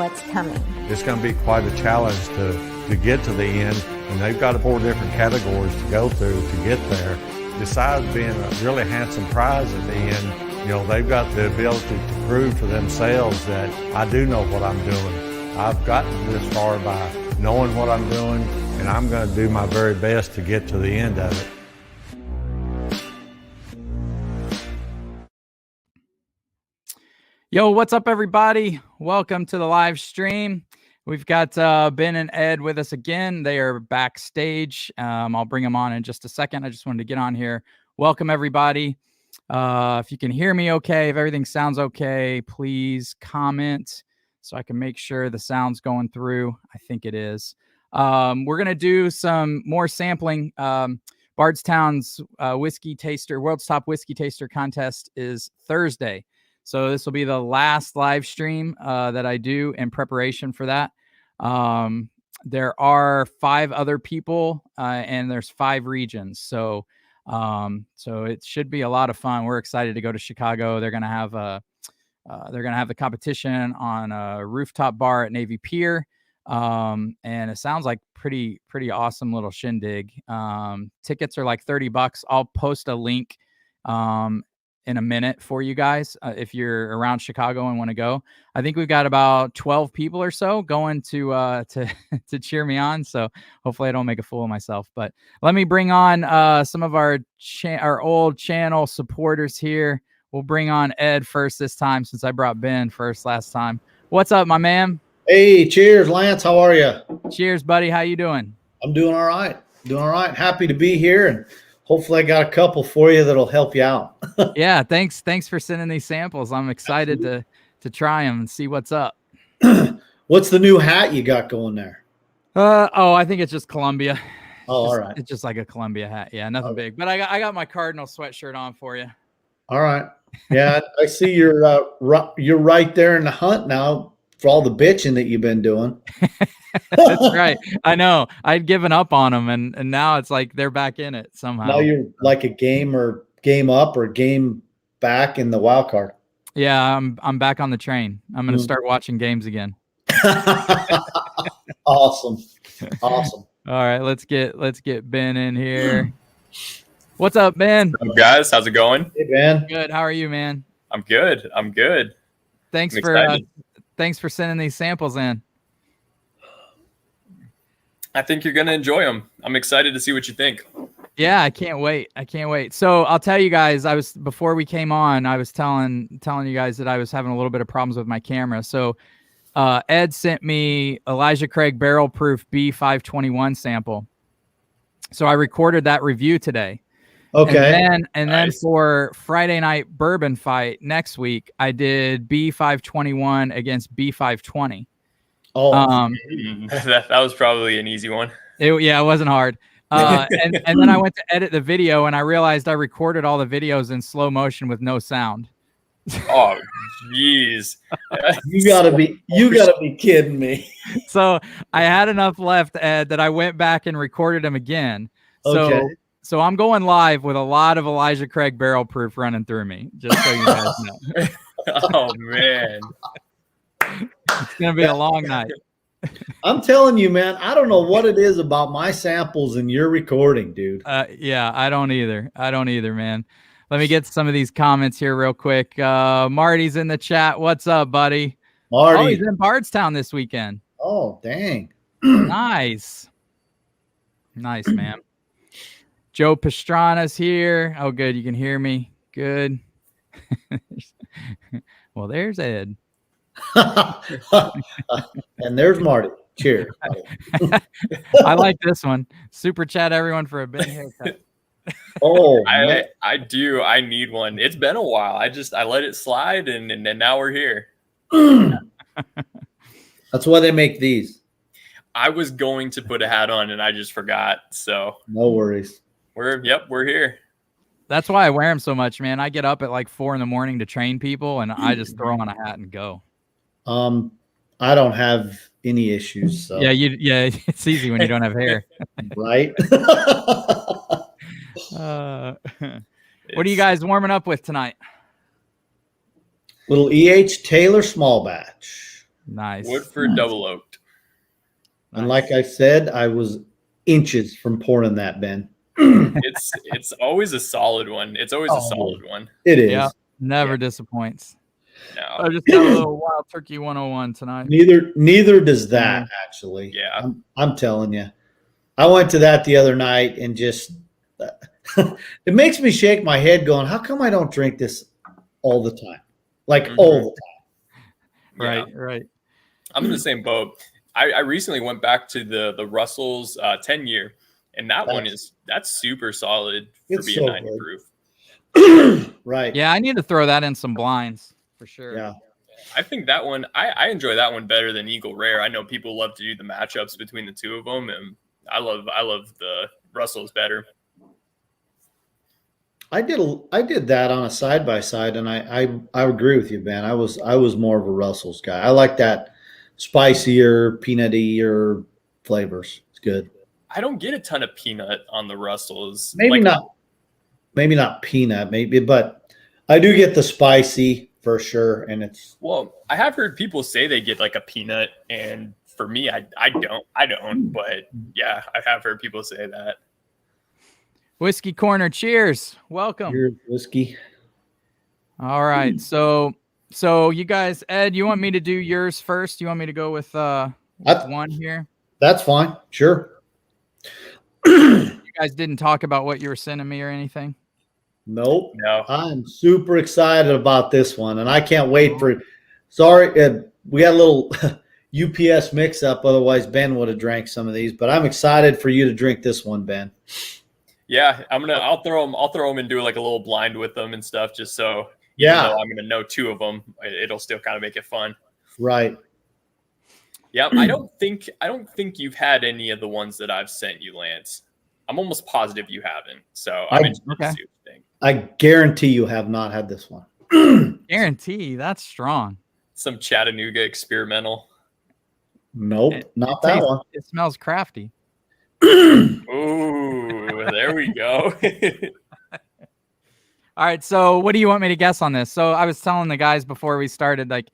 what's coming. It's going to be quite a challenge to get to the end, and they've got 4 different categories to go through to get there. Besides being a really handsome prize at the end, you know, they've got the ability to prove to themselves that I do know what I'm doing. I've gotten this far by knowing what I'm doing, and I'm going to do my very best to get to the end of it. Yo, what's up, everybody? Welcome to the live stream. We've got Ben and Ed with us again. They are backstage. I'll bring them on in just a second. I just wanted to get on here. Welcome, everybody. If you can hear me okay, if everything sounds okay, please comment so I can make sure the sound's going through. I think it is. We're going to do some more sampling. Bardstown's whiskey taster, World's Top Whiskey Taster contest is Thursday. So this will be the last live stream that I do in preparation for that. There are 5 other people and there's 5 regions. So it should be a lot of fun. We're excited to go to Chicago. They're going to have the competition on a rooftop bar at Navy Pier. And it sounds like pretty awesome little shindig. Tickets are like $30. I'll post a link in a minute for you guys if you're around Chicago and want to go. I think we've got about 12 people or so going to cheer me on, so hopefully I don't make a fool of myself. But let me bring on some of our old channel supporters here. We'll bring on Ed first this time, since I brought Ben first last time. What's up, my man? Hey, cheers, Lance. How are you? Cheers, buddy. How you doing? I'm doing all right. Happy to be here, and hopefully I got a couple for you that'll help you out. Yeah, thanks for sending these samples. I'm excited to try them and see what's up. What's the new hat you got going there? I think it's just Columbia. Oh, all right. It's just like a Columbia hat. Yeah, nothing big. But I got my Cardinal sweatshirt on for you. All right. Yeah, I see you're right there in the hunt now for all the bitching that you've been doing. That's right. I know. I'd given up on them, and now it's like they're back in it somehow. Now you're like a game up or game back in the wild card. Yeah, I'm back on the train. I'm going to start watching games again. Awesome. All right, let's get Ben in here. What's up, Ben? What's up, guys? How's it going? Hey, Ben. Good. How are you, man? I'm good. Thanks for sending these samples in. I think you're going to enjoy them. I'm excited to see what you think. Yeah, I can't wait. So I'll tell you guys, before we came on, I was telling you guys that I was having a little bit of problems with my camera. So Ed sent me Elijah Craig Barrel Proof B521 sample. So I recorded that review today. Okay. And then for Friday night bourbon fight next week, I did B521 against B520. Oh, that was probably an easy one. It wasn't hard. And then I went to edit the video, and I realized I recorded all the videos in slow motion with no sound. Oh, jeez. you gotta be kidding me. So I had enough left, Ed, that I went back and recorded them again. So I'm going live with a lot of Elijah Craig Barrel Proof running through me, just so you guys know. Oh, man. It's going to be a long night. I'm telling you, man, I don't know what it is about my samples and your recording, dude. Yeah, I don't either, man. Let me get some of these comments here real quick. Marty's in the chat. What's up, buddy? Marty. Oh, he's in Bardstown this weekend. Oh, dang. Nice, man. Joe Pastrana's here. Oh, good. You can hear me. Good. Well, there's Ed. And there's Marty. Cheers. I like this one. Super chat everyone for a Ben haircut. Oh, I do. I need one. It's been a while. I let it slide, and now we're here. That's why they make these. I was going to put a hat on, and I just forgot. So no worries. We're here. That's why I wear them so much, man. I get up at like 4 a.m. to train people, and I just throw on a hat and go. I don't have any issues. So. Yeah, it's easy when you don't have hair. Right? What are you guys warming up with tonight? Little E.H. Taylor small batch. Nice. Woodford double oaked. And like I said, I was inches from pouring that, Ben. It's always a solid one. It's always a solid one. It is. Yeah, never Yeah. disappoints. No. I just got a little Wild Turkey 101 tonight. Neither does that, actually. Yeah. I'm telling you. I went to that the other night and just it makes me shake my head going, how come I don't drink this all the time? Like all the time. Right. I'm in the same boat. I recently went back to the Russell's 10-year, and that's super solid for It's being so 90 good. proof. Right. Yeah, I need to throw that in some blinds for sure. Yeah. I think that one, I enjoy that one better than Eagle Rare. I know people love to do the matchups between the two of them, and I love the Russell's better. I did that on a side by side, and I agree with you, Ben. I was more of a Russell's guy. I like that spicier, peanutty flavors. It's good. I don't get a ton of peanut on the Russell's. Maybe not peanut, but I do get the spicy for sure. And it's I have heard people say they get like a peanut, and for me, I don't. But yeah, I have heard people say that. Whiskey Corner, cheers. Welcome. Here's whiskey. All right. So you guys, Ed, you want me to do yours first? You want me to go with one here? That's fine. Sure. You guys didn't talk about what you were sending me or anything? Nope. No. I'm super excited about this one, and I can't wait for. Sorry, we got a little UPS mix-up. Otherwise, Ben would have drank some of these. But I'm excited for you to drink this one, Ben. Yeah, I'll throw them and do like a little blind with them and stuff, just so Yeah. even though I'm gonna know two of them, it'll still kind of make it fun. Right. Yeah, I don't think you've had any of the ones that I've sent you, Lance. I'm almost positive you haven't. So I'm interested to see what you think. I guarantee you have not had this one. Guarantee. That's strong. Some Chattanooga experimental. Nope, not that one. It smells crafty. Ooh, there we go. All right. So what do you want me to guess on this? So I was telling the guys before we started, like,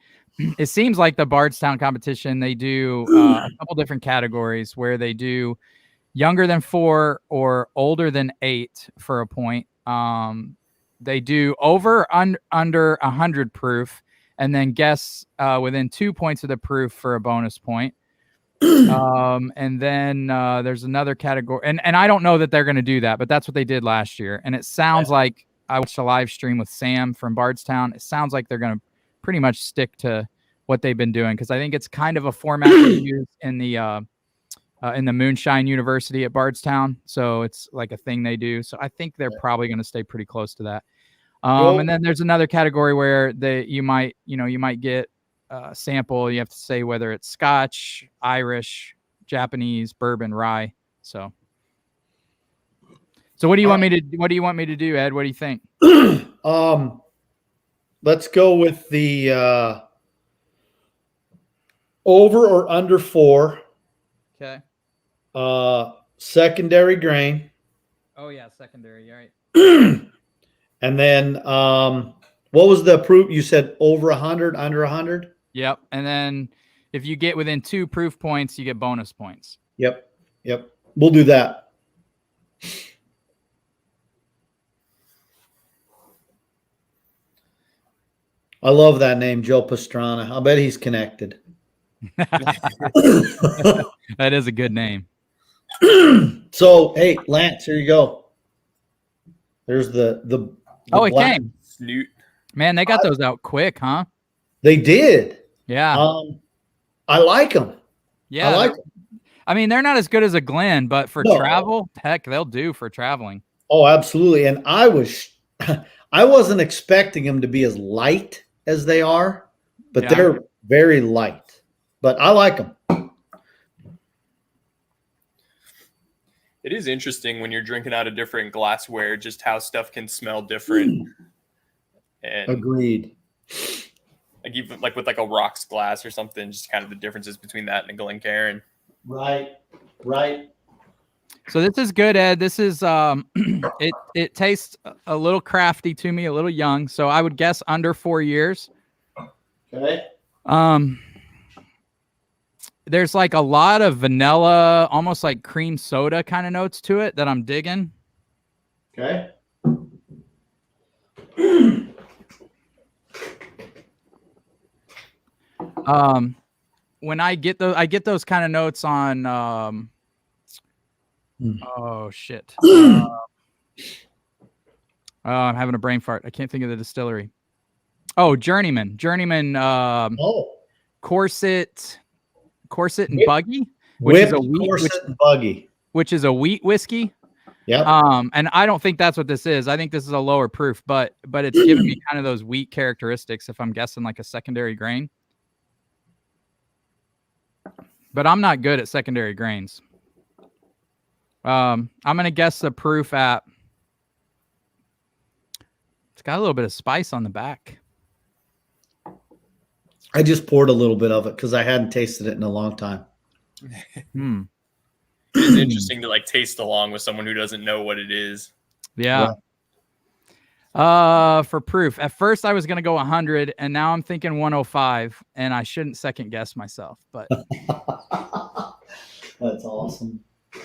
it seems like the Bardstown competition, they do a couple different categories where they do younger than 4 or older than 8 for a point. They do under 100 proof, and then guess within 2 points of the proof for a bonus point. And then there's another category, and I don't know that they're going to do that, but that's what they did last year. And it sounds like I watched a live stream with Sam from Bardstown. It sounds like they're going to pretty much stick to what they've been doing, because I think it's kind of a format they use in the Moonshine University at Bardstown. So it's like a thing they do. So I think they're probably going to stay pretty close to that. And then there's another category where you might get a sample. You have to say whether it's Scotch, Irish, Japanese, bourbon, rye. So what do you want me to do, Ed? What do you think? Let's go with the over or under 4. Okay. Secondary grain. Oh yeah, secondary. You're right. And then what was the proof? You said over 100, under 100? Yep. And then if you get within 2 proof points, you get bonus points. Yep. We'll do that. I love that name, Joe Pastrana. I'll bet he's connected. That is a good name. So, hey, Lance, here you go. There's the it black came. Snoot. Man, they got those out quick, huh? They did. Yeah. I like them. Yeah. I like them. I mean, they're not as good as a Glen, but for travel, heck, they'll do for traveling. Oh, absolutely. And I wasn't expecting them to be as light as they are, but they're very light. But I like them. It is interesting when you're drinking out of different glassware, just how stuff can smell different. And Agreed. like even like with like a rocks glass or something, just kind of the differences between that and a Glencairn. Right. So this is good, Ed. This is it tastes a little crafty to me, a little young. So I would guess under 4 years. Okay. there's like a lot of vanilla, almost like cream soda kind of notes to it that I'm digging. Okay. When I get those kind of notes on oh shit. I'm having a brain fart. I can't think of the distillery. Oh, Journeyman. Corset and Buggy, which is a wheat, and Buggy, which is a wheat whiskey. Yeah. And I don't think that's what this is. I think this is a lower proof, but it's giving me kind of those wheat characteristics if I'm guessing like a secondary grain. But I'm not good at secondary grains. I'm gonna guess the proof at. It's got a little bit of spice on the back. I just poured a little bit of it because I hadn't tasted it in a long time. It's interesting to like taste along with someone who doesn't know what it is. Yeah. For proof, at first I was gonna go 100, and now I'm thinking 105, and I shouldn't second guess myself. But that's awesome.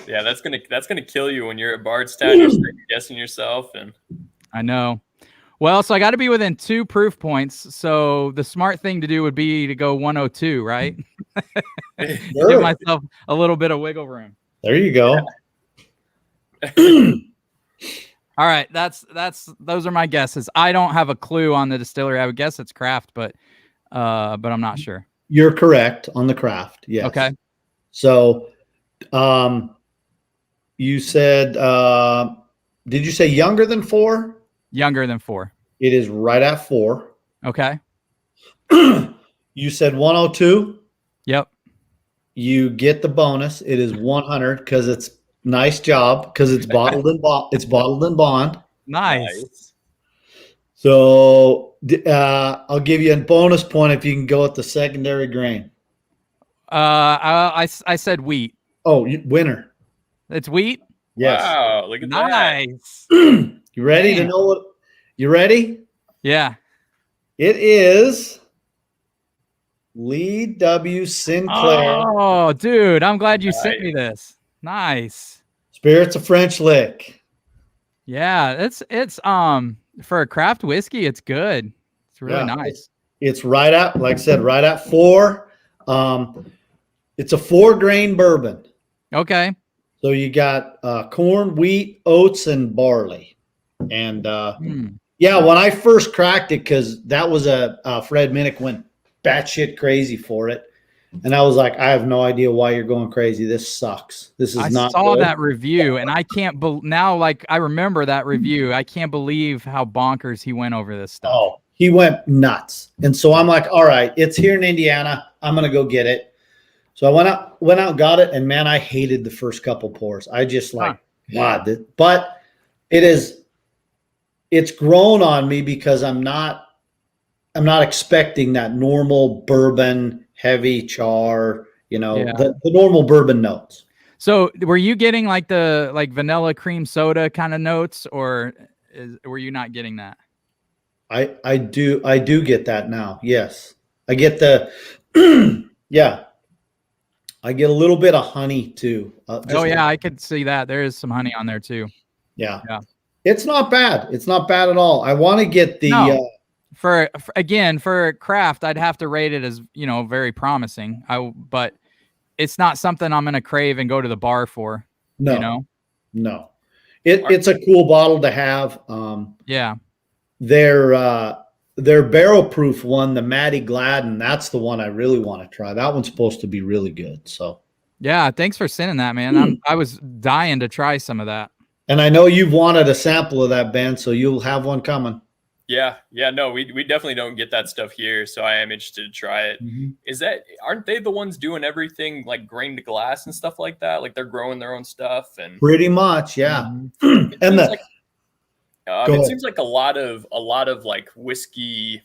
Yeah, that's gonna kill you when you're at Bardstown. You're second guessing yourself, and I know. Well, so I got to be within 2 proof points. So the smart thing to do would be to go 102, right? Sure. Give myself a little bit of wiggle room. There you go. All right, those are my guesses. I don't have a clue on the distillery. I would guess it's craft, but I'm not sure. You're correct on the craft. Yes. Okay. So, you said, did you say younger than 4? Younger than 4. It is right at 4. Okay. You said 102. Yep. You get the bonus. It is 100 because it's nice job because it's bottled in bond. Nice. So I'll give you a bonus point if you can go with the secondary grain. I said wheat. Oh, winner. It's wheat. Yes. Wow, look at Nice. You ready to know what? You ready? Yeah. It is Lee W. Sinclair. Oh, dude, I'm glad you sent me this. Nice. Spirits of French Lick. Yeah, it's for a craft whiskey, it's good. It's really nice. It's right at, like I said, right at 4. It's a 4-grain bourbon. Okay. So you got corn, wheat, oats, and barley. And yeah, when I first cracked it, because that was Fred Minnick went batshit crazy for it. And I was like, I have no idea why you're going crazy. This sucks. This is not I saw good. that review, and I can't now, like, I remember that review. I can't believe how bonkers he went over this stuff. Oh, he went nuts. And so I'm like, all right, it's here in Indiana. I'm going to go get it. So I went out, got it. And man, I hated the first couple pours. I just like, God, but it's grown on me because I'm not expecting that normal bourbon heavy char, the normal bourbon notes. So were you getting like the vanilla cream soda kind of notes, or were you not getting that? I do get that now. Yes. I get the yeah. I get a little bit of honey too. I could see that. There is some honey on there too. Yeah. It's not bad. It's not bad at all. I want to get the for craft, I'd have to rate it as, very promising. But it's not something I'm going to crave and go to the bar for. No. It's a cool bottle to have. Yeah. Their barrel proof one, the Matty Gladden, that's the one I really want to try. That one's supposed to be really good. So yeah, thanks for sending that, man. I was dying to try some of that. And I know you've wanted a sample of that, Ben, so you'll have one coming. Yeah. No, we definitely don't get that stuff here, so I am interested to try it. Mm-hmm. Aren't they the ones doing everything like grain to glass and stuff like that? Like they're growing their own stuff and pretty much, yeah. And it seems like a lot of like whiskey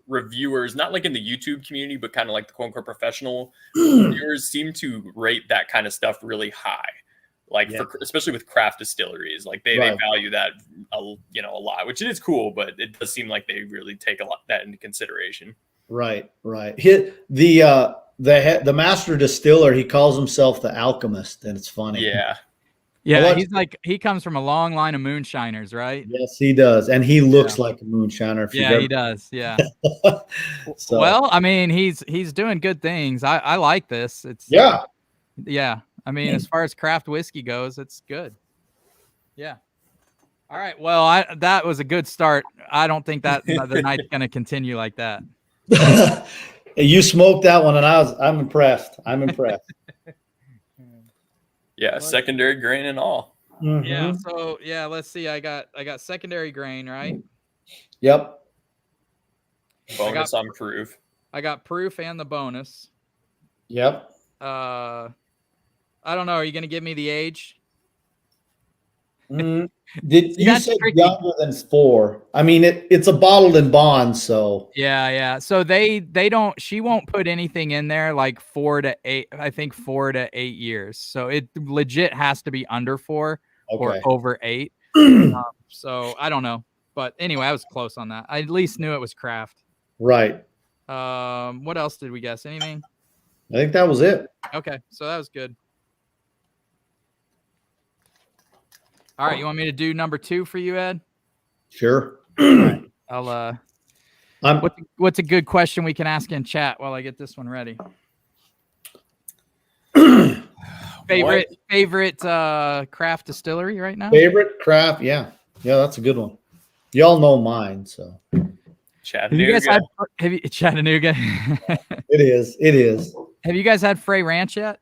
reviewers, not like in the YouTube community, but kind of like the quote unquote professional reviewers seem to rate that kind of stuff really high. Like especially with craft distilleries, like they value that a lot, which is cool, but it does seem like they really take that into consideration. Right. the master distiller, he calls himself the alchemist, and it's funny. Yeah. Yeah, he comes from a long line of moonshiners, right? Yes, he does, and he looks like a moonshiner. Yeah, he does. Yeah. So, Well, I mean, he's doing good things. I like this. It's yeah. Yeah. I mean, as far as craft whiskey goes, it's good. Yeah. All right. Well, that was a good start. I don't think that the night's going to continue like that. You smoked that one, and I'm impressed. I'm impressed. Yeah, secondary grain and all. Mhm. Yeah. So yeah, let's see. I got secondary grain, right? Yep. Bonus on proof. I got proof and the bonus. Yep. I don't know. Are you going to give me the age? Did you said younger than 4? I mean, it's a bottled in bond, so Yeah. So she won't put anything in there like 4 to 8. I think 4 to 8 years. So it legit has to be under 4 or over 8. So I don't know, but anyway, I was close on that. I at least knew it was craft. Right. What else did we guess? Anything? I think that was it. Okay, so that was good. All right, you want me to do number 2 for you, Ed? Sure. I'll what's a good question we can ask in chat while I get this one ready? favorite craft distillery right now? Favorite craft? Yeah, that's a good one. Y'all know mine, so Chattanooga. Chattanooga? It is. Have you guys had Frey Ranch yet?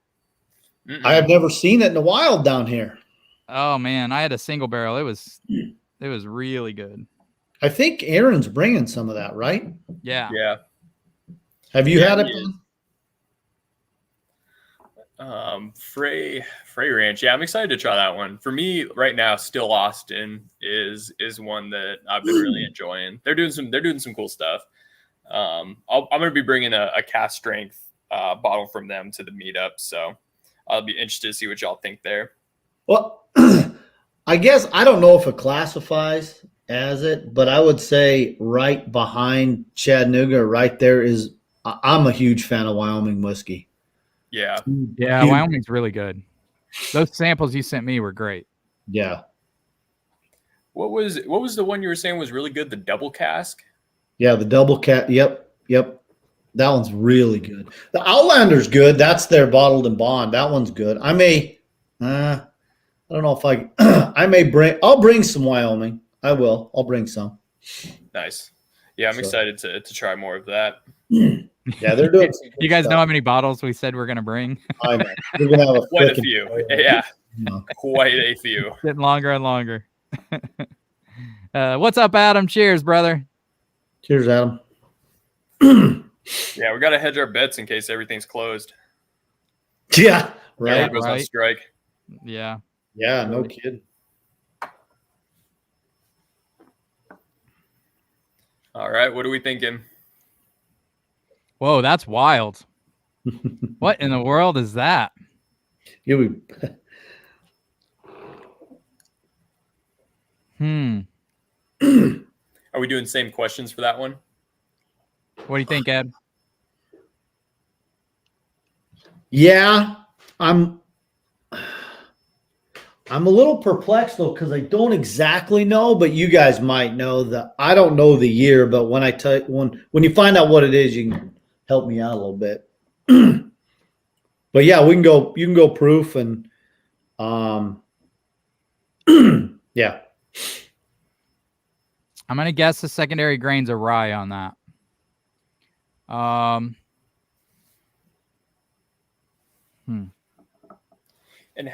I have never seen it in the wild down here. Oh man, I had a single barrel. It was really good. I think Aaron's bringing some of that, right? Yeah. Yeah. Have you had it? Frey Ranch. Yeah, I'm excited to try that one. For me, right now, Still Austin is one that I've been really enjoying. They're doing some cool stuff. I'm going to be bringing a cast strength bottle from them to the meetup, so I'll be interested to see what y'all think there. Well, I guess I don't know if it classifies as it, but I would say right behind Chattanooga, right there is. I'm a huge fan of Wyoming whiskey. Yeah. Yeah, Wyoming's really good. Those samples you sent me were great. Yeah. What was the one you were saying was really good? The double cask? Yeah, the double cat. Yep. That one's really good. The Outlander's good. That's their bottled and bond. That one's good. I don't know if I'll bring some Wyoming. I will. I'll bring some. Nice. Yeah, I'm excited to try more of that. Yeah, they're doing. You guys know how many bottles we said we're going to bring? I know. We're going to have quite a few. Yeah, quite a few. Getting longer and longer. What's up, Adam? Cheers, brother. Cheers, Adam. Yeah, we got to hedge our bets in case everything's closed. Yeah, right. Yeah, goes on strike. Yeah. Yeah, no kidding. All right, what are we thinking? Whoa, that's wild. What in the world is that? Are we doing same questions for that one? What do you think, Ed? Yeah, I'm a little perplexed though because I don't exactly know, but you guys might know that I don't know the year. But when when you find out what it is, you can help me out a little bit. But yeah, you can go proof and yeah. I'm gonna guess the secondary grains of rye on that. And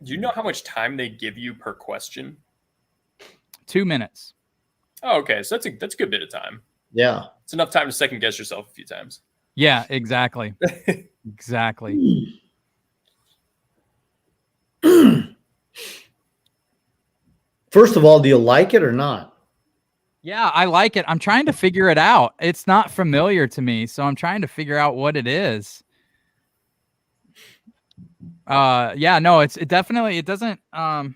do you know how much time they give you per question? 2 minutes. Oh, okay. So that's a good bit of time. Yeah. It's enough time to second guess yourself a few times. Yeah, exactly. Exactly. First of all, do you like it or not? Yeah, I like it. I'm trying to figure it out. It's not familiar to me, so I'm trying to figure out what it is. Yeah, no, it doesn't I'm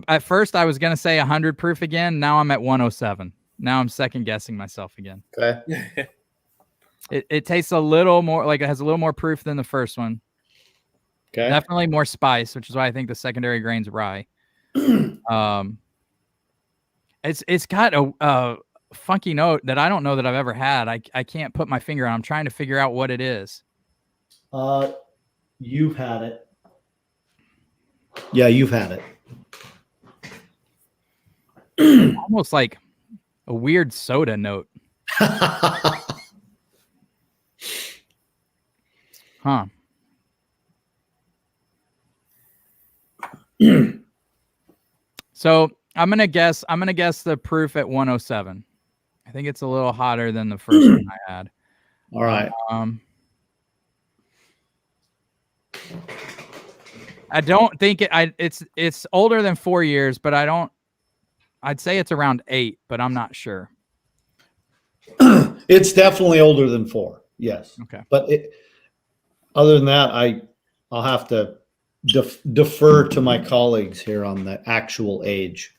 at first I was gonna say 100 proof again. Now I'm at 107. Now I'm second guessing myself again. Okay. It tastes a little more like it has a little more proof than the first one. Okay. Definitely more spice, which is why I think the secondary grain's rye. It's got a funky note that I don't know that I've ever had. I can't put my finger on. I'm trying to figure out what it is. You've had it. Yeah, you've had it. Almost like a weird soda note. Huh. So I'm gonna guess the proof at 107. I think it's a little hotter than the first one I had. All right. I don't think it's older than 4 years, but I'd say it's around 8, but I'm not sure. It's definitely older than 4. Yes. Okay. But other than that, I'll have to defer to my colleagues here on the actual age.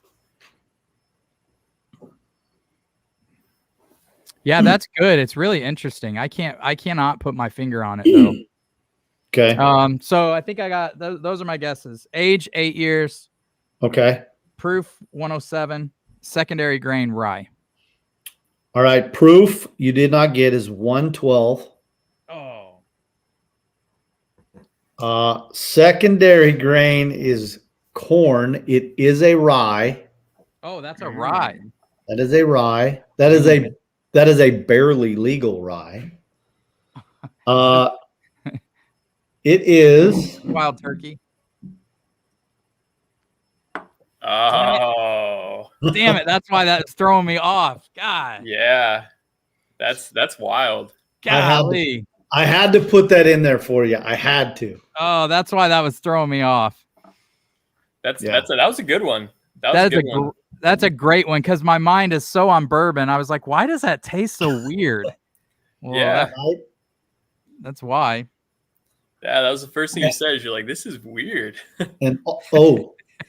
Yeah, that's good. It's really interesting. I cannot put my finger on it though. Okay. So I think I got those are my guesses. Age 8 years. Okay. Proof 107. Secondary grain rye. All right. Proof you did not get is 112. Oh. Secondary grain is corn. It is a rye. Oh, that's a rye. That is a rye. That is a barely legal rye. It is Wild turkey. Oh, Damn it. That's why that's throwing me off. God. yeah, that's wild. Golly. I had to put that in there for you. I had to. Oh, that's why that was throwing me off. That was a good one. That was a good one. That's a great one because my mind is so on bourbon. I was like, why does that taste so weird? Well, Yeah. that's why. Yeah, that was the first thing you said. Is you're like, this is weird. And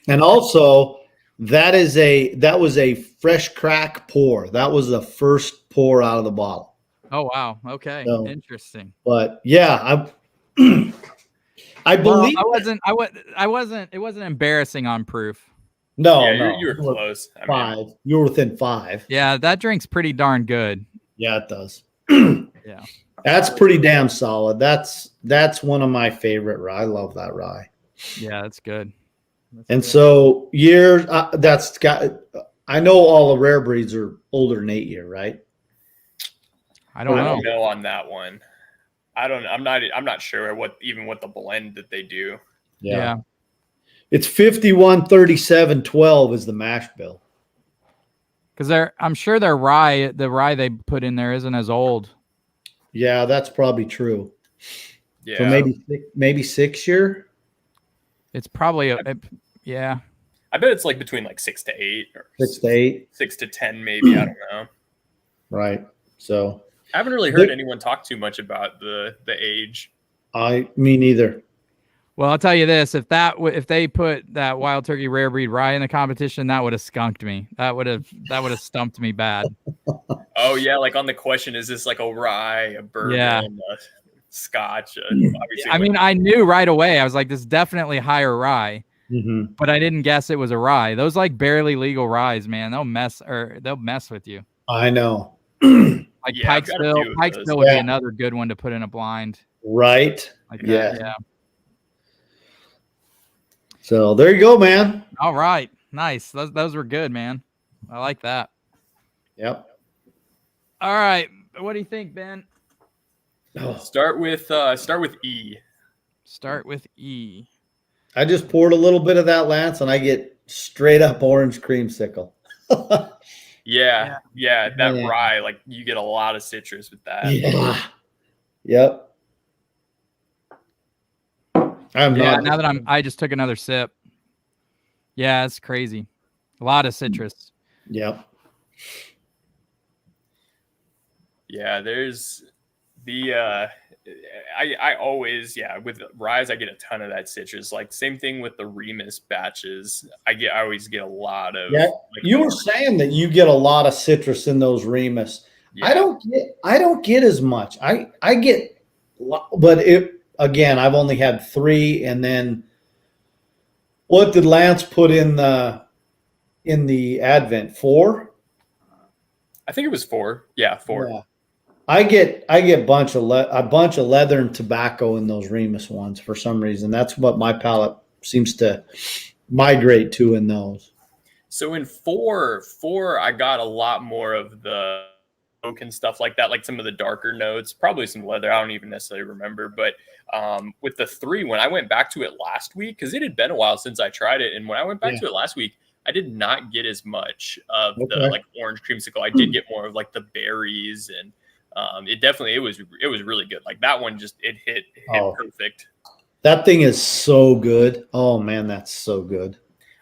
and also that was a fresh crack pour. That was the first pour out of the bottle. Oh wow. Okay. So, interesting. But yeah, I believe I wasn't. It wasn't embarrassing on proof. No, Yeah, no, you were close. I mean, 5. You were within 5. Yeah, that drink's pretty darn good. Yeah, it does. Yeah. That's pretty damn solid. That's one of my favorite rye. I love that rye. Yeah, that's good. And so years I know all the rare breeds are older than 8 year, right? I don't know. know on that one. I'm not sure what the blend that they do. Yeah. It's 51-37-12 is the mash bill. Because I'm sure the rye they put in there isn't as old. Yeah, that's probably true. Yeah. So maybe 6 year. It's probably yeah. I bet it's like between like 6 to 8 or 6 to 8. 6 to 10 maybe. I don't know. Right. So I haven't really heard anyone talk too much about the age. Me neither. Well, I'll tell you this: if they put that wild turkey rare breed rye in the competition, that would have skunked me. That would have stumped me bad. Oh yeah, like on the question, is this like a rye, a bourbon, a Scotch? Obviously, I mean, I knew right away. I was like, this is definitely higher rye, Mm-hmm. but I didn't guess it was a rye. Those like barely legal ryes, man, they'll mess with you. I know. Like Yeah, Pikesville would be another good one to put in a blind. Right. Like that, yeah. So there you go, man. All right. Nice. Those were good, man. I like that. Yep. All right. What do you think, Ben? Start with E. Start with E. I just poured a little bit of that, Lance, and I get straight up orange creamsicle. Yeah, that rye, like you get a lot of citrus with that. Yeah. Yep. Now that I just took another sip. Yeah, it's crazy. A lot of citrus. Yep. Yeah, there's I always, with Ryes, I get a ton of that citrus. Like same thing with the Remus batches. I always get a lot of. Yeah, like, you were saying that you get a lot of citrus in those Remus. Yeah. I don't get as much. I get, but again, I've only had 3, and then what did Lance put in the Advent? 4? I think it was 4. Yeah, 4. Yeah. I get a bunch of leather and tobacco in those Remus ones for some reason. That's what my palate seems to migrate to in those. So in 4, I got a lot more of the oak and stuff like that, like some of the darker notes, probably some leather. I don't even necessarily remember. But with the 3, when I went back to it last week, because it had been a while since I tried it, and when I went back to it last week, I did not get as much of the like orange creamsicle. I did get more of like the berries, and it was really good. Like that one it hit perfect. That thing is so good. Oh man, that's so good.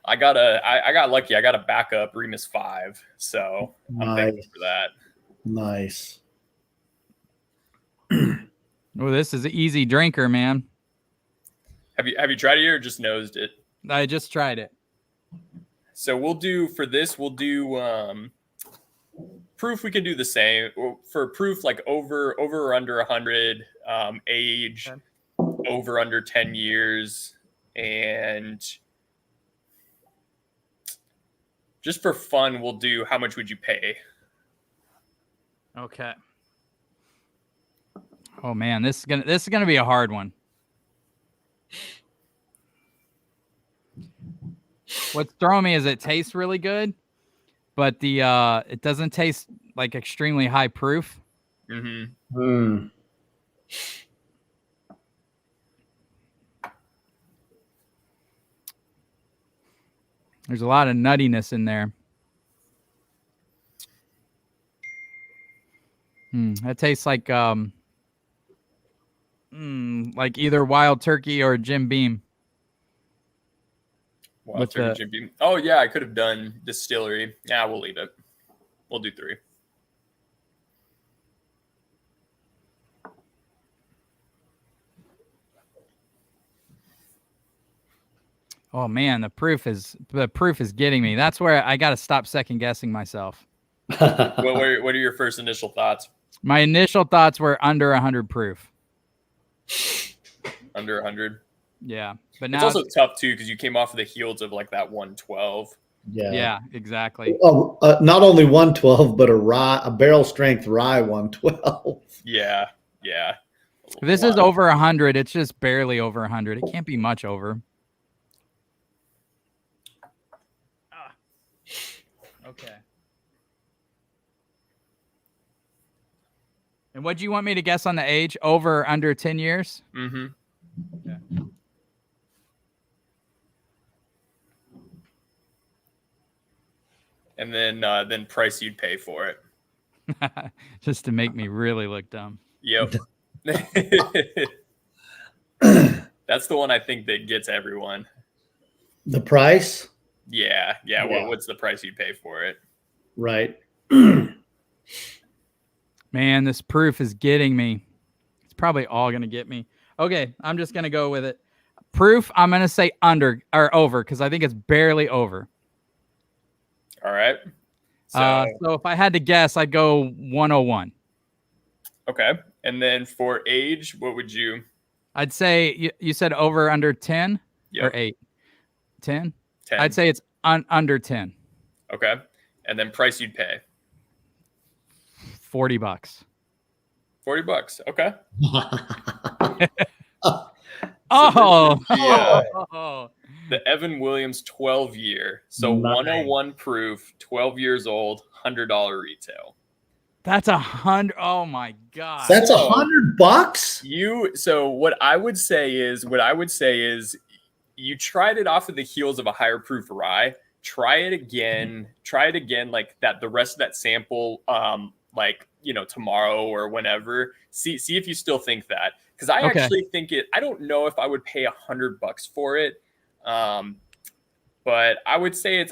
I got lucky. I got a backup Remus 5, so I'm thankful for that. Nice. Oh, this is an easy drinker, man. Have you tried it or just nosed it? I just tried it. So we'll do proof. We can do the same for proof, like over or under 100, age, over under 10 years, and just for fun, we'll do how much would you pay? Okay. Oh man, this is gonna be a hard one. What's throwing me is it tastes really good, but it doesn't taste like extremely high proof. Mm-hmm. Mm. There's a lot of nuttiness in there. That tastes like either Wild Turkey or Jim Beam. Wild Turkey, Jim Beam. Oh yeah, I could have done Distillery. Yeah, we'll leave it. We'll do 3. Oh man, the proof is getting me. That's where I got to stop second guessing myself. What are your first initial thoughts? My initial thoughts were under 100 proof. Under 100. Yeah, but now it's also tough too because you came off of the heels of like that 112. Yeah, exactly. Oh, not only 112, but a barrel strength rye 112. Yeah. This is over 100. It's just barely over 100. It can't be much over. Okay. And what do you want me to guess on the age? Over or under 10 years? Mm-hmm. Okay. And then price you'd pay for it. Just to make me really look dumb. Yep. That's the one I think that gets everyone. The price? Yeah. What's the price you'd pay for it? Right. Man, this proof is getting me. It's probably all going to get me. Okay, I'm just going to go with it. Proof, I'm going to say under or over because I think it's barely over. All right. So if I had to guess, I'd go 101. Okay. And then for age, what would you? I'd say you said over under 10 or 8? 10? 10. I'd say it's under 10. Okay. And then price you'd pay? $40. $40. Okay. The Evan Williams 12-year. So 101 proof, 12 years old, $100 retail. That's $100. Oh my God. That's $100. So what I would say is you tried it off of the heels of a higher proof rye. Try it again like that, the rest of that sample, tomorrow or whenever. See if you still think that. Because I actually think I don't know if I would pay $100 for it. But I would say it's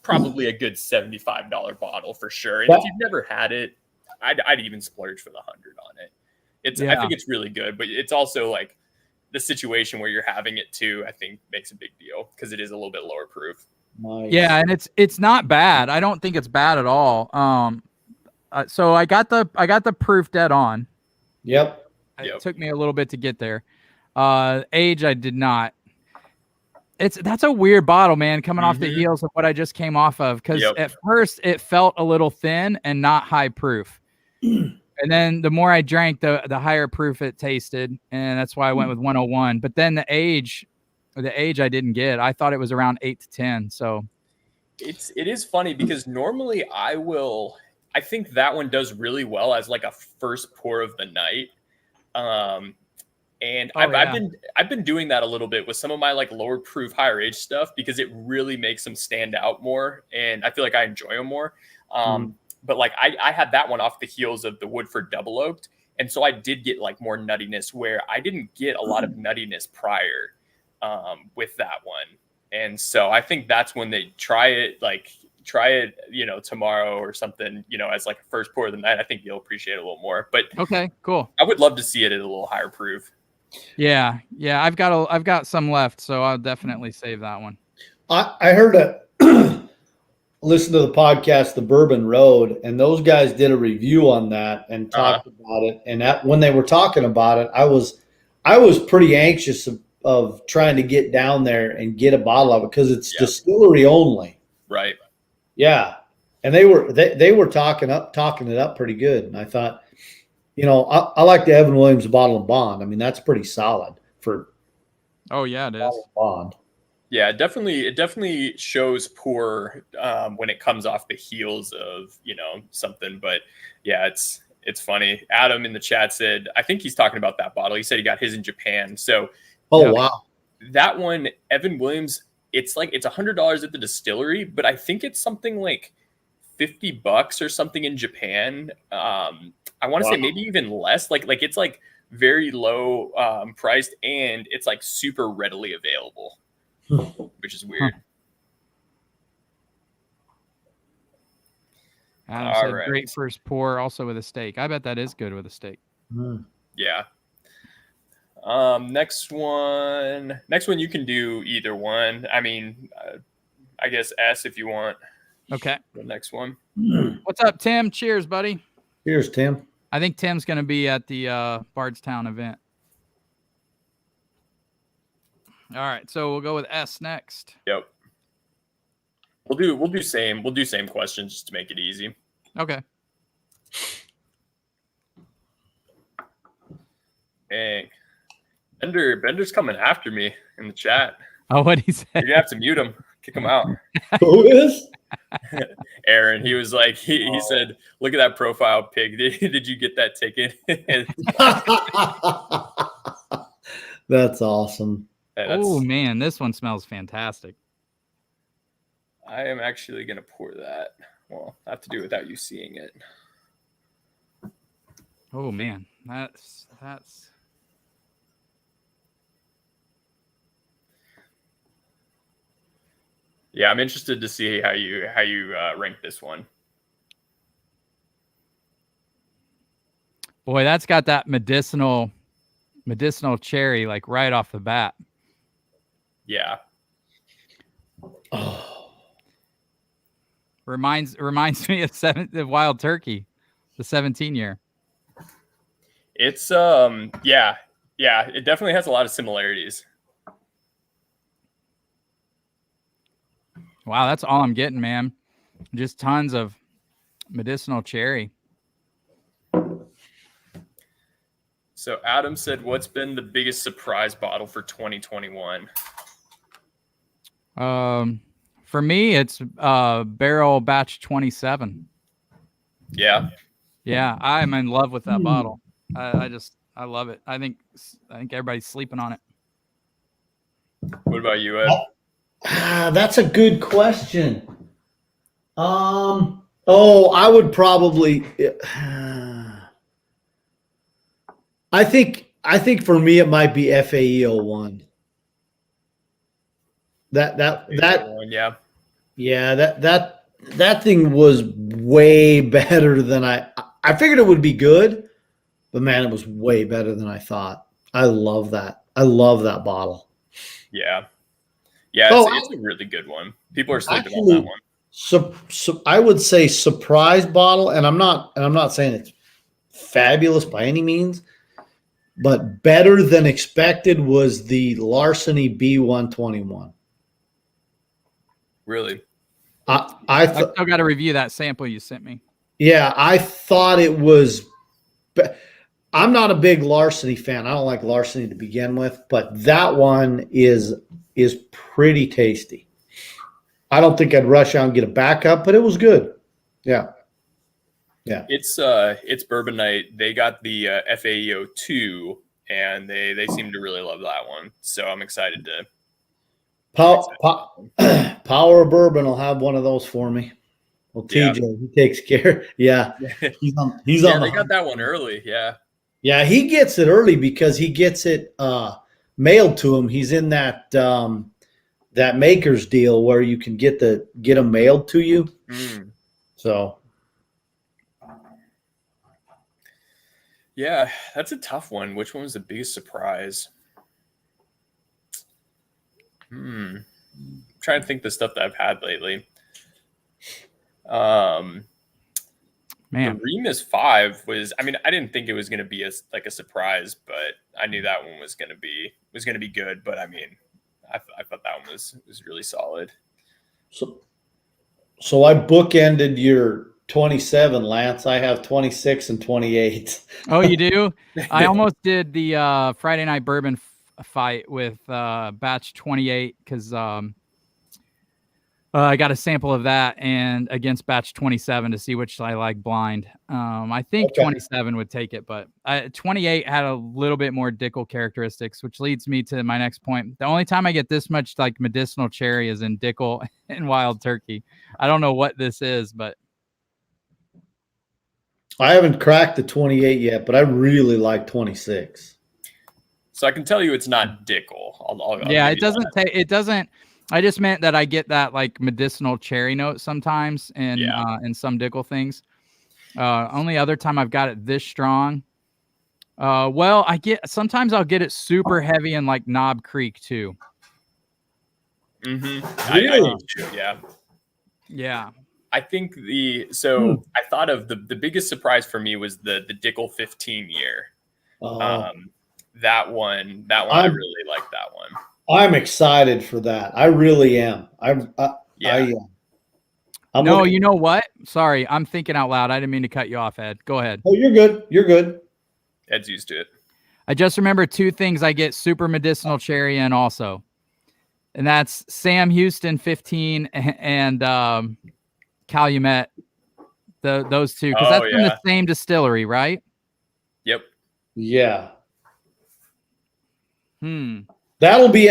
probably a good $75 bottle for sure. And if you've never had it, I'd even splurge for the $100 on it. I think it's really good, but it's also like the situation where you're having it too, I think makes a big deal because it is a little bit lower proof. Nice. Yeah, and it's not bad. I don't think it's bad at all. So I got the proof dead on. Yep. It took me a little bit to get there. Age, I did not. That's a weird bottle, man, coming off the heels of what I just came off of. Because at first it felt a little thin and not high proof. And then the more I drank, the higher proof it tasted. And that's why I went with 101. But then the age I didn't get. I thought it was around 8 to 10. So it is funny because normally I think that one does really well as like a first pour of the night. And I've been doing that a little bit with some of my like lower proof, higher age stuff because it really makes them stand out more, and I feel like I enjoy them more. But like I had that one off the heels of the Woodford Double Oaked, and so I did get like more nuttiness where I didn't get a lot of nuttiness prior with that one, and so I think that's when they try it, tomorrow or something, as like a first pour of the night. I think you'll appreciate it a little more. But okay, cool. I would love to see it at a little higher proof. Yeah. I've got some left, so I'll definitely save that one. I heard listen to the podcast, The Bourbon Road, and those guys did a review on that and talked about it. And when they were talking about it, I was pretty anxious of trying to get down there and get a bottle of it because it's distillery only. Right. Yeah. And they were talking it up pretty good. And I thought, I like the Evan Williams Bottle and Bond. I mean, that's pretty solid for. Oh yeah, it is. Bond. Yeah, it definitely shows poor when it comes off the heels of something. But yeah, it's funny. Adam in the chat said, I think he's talking about that bottle. He said he got his in Japan. So wow, that one, Evan Williams, it's $100 at the distillery, but I think it's something like $50 or something in Japan. I want to say maybe even less. Like it's like very low priced, and it's like super readily available, which is weird. Adam said great first pour, also with a steak. I bet that is good with a steak. Yeah. Next one you can do either one. I mean, I guess S if you want. Okay. The next one. What's up, Tim? Cheers, buddy. Cheers, Tim. I think Tim's going to be at the Bardstown event. All right, so we'll go with S next. Yep. We'll do same questions just to make it easy. Okay. Dang. Bender's coming after me in the chat. Oh, what'd he say? You're gonna have to mute him. Kick him out. Who is? Aaron. He was like, he said, look at that profile pic. Did you get that ticket? That's awesome. Oh man, this one smells fantastic. I am actually gonna pour that. Well, I have to do it without you seeing it. Oh man, that's. Yeah, I'm interested to see how you rank this one. Boy, that's got that medicinal cherry like right off the bat. Yeah. Oh. Reminds me of the Wild Turkey, the 17-year. It's yeah, it definitely has a lot of similarities. Wow, that's all I'm getting, man. Just tons of medicinal cherry. So Adam said, what's been the biggest surprise bottle for 2021? For me, it's Barrel Batch 27. Yeah. Yeah, I'm in love with that bottle. I love it. I think everybody's sleeping on it. What about you, Ed? That's a good question. I would probably. I think for me it might be FAE 01. That thing was way better than I figured it would be good, but man, it was way better than I thought. I love that. I love that bottle. Yeah. Yeah, it's a really good one. People are sleeping on that one. So I would say surprise bottle, and I'm not saying it's fabulous by any means, but better than expected was the Larceny B121. Really? I still got to review that sample you sent me. Yeah, I thought it was. I'm not a big Larceny fan. I don't like Larceny to begin with, but that one is pretty tasty. I don't think I'd rush out and get a backup, but it was good. Yeah. Yeah. It's Bourbon Night. They got the FAEO 2, and they seem to really love that one. So I'm excited to. Power of Bourbon will have one of those for me. Well, TJ, he takes care. Yeah, he's on. They got that one early. Yeah. Yeah, he gets it early because he gets it mailed to him. He's in that that maker's deal where you can get them mailed to you. Mm. So. Yeah, that's a tough one. Which one was the biggest surprise? I'm trying to think the stuff that I've had lately. Man, the Remus 5 was. I mean, I didn't think it was going to be a surprise, but I knew that one was going to be good. But I mean, I thought that one was really solid. So I bookended your 27, Lance. I have 26 and 28. Oh, you do? I almost did the Friday night bourbon fight with batch 28 because I got a sample of that and against batch 27 to see which I like blind. I think 27 would take it, but 28 had a little bit more Dickel characteristics, which leads me to my next point. The only time I get this much like medicinal cherry is in Dickel and Wild Turkey. I don't know what this is, but I haven't cracked the 28 yet, but I really like 26. So I can tell you it's not Dickel. It doesn't. I just meant that I get that like medicinal cherry note sometimes in some Dickel things. Only other time I've got it this strong. Well, sometimes I'll get it super heavy in like Knob Creek too. Mm-hmm. Really? Yeah. I think I thought of the biggest surprise for me was the Dickel 15 year. That one I really like that one. I'm excited for that. I really am. You know what? Sorry, I'm thinking out loud. I didn't mean to cut you off, Ed. Go ahead. Oh, you're good. You're good. Ed's used to it. I just remember two things I get super medicinal cherry in also. And that's Sam Houston 15 and Calumet. Those two. Because that's from the same distillery, right? Yep. Yeah. That'll be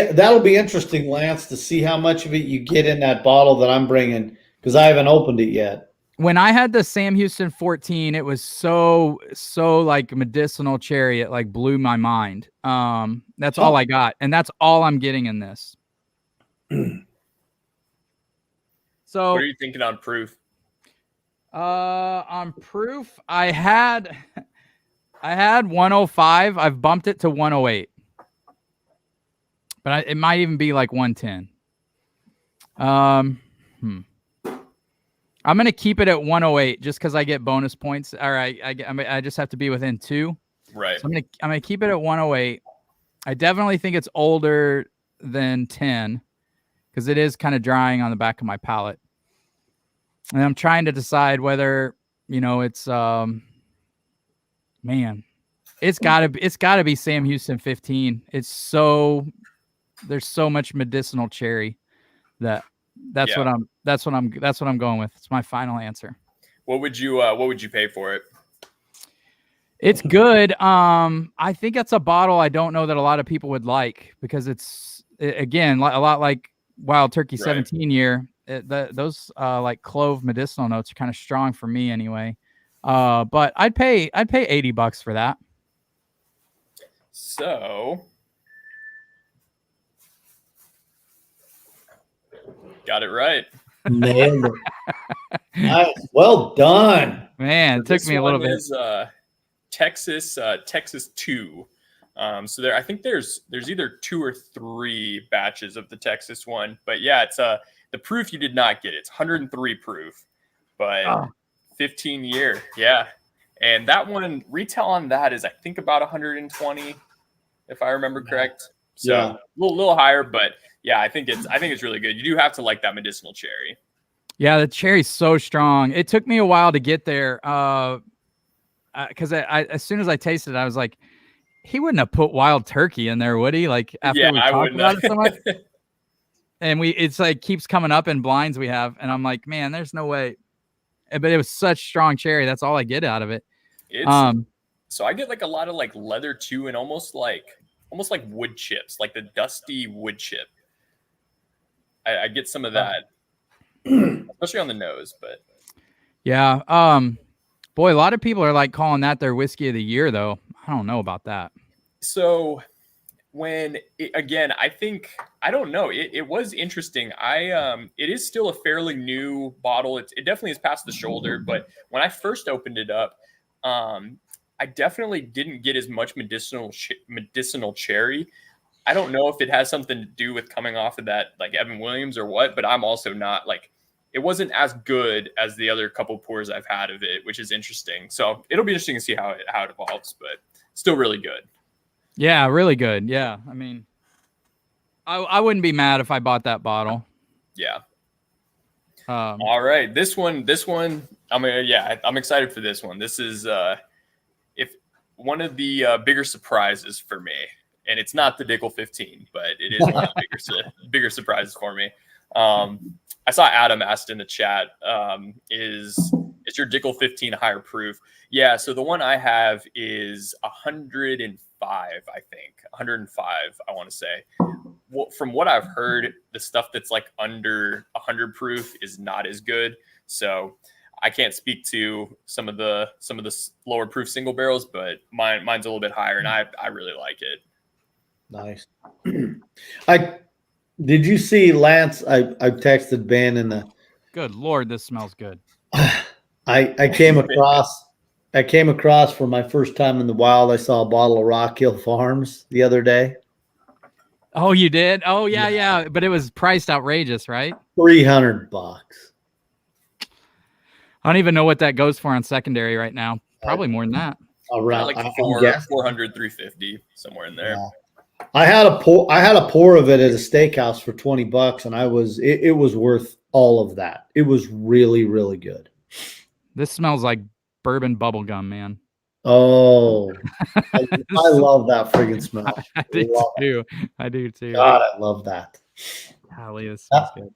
interesting, Lance, to see how much of it you get in that bottle that I'm bringing because I haven't opened it yet. When I had the Sam Houston 14, it was so like medicinal cherry. It like blew my mind. That's all I got, and that's all I'm getting in this. So, what are you thinking on proof? On proof, I had 105. I've bumped it to 108. But it might even be like 110. I'm going to keep it at 108 just because I get bonus points. All right, I just have to be within 2. Right. So I'm going to keep it at 108. I definitely think it's older than 10 because it is kind of drying on the back of my palate. And I'm trying to decide whether, it's it's got to be Sam Houston 15. There's so much medicinal cherry that's what I'm going with. It's my final answer. What would you pay for it? It's good. I think that's a bottle I don't know that a lot of people would like because it's again a lot like Wild Turkey 17 year. Those like clove medicinal notes are kind of strong for me anyway. But I'd pay $80 for that. So got it right. Nailed it. Nice. Well done. Man, it took me a little bit. Texas 2. So there, I think there's either 2 or 3 batches of the Texas one, but yeah, it's the proof you did not get. It's 103 proof, but 15 year, yeah. And that one retail on that is I think about 120, if I remember correct. So Yeah. a little higher, but yeah, I think it's really good. You do have to like that medicinal cherry. Yeah, the cherry's so strong. It took me a while to get there, because I as soon as I tasted it, I was like, he wouldn't have put wild turkey in there, would he? Like after we talked about it so much. And it's like keeps coming up in blinds we have, and I'm like, man, there's no way. But it was such strong cherry. That's all I get out of it. So I get like a lot of like leather too, and almost like wood chips, like the dusty wood chip. I get some of that, especially on the nose. But yeah, boy, a lot of people are like calling that their whiskey of the year, though. I don't know about that. So I think, I don't know. It was interesting. It is still a fairly new bottle. It definitely is past the shoulder, but when I first opened it up, I definitely didn't get as much medicinal cherry. I don't know if it has something to do with coming off of that, like Evan Williams or what, but I'm also not like, it wasn't as good as the other couple pours I've had of it, which is interesting. So it'll be interesting to see how it evolves, but still really good. Yeah, really good. Yeah. I mean, I wouldn't be mad if I bought that bottle. Yeah. All right. This one, I'm excited for this one. This is, if one of the bigger surprises for me, and it's not the Dickel 15, but it is one of the bigger surprises for me. I saw Adam asked in the chat, is your Dickel 15 higher proof? Yeah. So the one I have is 105, I think 105. I want to say, from what I've heard, the stuff that's like under 100 proof is not as good. So I can't speak to some of the lower proof single barrels, but mine's a little bit higher, and I really like it. Nice. Did you see Lance? I texted Ben in the. Good Lord, this smells good. I came across for my first time in the wild. I saw a bottle of Rock Hill Farms the other day. Oh, you did? Oh, yeah. But it was priced outrageous, right? $300. I don't even know what that goes for on secondary right now. Probably more than that. Around like 400, 350, somewhere in there. Yeah. I had a pour of it at a steakhouse for $20, and it was worth all of that. It was really, really good. This smells like bourbon bubble gum, man. Oh, I love that friggin' smell. I do too. God, I love that. Golly, this smells good.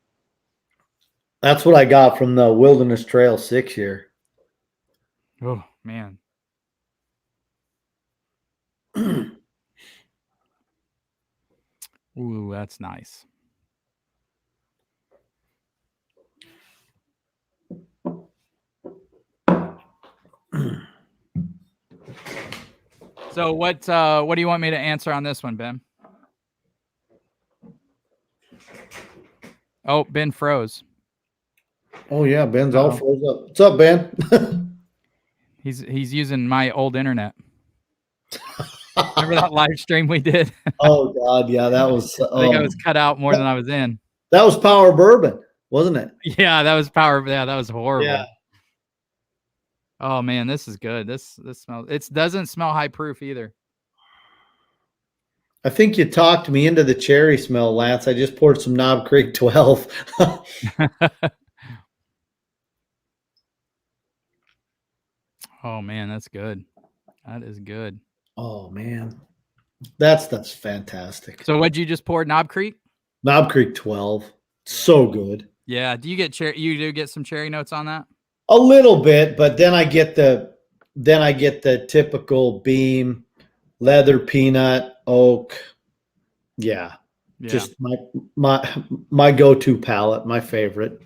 That's what I got from the Wilderness Trail 6-year. Oh, man. Ooh, that's nice. So what do you want me to answer on this one, Ben? Oh, Ben froze. Oh yeah, Ben's all froze up. What's up, Ben? He's using my old internet. Remember that live stream we did? Oh God, yeah, that was. I think I was cut out more than I was in. That was Power Bourbon, wasn't it? Yeah, that was power. Yeah, that was horrible. Yeah. Oh man, this is good. This smells. It doesn't smell high proof either. I think you talked me into the cherry smell, Lance. I just poured some Knob Creek 12. Oh man, that's good. That is good. Oh man, that's fantastic. So what'd you just pour? Knob Creek? Knob Creek 12, so good. Yeah. Do you get cherry? You do get some cherry notes on that? A little bit, but then I get the typical beam, leather, peanut, oak. Yeah. Just my go-to palate, my favorite.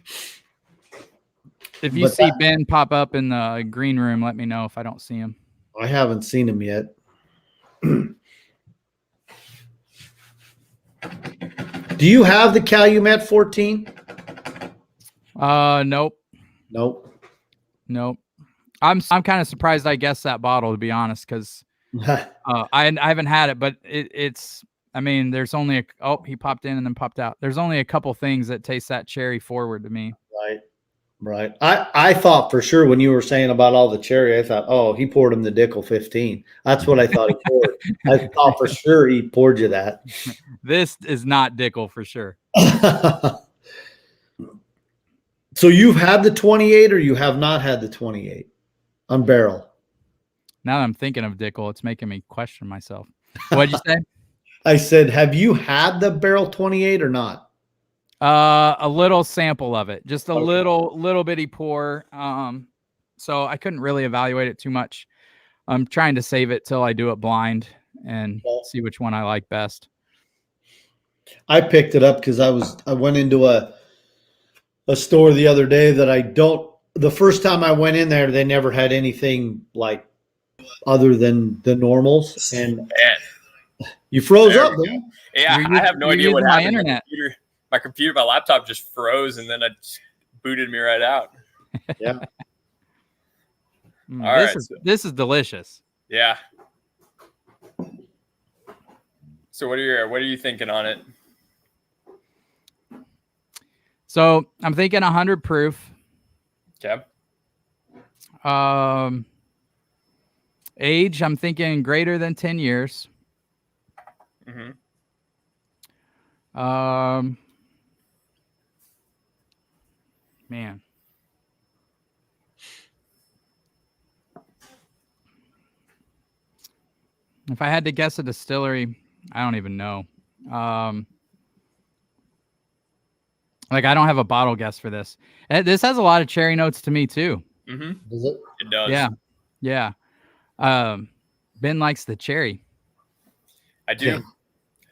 If you see Ben pop up in the green room, let me know if I don't see him. I haven't seen him yet. Do you have the Calumet 14? Nope. Nope. I'm kind of surprised I guessed that bottle, to be honest, because I haven't had it, but it's. I mean, there's only he popped in and then popped out. There's only a couple things that taste that cherry forward to me. Right. I thought for sure when you were saying about all the cherry, I thought, oh, he poured him the Dickel 15. That's what I thought he poured. I thought for sure he poured you that. This is not Dickel for sure. So you've had the 28 or you have not had the 28 on barrel? Now that I'm thinking of Dickel, it's making me question myself. What'd you say? I said, have you had the barrel 28 or not? A little sample of it, just a little bitty pour. So I couldn't really evaluate it too much. I'm trying to save it till I do it blind and see which one I like best. I picked it up because I went into a store the other day that the first time I went in there, they never had anything like other than the normals. And you froze up, man. Yeah, I have no idea what my happened. Internet. My laptop just froze and then it booted me right out. Yeah. This is delicious. Yeah. So what are you thinking on it? So I'm thinking 100 proof. Okay. Age, I'm thinking greater than 10 years. Mm-hmm. Man. If I had to guess a distillery, I don't even know. Like I don't have a bottle guess for this. This has a lot of cherry notes to me too. Mm-hmm. Does it? It does. Yeah. Ben likes the cherry. I do. I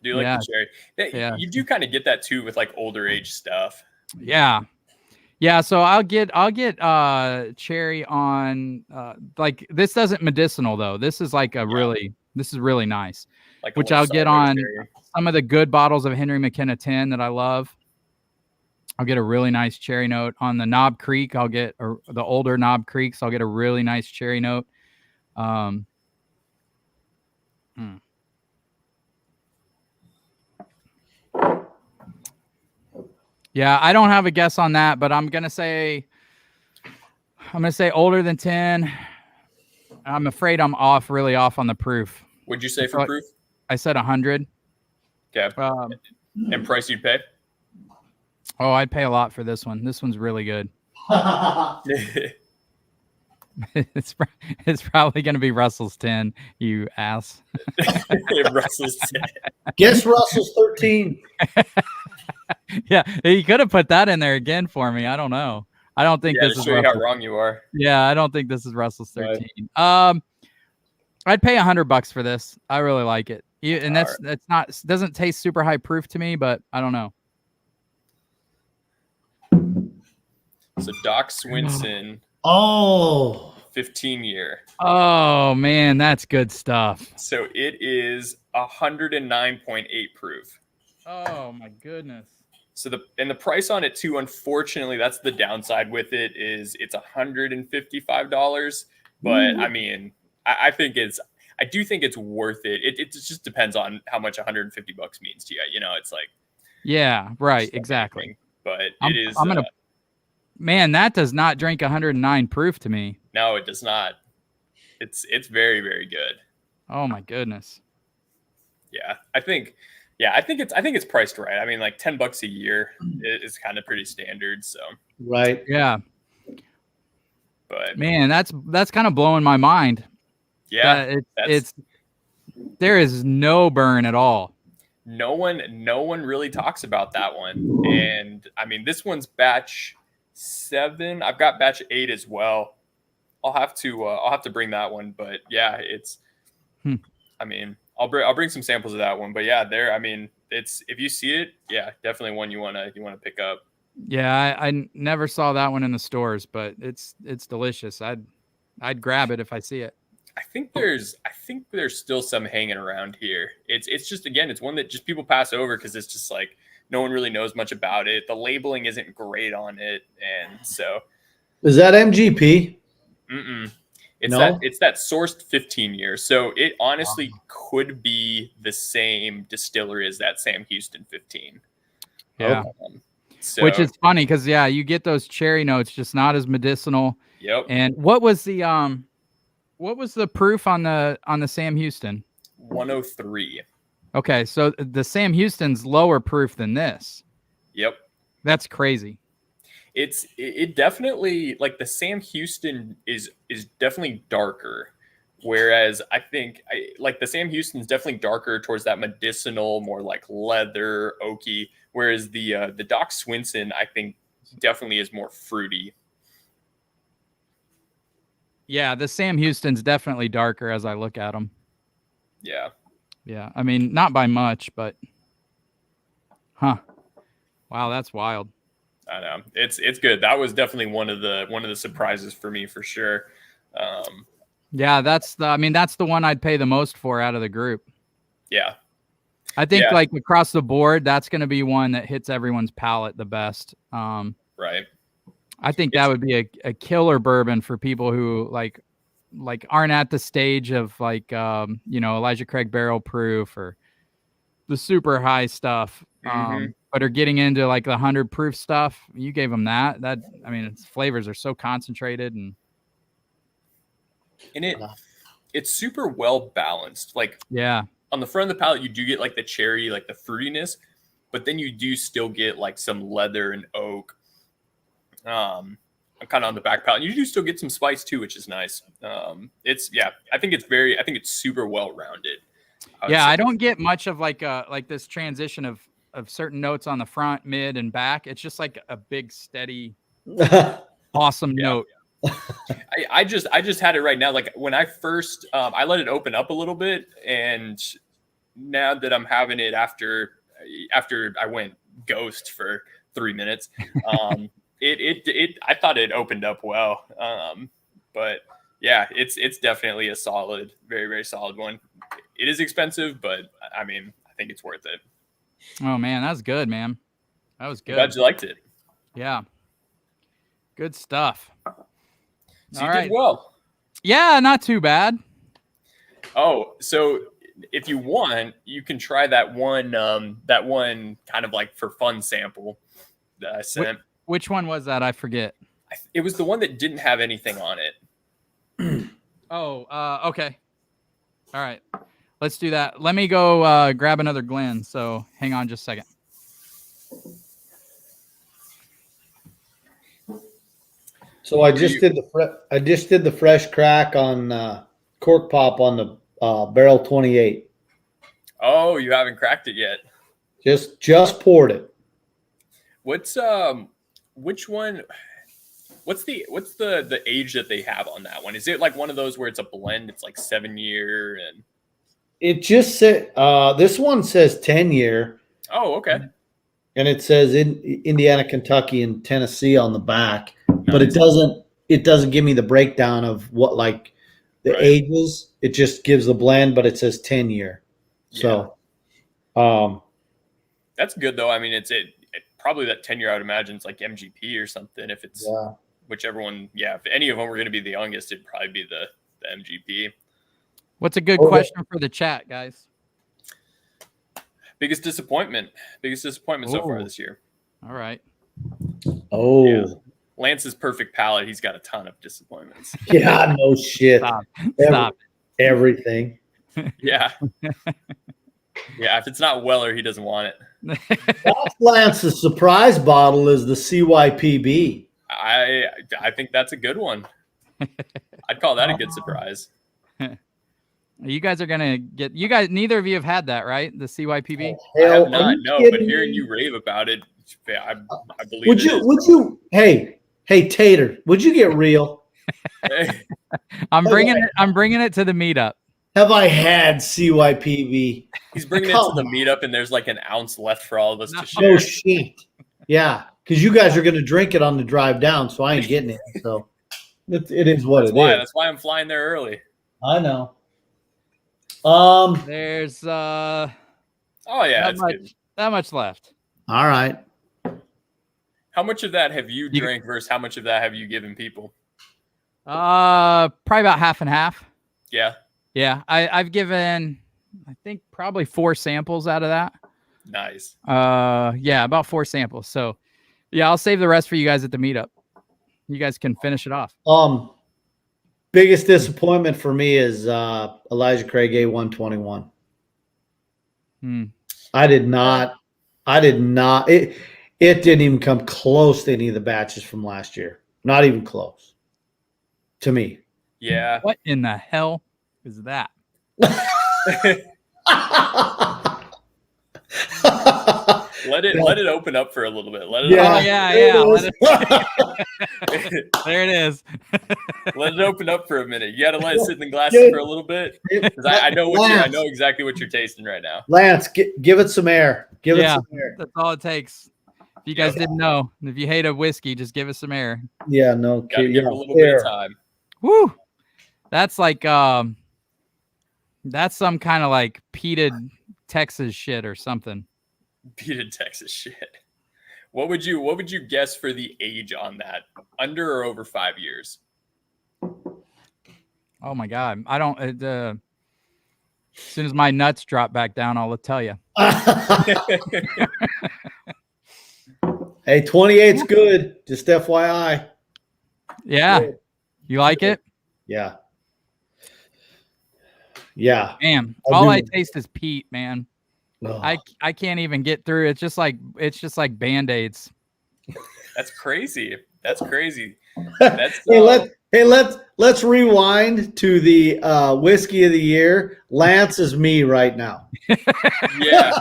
do like the cherry. Yeah. You do kind of get that too with like older age stuff. Yeah. So I'll get cherry on like this doesn't medicinal though. This is like this is really nice. Like which I'll get on some of the good bottles of Henry McKenna 10 that I love. I'll get a really nice cherry note on the Knob Creek. I'll get the older Knob Creeks. I'll get a really nice cherry note. Yeah, I don't have a guess on that, but I'm gonna say older than 10. I'm afraid I'm really off on the proof. What'd you say for proof? I said 100. Okay. And price you'd pay? Oh, I'd pay a lot for this one. This one's really good. It's probably going to be Russell's 10, you ass. Russell's 10. Guess Russell's 13. Yeah, you could have put that in there again for me. I don't know. I don't think this is show you how wrong you are. Yeah, I don't think this is Russell's 13. Right. I'd pay $100 for this. I really like it. And that's not doesn't taste super high proof to me, but I don't know. So Doc Swinson. 15-year. Oh man, that's good stuff. So it is 109.8 proof. Oh my goodness. So the price on it too, unfortunately, that's the downside with it, is it's $155. But I mean, I do think it's worth it. It just depends on how much $150 means to you. You know, it's like, yeah, right, exactly. Anything. But man, that does not drink 109 proof to me. No, it does not. It's very, very good. Oh my goodness. Yeah, I think it's priced right. I mean, like $10 a year is kind of pretty standard. So right, yeah. But man, that's kind of blowing my mind. Yeah, there is no burn at all. No one really talks about that one. And I mean, this one's batch 7. I've got batch 8 as well. I'll have to bring that one. But yeah, it's. I mean, I'll bring some samples of that one. But yeah, it's, if you see it, yeah, definitely one you wanna pick up. Yeah, I never saw that one in the stores, but it's delicious. I'd grab it if I see it. I think there's still some hanging around here. It's just, again, it's one that just people pass over because it's just like no one really knows much about it. The labeling isn't great on it, and so. Is that MGP? Mm-mm. It's No? that sourced 15 years. So it honestly could be the same distillery as that Sam Houston 15. Yeah. So, Which is funny because you get those cherry notes, just not as medicinal. yep. And what was the proof on the Sam Houston? 103. Okay, so the Sam Houston's lower proof than this. Yep. That's crazy. It definitely, like, the Sam Houston is definitely darker, whereas I think like the Sam Houston's definitely darker towards that medicinal, more like leather, oaky, whereas the Doc Swinson I think definitely is more fruity. Yeah, the Sam Houston's definitely darker as I look at them. Yeah. Yeah, I mean, not by much, but wow, that's wild. I know. It's good. That was definitely one of the surprises for me for sure. Yeah, that's the one I'd pay the most for out of the group. Yeah. I think like across the board, that's going to be one that hits everyone's palate the best. Right. I think that would be a killer bourbon for people who like aren't at the stage of like Elijah Craig barrel proof or the super high stuff. But are getting into like the 100 proof stuff. You gave them that. I mean, its flavors are so concentrated and it's super well balanced. Like, yeah, on the front of the palate, you do get like the cherry, like the fruitiness, but then you do still get like some leather and oak. I'm kind of on the back palate. You do still get some spice too, which is nice. I think it's super well rounded. I don't get much of like this transition of certain notes on the front, mid, and back. It's just like a big, steady, awesome note. I just had it right now. Like when I first, I let it open up a little bit, and now that I'm having it after I went ghost for 3 minutes, I thought it opened up well. But yeah, it's definitely a solid, very, very solid one. It is expensive, but I mean, I think it's worth it. Oh man, that's good, man. That was good. I'm glad you liked it. Yeah. Good stuff. So you did well. Yeah, not too bad. Oh, so if you want, you can try that one kind of like for fun sample that I sent. Which one was that? I forget. It was the one that didn't have anything on it. Okay. All right. Let's do that. Let me go grab another Glen. So hang on just a second. So I just did the fresh crack on cork pop on the barrel 28. Oh, you haven't cracked it yet. Just poured it. What's which one? What's the age that they have on that one? Is it like one of those where it's a blend? It's like 7-year and it just said this one says 10-year. Oh, okay. And it says in Indiana, Kentucky, and Tennessee on the back, nice. But it doesn't give me the breakdown of what like the ages. It just gives the blend, but it says 10-year. So, that's good though. I mean, it's probably that 10-year. I would imagine it's like MGP or something. If it's whichever one, if any of them were going to be the youngest, it'd probably be the MGP. What's a good question for the chat, guys? Biggest disappointment so far this year. All right. Oh, yeah. Lance's perfect palate. He's got a ton of disappointments. Yeah, no shit. Stop. Everything. Yeah. Yeah, if it's not Weller, he doesn't want it. That's Lance's surprise bottle is the CYPB. I think that's a good one. I'd call that a good surprise. You guys are gonna get. You guys, neither of you have had that, right? The CYPB. I have not. No, but hearing you rave about it, I believe. Would you? Hey, Tater, would you get real? I'm bringing it to the meetup. Have I had CYPB? He's bringing it to the meetup, and there's like an ounce left for all of us to share. Oh shit! Yeah, because you guys are gonna drink it on the drive down, so I ain't getting it. So it is what it is. That's why I'm flying there early. I know. There's oh yeah, that much left. All right. How much of that have you drank versus how much of that have you given people? Probably about half and half. Yeah. Yeah, I've given, I think, probably 4 samples out of that. Nice. Yeah, about 4 samples. So, yeah, I'll save the rest for you guys at the meetup. You guys can finish it off. Biggest disappointment for me is Elijah Craig A121. I did not. It didn't even come close to any of the batches from last year. Not even close. To me. Yeah. What in the hell is that? Let it open up for a little bit. Let it Oh, yeah. There it is. let it open up for a minute. You got to let it sit in the glasses for a little bit, because I know exactly what you're tasting right now. Lance, give it some air. Give it some air. That's all it takes. If you guys didn't know, if you hate a whiskey, just give it some air. Yeah, no. Got to give it a little bit of time. Woo! That's like that's some kind of like peated Texas shit or something. Peated Texas shit. What would you guess for the age on that? Under or over 5 years? Oh my god! I don't. As soon as my nuts drop back down, I'll tell you. Hey, 28's good. Just FYI. Yeah, Good. You like it? Yeah. Yeah. Damn, all I taste is peat, man. Oh. I can't even get through. It's just like Band-Aids. That's crazy. That's crazy. Let's rewind to the whiskey of the year. Lance is me right now. Yeah.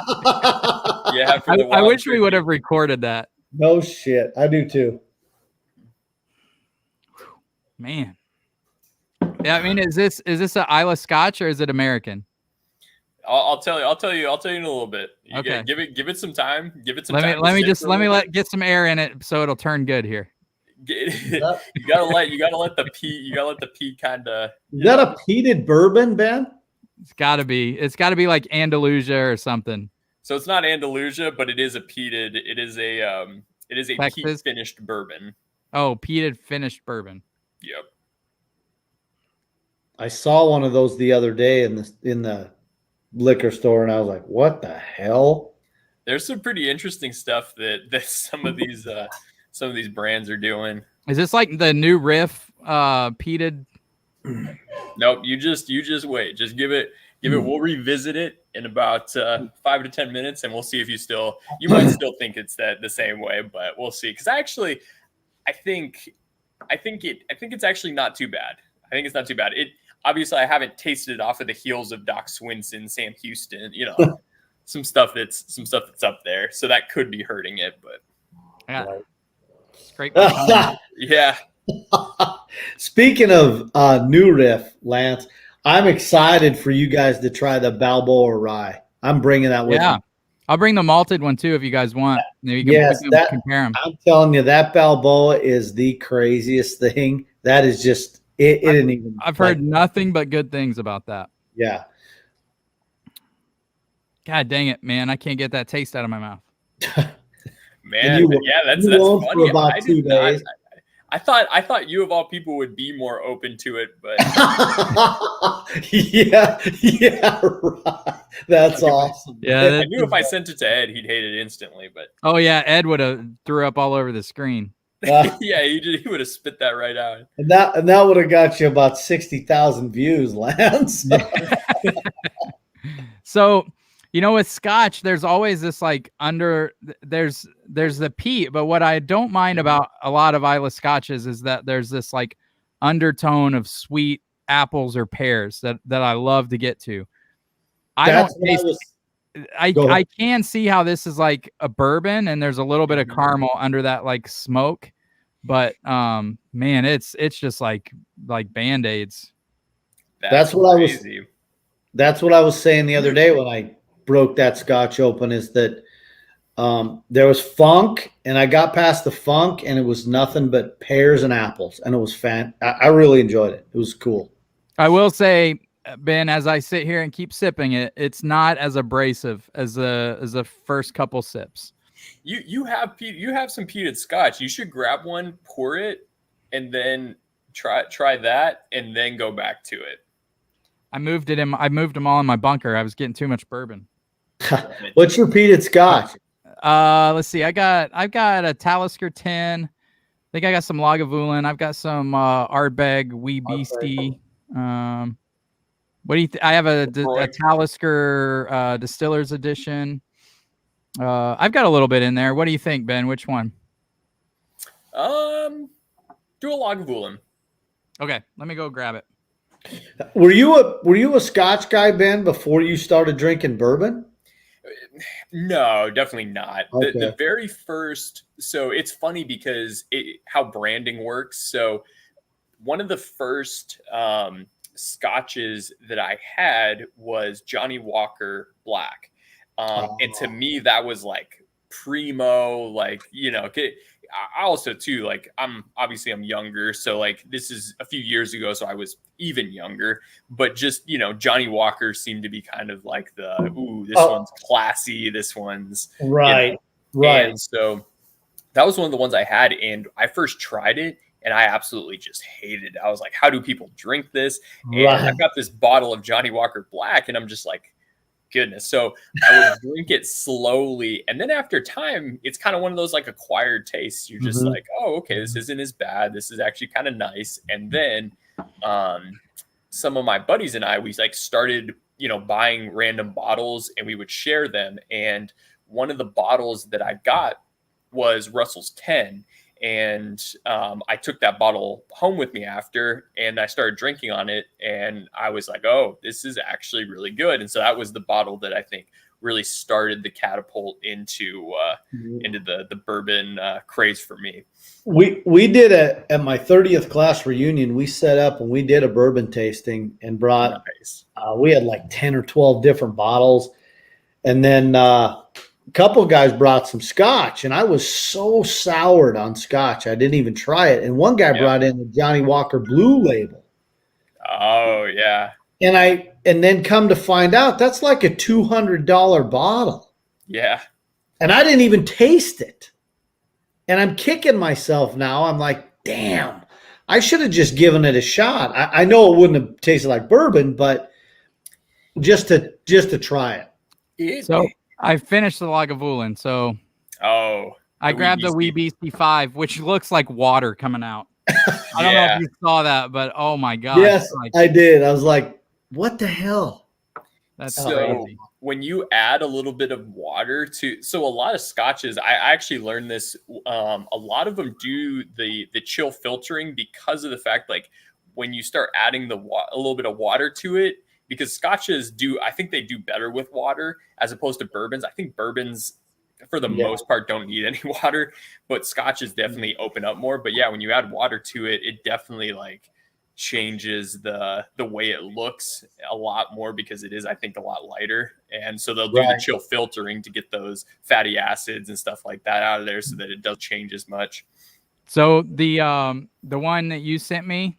I wish we would have recorded that. No shit. I do too. Man. Yeah, I mean, is this an Islay Scotch or is it American? I'll tell you in a little bit. Okay. Give it some time. Give it some time. Let me get some air in it so it'll turn good here. You gotta let the peat kind of. Is that a peated bourbon, Ben? It's gotta be like Andalusia or something. So it's not Andalusia, but it is a peated. It is a peat finished bourbon. Oh, peated finished bourbon. Yep. I saw one of those the other day in the liquor store, and I was like, "What the hell?" There's some pretty interesting stuff that some of these brands are doing. Is this like the new Riff peated? Nope. You just wait. Just give it. We'll revisit it in about 5 to 10 minutes, and we'll see if you might still think it's the same way, but we'll see. Because I think it's actually not too bad. I think it's not too bad. Obviously, I haven't tasted it off of the heels of Doc Swinson, Sam Houston, some stuff that's up there. So that could be hurting it, but yeah. Great. Yeah. Speaking of new Riff, Lance, I'm excited for you guys to try the Balboa Rye. I'm bringing that with me. I'll bring the malted one too if you guys want. Maybe you can compare them. I'm telling you, that Balboa is the craziest thing. That is just it. Isn't even. I've heard nothing but good things about that. Yeah. God dang it, man! I can't get that taste out of my mouth. Man, that's funny. For about 2 days. I thought you of all people would be more open to it, but yeah, right. That's awesome. Yeah, I knew if I sent it to Ed, he'd hate it instantly. But oh yeah, Ed would have threw up all over the screen. Yeah, he would have spit that right out. And that would have got you about 60,000 views, Lance. So, with Scotch, there's always this like there's the peat, but what I don't mind about a lot of Islay Scotches is that there's this like undertone of sweet apples or pears that I love to get to. I can see how this is like a bourbon and there's a little bit of caramel under that like smoke, but man, it's just like Band-Aids. That's what I was saying the other day when I broke that Scotch open, is that there was funk, and I got past the funk, and it was nothing but pears and apples, and it was I really enjoyed it. It was cool. I will say, Ben, as I sit here and keep sipping it, it's not as abrasive as the first couple sips. You have some peated Scotch. You should grab one, pour it, and then try that, and then go back to it. I moved them all in my bunker. I was getting too much bourbon. What's your peated Scotch? Let's see. I've got a Talisker 10. I think I got some Lagavulin. I've got some Ardbeg Wee Beastie. What do you I have a Talisker Distillers Edition. I've got a little bit in there. What do you think, Ben? Which one? Do a Lagavulin. Okay, let me go grab it. Were you a Scotch guy, Ben, before you started drinking bourbon? No, definitely not. Okay. The very first, so it's funny because how branding works. So one of the first scotches that I had was Johnny Walker Black. And to me, that was like primo, like, you know, I also too, like I'm younger. So like this is a few years ago. So I was even younger, but just, you know, Johnny Walker seemed to be kind of like this one's classy. This one's right. You know? Right. And so that was one of the ones I had. And I first tried it and I absolutely just hated it. I was like, how do people drink this? And I've got this bottle of Johnny Walker Black and I'm just like, goodness. So I would drink it slowly. And then after time, it's kind of one of those like acquired tastes. You're just like, oh, okay, this isn't as bad. This is actually kind of nice. And then some of my buddies and I, we like started, you know, buying random bottles and we would share them. And one of the bottles that I got was Russell's 10. And I took that bottle home with me after, and I started drinking on it. And I was like, oh, this is actually really good. And so that was the bottle that I think really started the catapult into the bourbon craze for me. We did at my 30th class reunion, we set up and we did a bourbon tasting and brought, we had like 10 or 12 different bottles. And then a couple of guys brought some Scotch, and I was so soured on Scotch, I didn't even try it. And one guy brought in the Johnny Walker Blue Label. Oh yeah. And then come to find out that's like a $200 bottle. Yeah. And I didn't even taste it. And I'm kicking myself now. I'm like, damn, I should have just given it a shot. I know it wouldn't have tasted like bourbon, but just to try it. So I finished the Lagavulin. So I grabbed the Wee Beastie 5, which looks like water coming out. I don't know if you saw that, but oh my God. Yes, I did. I was like, what the hell? That's so crazy. When you add a little bit of water so a lot of scotches, I actually learned this, a lot of them do the chill filtering because of the fact, like when you start adding a little bit of water to it, because scotches I think they do better with water as opposed to bourbons. I think bourbons for the most part don't need any water, but scotches definitely open up more. But yeah, when you add water to it, it definitely like changes the way it looks a lot more because it is, I think, a lot lighter. And so they'll do the chill filtering to get those fatty acids and stuff like that out of there so that it doesn't change as much. So the one that you sent me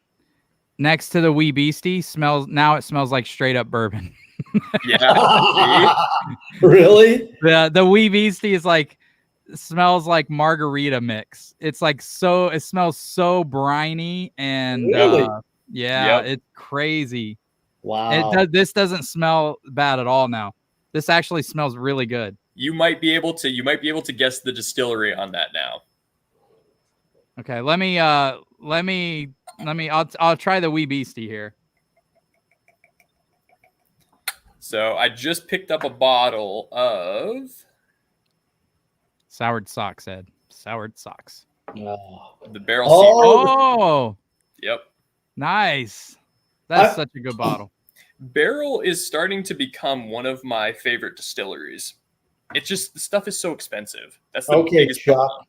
next to the Wee Beastie smells like straight up bourbon. Yeah. Really? The Wee Beastie is like smells like margarita mix. It's like it smells so briny and really? It's crazy. Wow. This doesn't smell bad at all now. This actually smells really good. You might be able to guess the distillery on that now. Okay, I'll try the Wee Beastie here. So I just picked up a bottle of Soured Socks, Ed. Soured Socks. The Barrel Oh, yep. Nice. That's such a good bottle. Barrel is starting to become one of my favorite distilleries. It's just the stuff is so expensive. That's the biggest problem.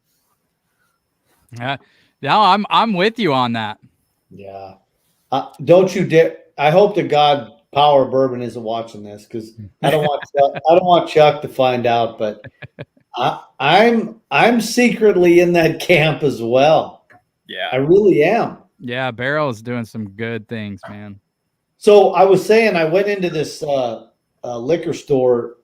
Yeah, I'm with you on that. Yeah. Don't you dare. I hope to God Power Bourbon isn't watching this because I don't want Chuck to find out, but I'm secretly in that camp as well. Yeah. I really am. Yeah, Barrel is doing some good things, man. So I was saying I went into this liquor store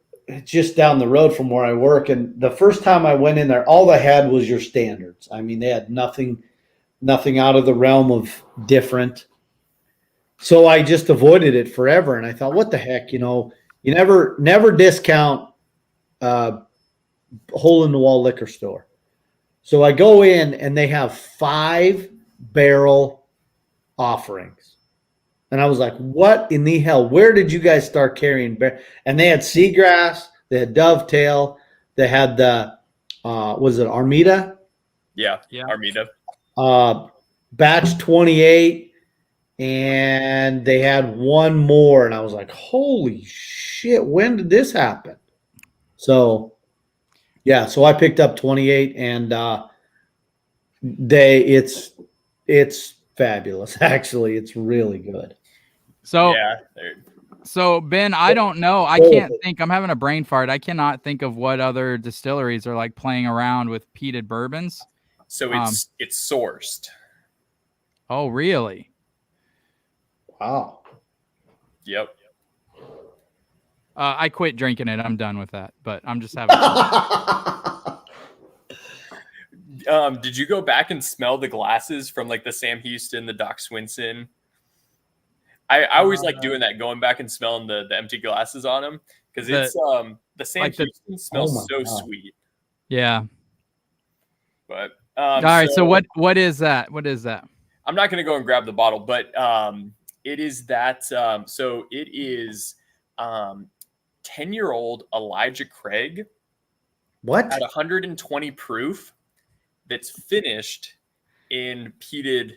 just down the road from where I work, and the first time I went in there, all they had was your standards. I mean, they had nothing nothing out of the realm of different. So I just avoided it forever. And I thought, what the heck, you never discount hole in the wall liquor store. So I go in and they have 5 barrel offerings. And I was like, what in the hell? Where did you guys start carrying And they had Seagrass, they had Dovetail, they had the was it Armida? Yeah. Armida. Batch 28, and they had one more, and I was like, holy shit, when did this happen? So yeah, so I picked up 28, and it's fabulous. Actually, it's really good. So yeah. So Ben, I don't know. I can't think. I'm having a brain fart. I cannot think of what other distilleries are like playing around with peated bourbons. So it's sourced. Oh, really? Wow. Yep. I quit drinking it. I'm done with that. But I'm just having fun. Did you go back and smell the glasses from like the Sam Houston, the Doc Swinson? I always like doing that, going back and smelling the empty glasses on them, because it's the Sam Houston smells so sweet. Yeah. But all right. So what is that? What is that? I'm not going to go and grab the bottle, but it is that. So it is 10-year-old Elijah Craig. What? At 120 proof. That's finished in peated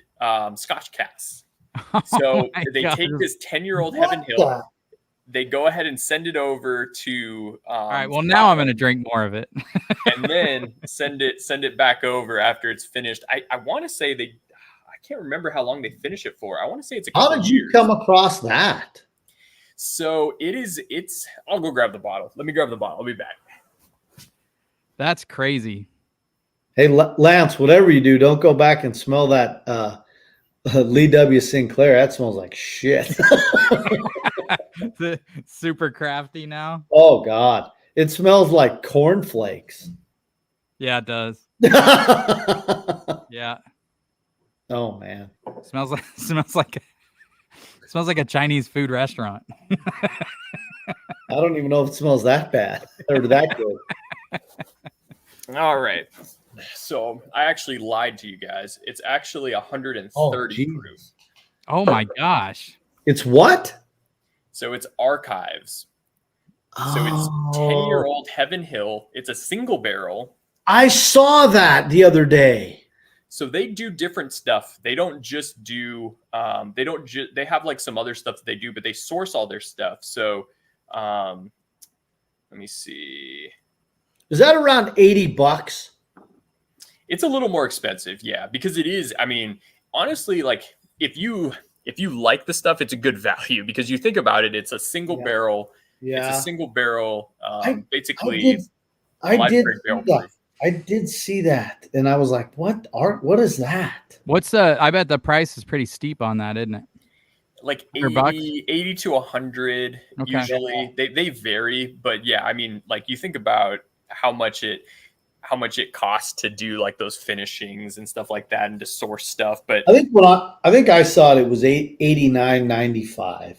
Scotch casks. So they take this 10-year-old Heaven Hill. They go ahead and send it over to. All right. Well, now I'm going to drink more of it, and then send it back over after it's finished. I want to say I can't remember how long they finish it for. I want to say it's a couple How did you years. come across that? So it's. I'll go grab the bottle. Let me grab the bottle. I'll be back. That's crazy. Hey, Lance, whatever you do, don't go back and smell that Lee W. Sinclair. That smells like shit. Super crafty now. Oh, God. It smells like cornflakes. Yeah, it does. Yeah. Oh, man. Smells like a Chinese food restaurant. I don't even know if it smells that bad or that good. All right. So I actually lied to you guys. It's actually 130 proof. Oh my gosh. It's what? So it's archives. So it's 10-year-old Heaven Hill. It's a single barrel. I saw that the other day. So they do different stuff. They don't just do they have like some other stuff that they do, but they source all their stuff. So let me see. Is that around $80? It's a little more expensive, yeah, because it is. I mean, honestly, like if you like the stuff, it's a good value, because you think about it, it's a single barrel. Yeah, it's a single barrel. Basically, I did see that, and I was like, "What? What is that?" I bet the price is pretty steep on that, isn't it? Like 80 to 100 usually. They vary, but yeah, I mean, like you think about how much it costs to do like those finishings and stuff like that, and to source stuff. But I think I saw it was $89.95.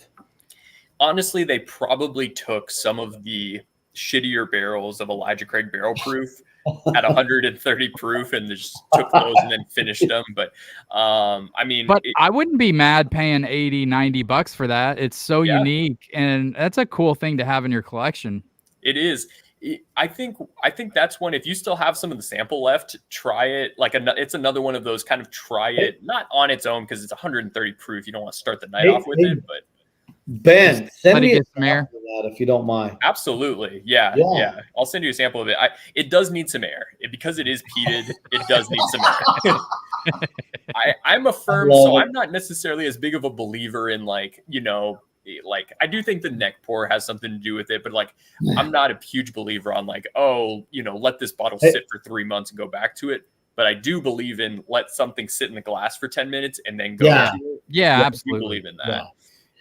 Honestly, they probably took some of the shittier barrels of Elijah Craig barrel proof at 130 proof and just took those and then finished them. But I mean, I wouldn't be mad paying $80-$90 for that. It's so unique, and that's a cool thing to have in your collection. It is. I think that's one. If you still have some of the sample left, try it. It's another one of those kind of try it, not on its own, because it's 130 proof. You don't want to start the night off with it, but Ben, send me a sample of that if you don't mind. Absolutely, yeah. I'll send you a sample of it. It does need some air because it is peated. It does need some air. I'm a firm, so I'm not necessarily as big of a believer in like I do think the neck pour has something to do with it, but like I'm not a huge believer on like, let this bottle sit for 3 months and go back to it. But I do believe in let something sit in the glass for 10 minutes and then go. Yeah, absolutely. I believe in that.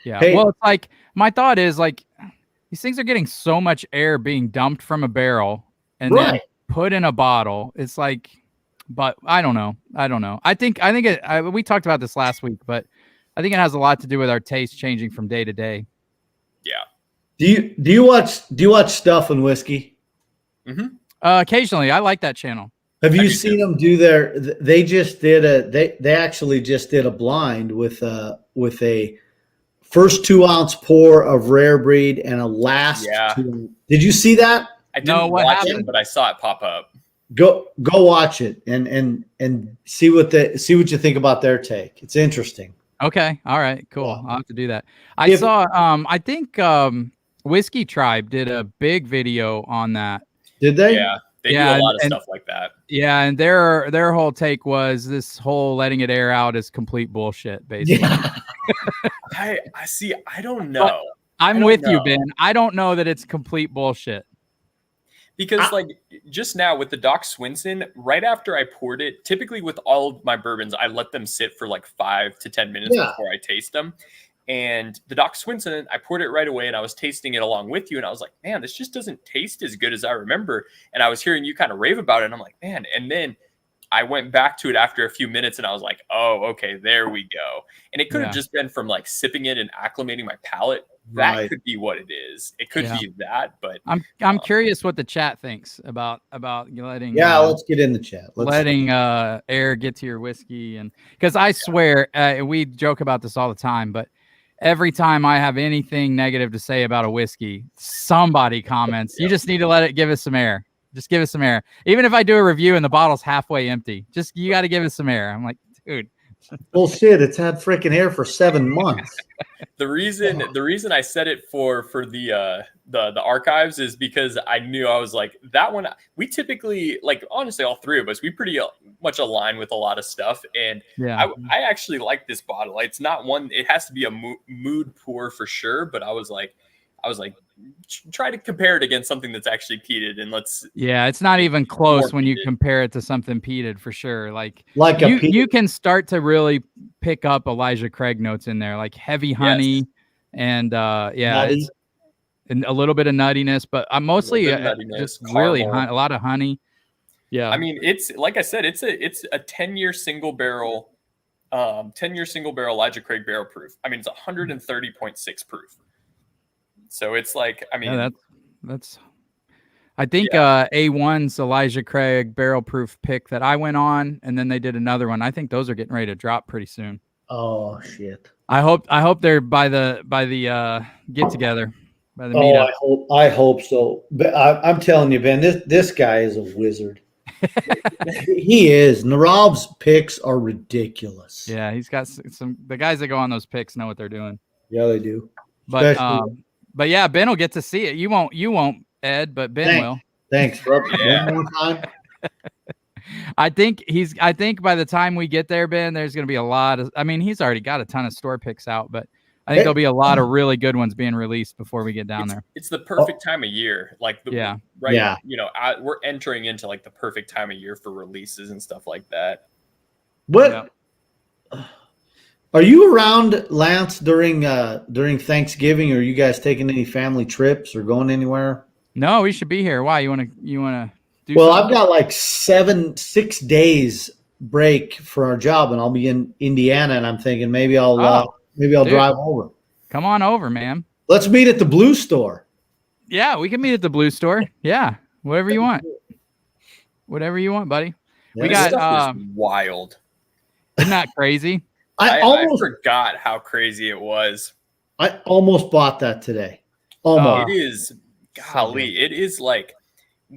Yeah. Well, it's like my thought is like these things are getting so much air being dumped from a barrel and then put in a bottle. It's like But I don't know. I think we talked about this last week, but I think it has a lot to do with our taste changing from day to day. Yeah. Do you watch Stuff and Whiskey? Mm-hmm. Occasionally, I like that channel. Have you seen them do their? They just did they actually just did a blind with a first 2-ounce pour of rare breed and a last. Yeah. Did you see that? I didn't watch it, but I saw it pop up. Go watch it and see what you think about their take. It's interesting. Okay. All right. Cool. Yeah. I'll have to do that. I saw. I think Whiskey Tribe did a big video on that. Did they? Yeah. They do a lot of stuff like that. Yeah, and their whole take was this whole letting it air out is complete bullshit, basically. Yeah. I see. I don't know. I'm with you, Ben. I don't know that it's complete bullshit. Because like just now with the Doc Swinson, right after I poured it, typically with all of my bourbons, I let them sit for like 5 to 10 minutes before I taste them. And the Doc Swinson, I poured it right away and I was tasting it along with you. And I was like, man, this just doesn't taste as good as I remember. And I was hearing you kind of rave about it. And I'm like, man. And then I went back to it after a few minutes and I was like, oh, okay, there we go. And it could have just been from like sipping it and acclimating my palate. That could be what it is. It could be that, but I'm curious what the chat thinks about letting. Yeah, let's get in the chat. Letting air get to your whiskey, and because I swear we joke about this all the time, but every time I have anything negative to say about a whiskey, somebody comments. You just need to let it give us some air. Just give us some air. Even if I do a review and the bottle's halfway empty, you got to give us some air. I'm like, dude. Bullshit! It's had freaking air for 7 months. The reason I said it for the archives is because I knew I was like that one. We typically like honestly all three of us we pretty much align with a lot of stuff, and I actually like this bottle. It's not one. It has to be a mood pour for sure. But I was like try to compare it against something that's actually peated, and let's. Yeah, it's not even close when you compare it to something peated for sure. Like you can start to really pick up Elijah Craig notes in there, like heavy honey, and it's and a little bit of nuttiness, but mostly just really a lot of honey. Yeah, I mean it's like I said, it's a 10-year single barrel, Elijah Craig barrel proof. I mean it's 130.6 proof. So it's like, I mean, that's I think A1's Elijah Craig barrel proof pick that I went on, and then they did another one. I think those are getting ready to drop pretty soon. Oh shit! I hope they're by the get together, by the meetup. I hope so. But I'm telling you, Ben, this guy is a wizard. He is. Narab's picks are ridiculous. Yeah, he's got some. The guys that go on those picks know what they're doing. Yeah, they do. But yeah, Ben will get to see it. You won't, Ed, but Ben will. Thanks, bro. One more time. I think by the time we get there, Ben, there's going to be a lot of. I mean, he's already got a ton of store picks out, but I think there'll be a lot of really good ones being released before we get down there. It's the perfect time of year, like You know, we're entering into like the perfect time of year for releases and stuff like that. What? Yeah. Are you around, Lance, during Thanksgiving? Or are you guys taking any family trips or going anywhere? No, we should be here. Why? You wanna do Well, something? I've got like 6 days break for our job, and I'll be in Indiana, and I'm thinking maybe I'll drive over. Come on over, man. Let's meet at the Blue Store. Yeah, we can meet at the Blue Store. Yeah, whatever you want. Whatever you want, buddy. Yeah, we got stuff is wild. Isn't that crazy? I forgot how crazy it was. I almost bought that today. Almost. It is, golly, it is like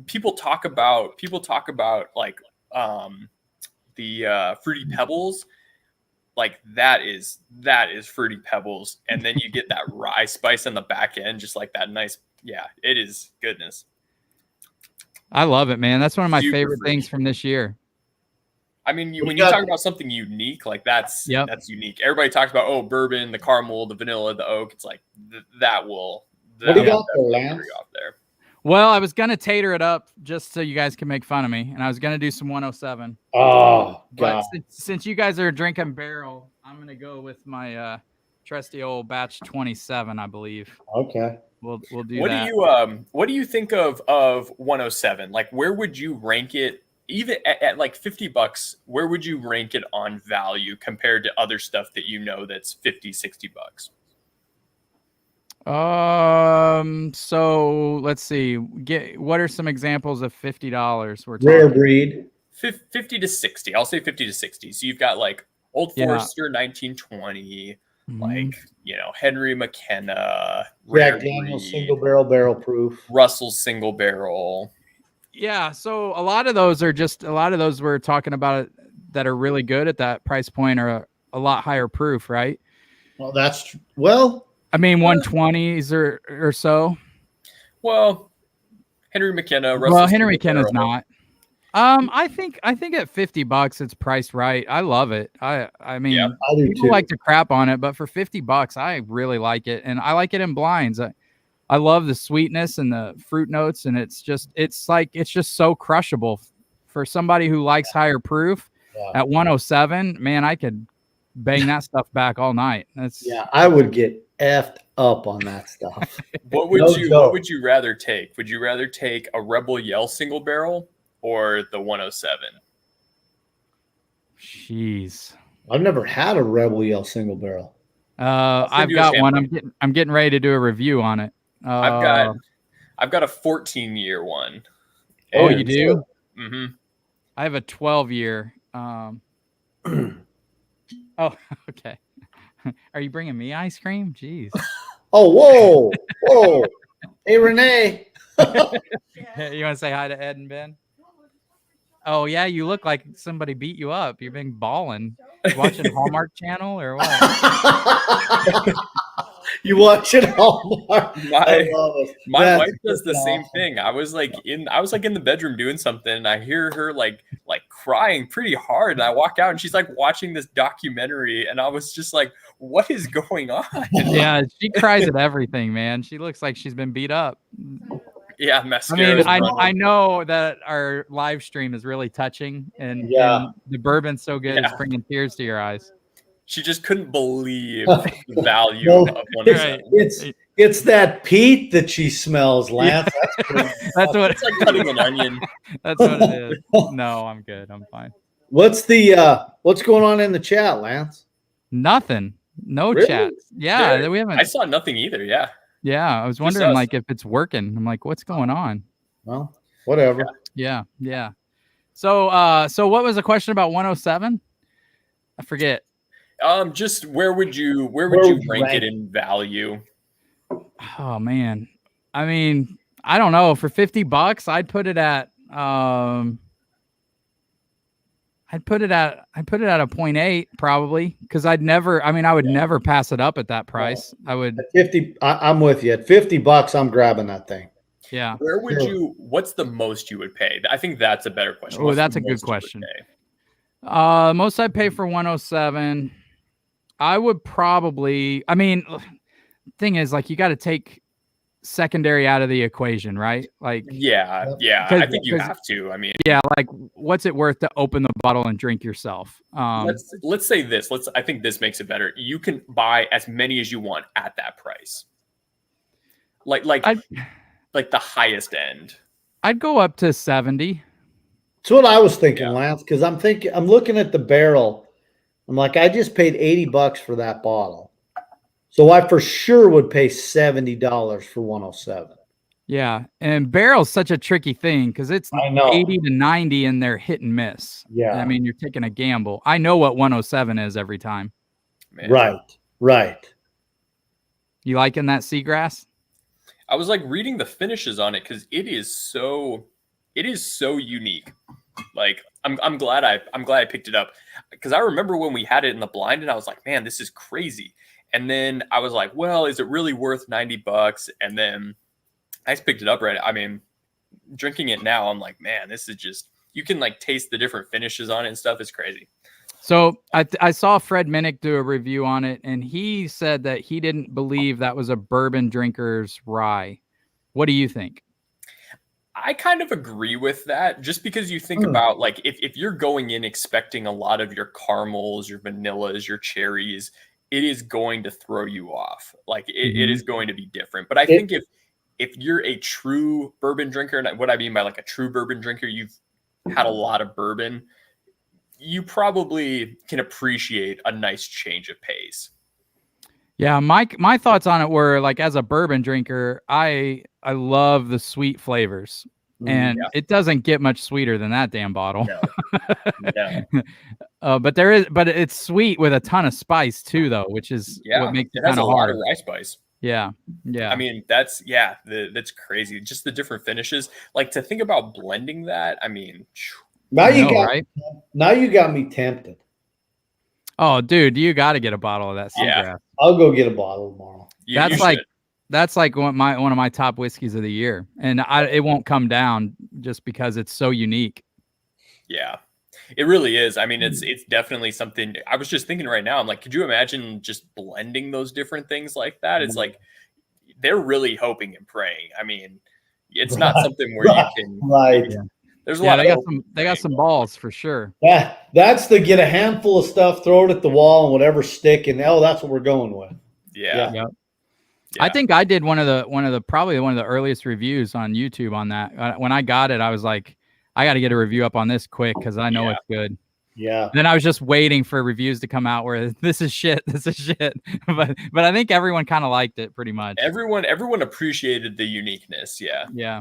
people talk about like the Fruity Pebbles. Like that is Fruity Pebbles, and then you get that rye spice on the back end, just like that nice. Yeah, it is goodness. I love it, man. That's one of my favorite things from this year. I mean, when you talk about something unique, like that's unique. Everybody talks about bourbon, the caramel, the vanilla, the oak. It's like that will. What do you got there, Lance? Well, I was gonna tater it up just so you guys can make fun of me, and I was gonna do some 107. Oh, God! But since you guys are drinking barrel, I'm gonna go with my trusty old batch 27, I believe. Okay. We'll do that. What do you think of 107? Like, where would you rank it even at like $50, where would you rank it on value compared to other stuff that you know that's $50-$60? So let's see. What are some examples of $50 we're Rare talking? breed. 50 to 60. I'll say 50 to 60. So you've got like Old Yeah. Forester 1920, Mhm. like, you know, Henry McKenna, Jack Rare Daniel's Breed, single barrel proof. Russell's single barrel. Yeah, so a lot of those we're talking about that are really good at that price point are a lot higher proof, right? Well, that's well. I mean, 120s or so. Well, Henry McKenna, Russell's Well, Henry single McKenna's barrel. not. I think at $50 it's priced right. I love it. I mean, Yeah, I do people too. like to crap on it, but for $50, I really like it, and I like it in blinds. I love the sweetness and the fruit notes, and it's just so crushable for somebody who likes higher proof. Yeah. At 107, man, I could bang that stuff back all night. That's Yeah, I would get effed up on that stuff. What would No you joke. what would you rather take? Would you rather take a Rebel Yell single barrel or the 107? Jeez. I've never had a Rebel Yell single barrel. I've you a got one. sample. I'm getting ready to do a review on it. I've got a 14-year one. Oh, And- you do? Mm-hmm. I have a 12-year. Oh, okay. Are you bringing me ice cream? Jeez. Oh, whoa. Hey, Renee. You want to say hi to Ed and Ben? Oh yeah, you look like somebody beat you up. You've been balling. Watching Hallmark Channel or what? You watch it all. I love it. My That's wife does the freaking same awesome. thing. I was like in the bedroom doing something, and I hear her like crying pretty hard. And I walk out, and she's like watching this documentary, and I was just like, "What is going on?" Yeah, she cries at everything, man. She looks like she's been beat up. Yeah, I mascara. mean, I know that our live stream is really touching, and the bourbon's so good, it's bringing tears to your eyes. She just couldn't believe the value No, of 107. it's that peat that she smells, Lance. That's what It's like cutting an onion. That's what it is. No, I'm good. I'm fine. What's going on in the chat, Lance? Nothing. No Really? chat. Yeah, we haven't. I saw nothing either. Yeah. Yeah, I was wondering like if it's working. I'm like, what's going on? Well, whatever. Yeah. So what was the question about 107? I forget. Just where would you rank it in value? Oh man. I mean, I don't know. For $50, I'd put it at a 0.8 probably, because I would never pass it up at that price. I would. At 50, I'm with you. At $50, I'm grabbing that thing. Yeah. Where would what's the most you would pay? I think that's a better question. Oh, that's a good question. Most I'd pay for 107. I would probably, thing is, like, you got to take secondary out of the equation, right? Like, yeah, I think you have to. I mean, yeah, like, what's it worth to open the bottle and drink yourself? Let's say this. I think this makes it better. You can buy as many as you want at that price. Like the highest end. I'd go up to 70. That's what I was thinking, Lance, because I'm looking at the barrel. I'm like, I just paid $80 for that bottle. So I for sure would pay $70 for 107. Yeah. And barrel's such a tricky thing because it's 80 to 90 and they're hit and miss. Yeah. I mean, you're taking a gamble. I know what 107 is every time. Man. Right. You liking that seagrass? I was like reading the finishes on it because it is so unique. Like I'm glad I picked it up because I remember when we had it in the blind and I was like, man, this is crazy. And then I was like, well, is it really worth $90? And then I just picked it up right. I mean, drinking it now, I'm like, man, this is just, you can like taste the different finishes on it and stuff. It's crazy. So I saw Fred Minnick do a review on it, and he said that he didn't believe that was a bourbon drinker's rye. What do you think? I kind of agree with that, just because you think about like if you're going in expecting a lot of your caramels, your vanillas, your cherries, it is going to throw you off. Like it is going to be different. But I think if you're a true bourbon drinker, and what I mean by like a true bourbon drinker, had a lot of bourbon, you probably can appreciate a nice change of pace. Yeah, my thoughts on it were like, as a bourbon drinker, I love the sweet flavors, and it doesn't get much sweeter than that damn bottle. No. But it's sweet with a ton of spice too, though, which is what makes it kind of hard. A lot of rye spice. Yeah. I mean, that's crazy. Just the different finishes. Like, to think about blending that. I mean, now you got me tempted. Oh, dude, you got to get a bottle of that Seagrass. I'll go get a bottle tomorrow. That's like one of my top whiskeys of the year, and it won't come down just because it's so unique. Yeah, it really is. I mean, it's definitely something. I was just thinking right now, I'm like, could you imagine just blending those different things like that? It's like they're really hoping and praying. I mean, it's not something where you can. Right. Yeah. There's a lot of they got some balls for sure. Yeah, that's the get a handful of stuff, throw it at the wall, and whatever stick, and that's what we're going with. Yeah. Yeah. I think I did probably one of the earliest reviews on YouTube on that. When I got it, I was like, I got to get a review up on this quick because I know it's good. Yeah. Then I was just waiting for reviews to come out where this is shit. But I think everyone kind of liked it pretty much. Everyone appreciated the uniqueness. Yeah. Yeah.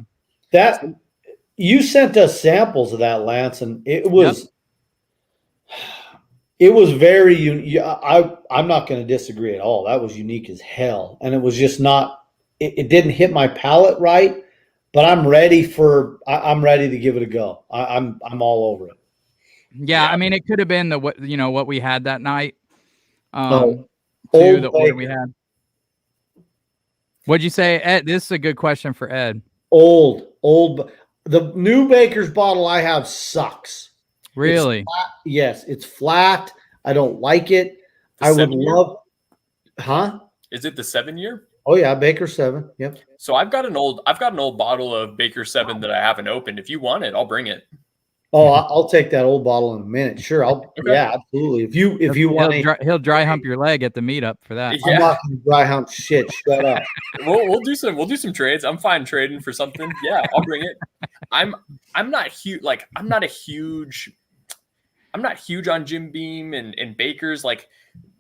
That you sent us samples of that, Lance, and it was very unique. I'm not going to disagree at all. That was unique as hell, and it was just not. It didn't hit my palate right, but I'm ready to give it a go. I'm all over it. Yeah, I mean, it could have been what we had that night. Order we had. What'd you say, Ed? This is a good question for Ed. Old. The new Baker's bottle I have sucks. Really? Yes, it's flat. I don't like it. I would love. Huh? Is it the 7-year? Oh yeah, Baker 7. Yep. So I've got an old bottle of Baker 7 that I haven't opened. If you want it, I'll bring it. Oh, I'll take that old bottle in a minute. Sure, yeah, absolutely. If you want, he'll dry hump your leg at the meetup for that. I'm not going to dry hump shit. Shut up. We'll do some trades. I'm fine trading for something. Yeah, I'll bring it. I'm not huge. Like, I'm not huge on Jim Beam and Baker's. Like,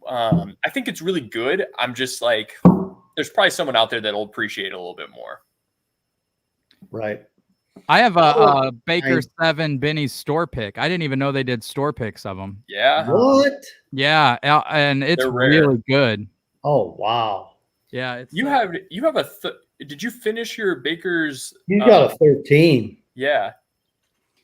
I think it's really good. I'm just like, there's probably someone out there that'll appreciate it a little bit more. Right. I have a Baker 7 Benny's store pick. I didn't even know they did store picks of them. Yeah. What? Yeah, and it's really good. Oh wow. Yeah. It's, you have did you finish your Baker's? You got a 13. Yeah.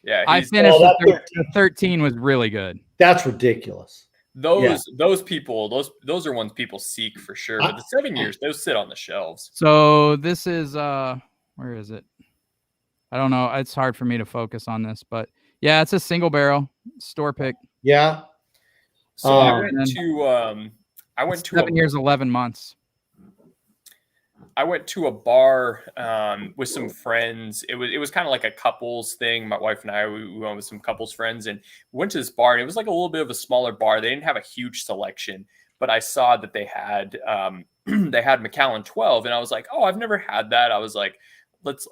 Yeah. I finished the 13 was really good. That's ridiculous. Those people, those are ones people seek for sure. But the 7 years, those sit on the shelves. So this is where is it? I don't know. It's hard for me to focus on this, but yeah, it's a single barrel store pick. Yeah. So I went to 7 years, 11 months. I went to a bar with some friends. It was kind of like a couples thing. My wife and I, we went with some couples friends, and we went to this bar, and it was like a little bit of a smaller bar. They didn't have a huge selection, but I saw that they had Macallan 12, and I was like, oh, I've never had that. I was like,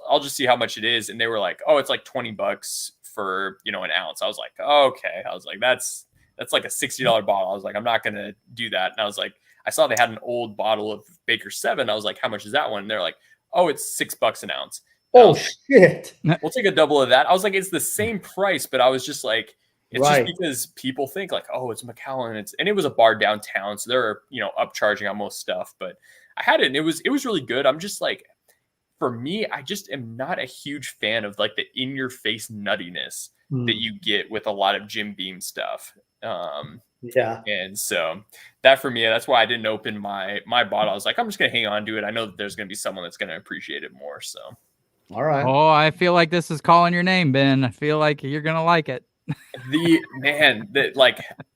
I'll just see how much it is. And they were like, oh, it's like $20 for, an ounce. I was like, oh, okay. I was like, that's like a $60 bottle. I was like, I'm not going to do that. And I was like, I saw they had an old bottle of Baker 7. I was like, how much is that one? And they're like, oh, it's $6 an ounce. Oh shit. We'll take a double of that. I was like, it's the same price, but I was just like, it's just because people think like, oh, it's Macallan. And it was a bar downtown. So they're, upcharging on most stuff, but I had it and it was really good. I'm just like, for me, I just am not a huge fan of like the in-your-face nuttiness that you get with a lot of Jim Beam stuff. Yeah. And so that for me, that's why I didn't open my bottle. I was like, I'm just going to hang on to it. I know that there's going to be someone that's going to appreciate it more. So. All right. Oh, I feel like this is calling your name, Ben. I feel like you're going to like it.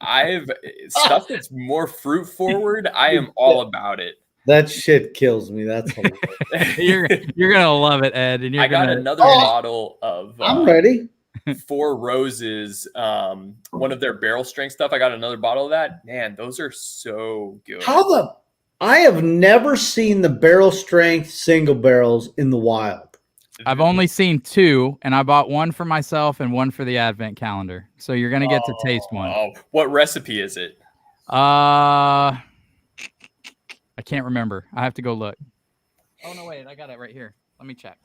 I've stuff that's more fruit forward. I am all about it. That shit kills me. That's hilarious. you're gonna love it, Ed. And I got another bottle of. I'm ready. 4 Roses, one of their barrel strength stuff. I got another bottle of that. Man, those are so good. I have never seen the barrel strength single barrels in the wild. I've only seen 2, and I bought one for myself and one for the advent calendar. So you're gonna get to taste one. Oh, what recipe is it? I can't remember. I have to go look. Oh no, wait, I got it right here. Let me check.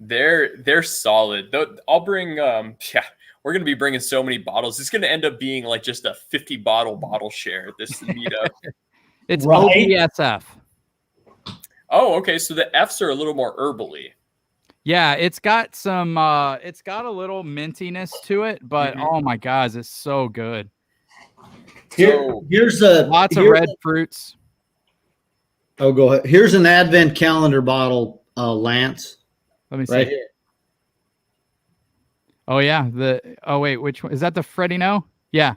They're solid. I'll bring we're gonna be bringing so many bottles. It's gonna end up being like just a 50 bottle share. This meetup. It's Right? OBSF. Oh, okay. So the F's are a little more herbally. Yeah, it's got some. It's got a little mintiness to it, but oh my gosh, it's so good. Here's Lots of red fruits. Oh, go ahead. Here's an advent calendar bottle, Lance. Let me see. Right here. Oh yeah, wait, which one is that? The Freddie No? Yeah.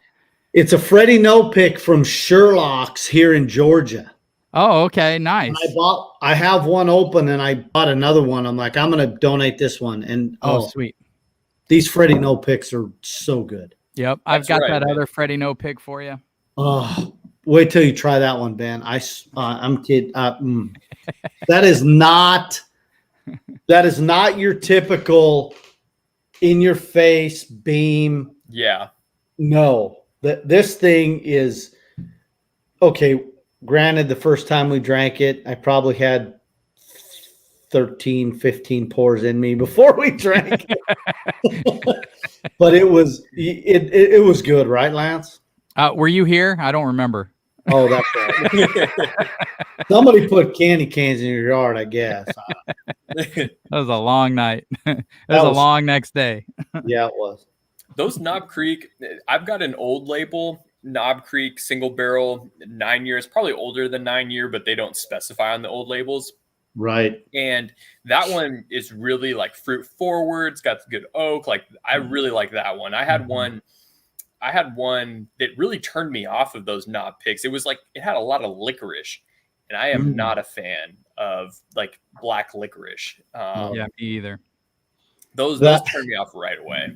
It's a Freddie No pick from Sherlock's here in Georgia. Oh, okay, nice. And I have one open, and I bought another one. I'm like, I'm going to donate this one. And sweet. These Freddie No picks are so good. Yep, I've got that other Freddie No pick for you. Oh, wait till you try that one, Ben. I'm kidding. That is not your typical in your face beam. Yeah. No, this thing is okay. Granted, the first time we drank it, I probably had 13, 15 pours in me before we drank it. But it was good, right, Lance? Were you here? I don't remember. Oh, that's right. Somebody put candy cans in your yard, I guess. That was a long night. It was a long next day. Yeah, it was. Those Knob Creek, I've got an old label, Knob Creek single barrel, 9 years, probably older than 9 year, but they don't specify on the old labels. Right. And that one is really like fruit forward. It's got good oak. Like I really like that one. I had one that really turned me off of those knob picks. It was like, it had a lot of licorice, and I am not a fan of like black licorice. Yeah, me either. Those turned me off right away.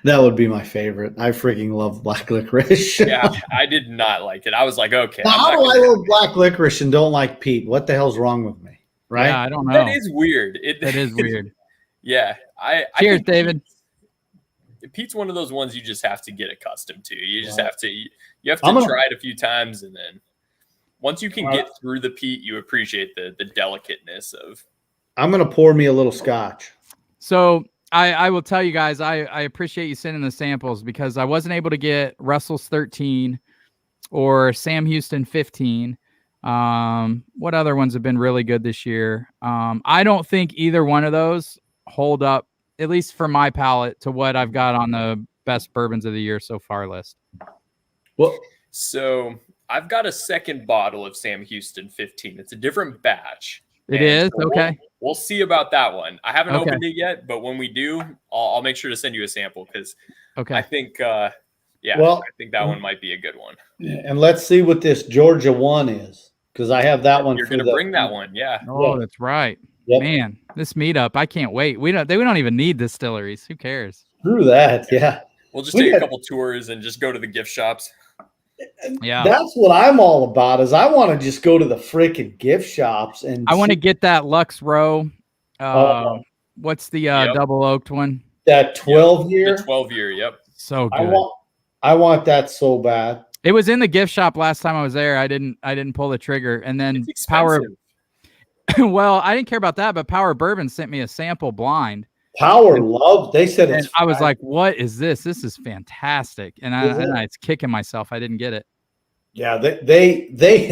That would be my favorite. I freaking love black licorice. Yeah, I did not like it. I was like, okay. How do I love black licorice and don't like Pete? What the hell's wrong with me? Right? Yeah, I don't know. That is weird. That is weird. Yeah. Cheers, David. Pete's one of those ones you just have to get accustomed to. You just have to try it a few times, and then once you can get through the peat, you appreciate the delicateness of. I'm gonna pour me a little scotch. So I will tell you guys, I appreciate you sending the samples, because I wasn't able to get Russell's 13 or Sam Houston 15. What other ones have been really good this year? I don't think either one of those hold up, at least for my palate, to what I've got on the best bourbons of the year so far list. Well, so I've got a second bottle of Sam Houston 15. It's a different batch. It is? Okay. We'll see about that one. I haven't opened it yet, but when we do, I'll make sure to send you a sample, because I think, I think that one might be a good one. And let's see what this Georgia one is, because I have that one. You're going to bring that one, yeah. Oh, that's right. Yep. Man, this meetup, I can't wait. We don't even need distilleries. Who cares? Screw that, yeah. We'll just take a couple tours and just go to the gift shops. Yeah, that's what I'm all about. Is I want to just go to the freaking gift shops, and I want to get that Lux Row. What's the double oaked one? That 12 year. The 12 year. Yep. So good. I want that so bad. It was in the gift shop last time I was there. I didn't pull the trigger, and then Power. Well, I didn't care about that, but Power Bourbon sent me a sample blind. Power loved. They said it's. I was like, "What is this? This is fantastic!" And I it's kicking myself. I didn't get it. Yeah, they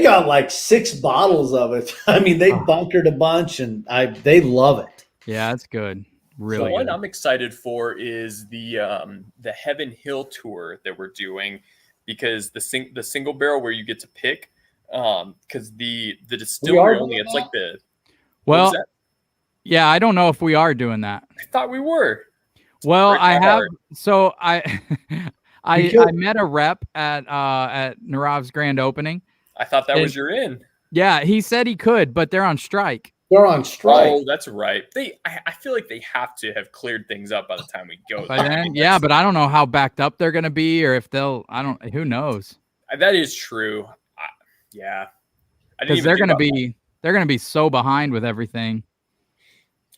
got like 6 bottles of it. I mean, they bunkered a bunch, and they love it. Yeah, that's good. Really. The one I'm excited for is the Heaven Hill tour that we're doing, because the single barrel where you get to pick, because the distillery only, it's like the. Well. Yeah, I don't know if we are doing that. I thought we were. Well, I have. So I met a rep at Narav's grand opening. I thought that was your in. Yeah, he said he could, but they're on strike. They're on strike. Oh, that's right. I feel like they have to have cleared things up by the time we go. By then, yeah, but I don't know how backed up they're going to be, or if they'll. Who knows? That is true. Yeah, because they're going to be so behind with everything.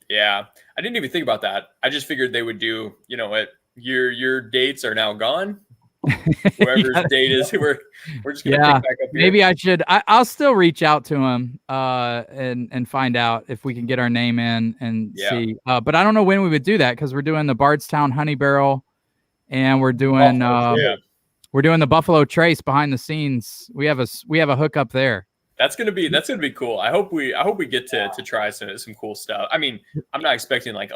Yeah, I didn't even think about that. I just figured they would do, you know what, your dates are now gone. Whoever's date is, we're just gonna pick back up here. Maybe I should. I'll still reach out to him and find out if we can get our name in and see. But I don't know when we would do that because we're doing the Bardstown Honey Barrel, and we're doing the Buffalo Trace behind the scenes. We have a hookup there. That's gonna be cool. I hope we get to try some cool stuff. I mean, I'm not expecting like,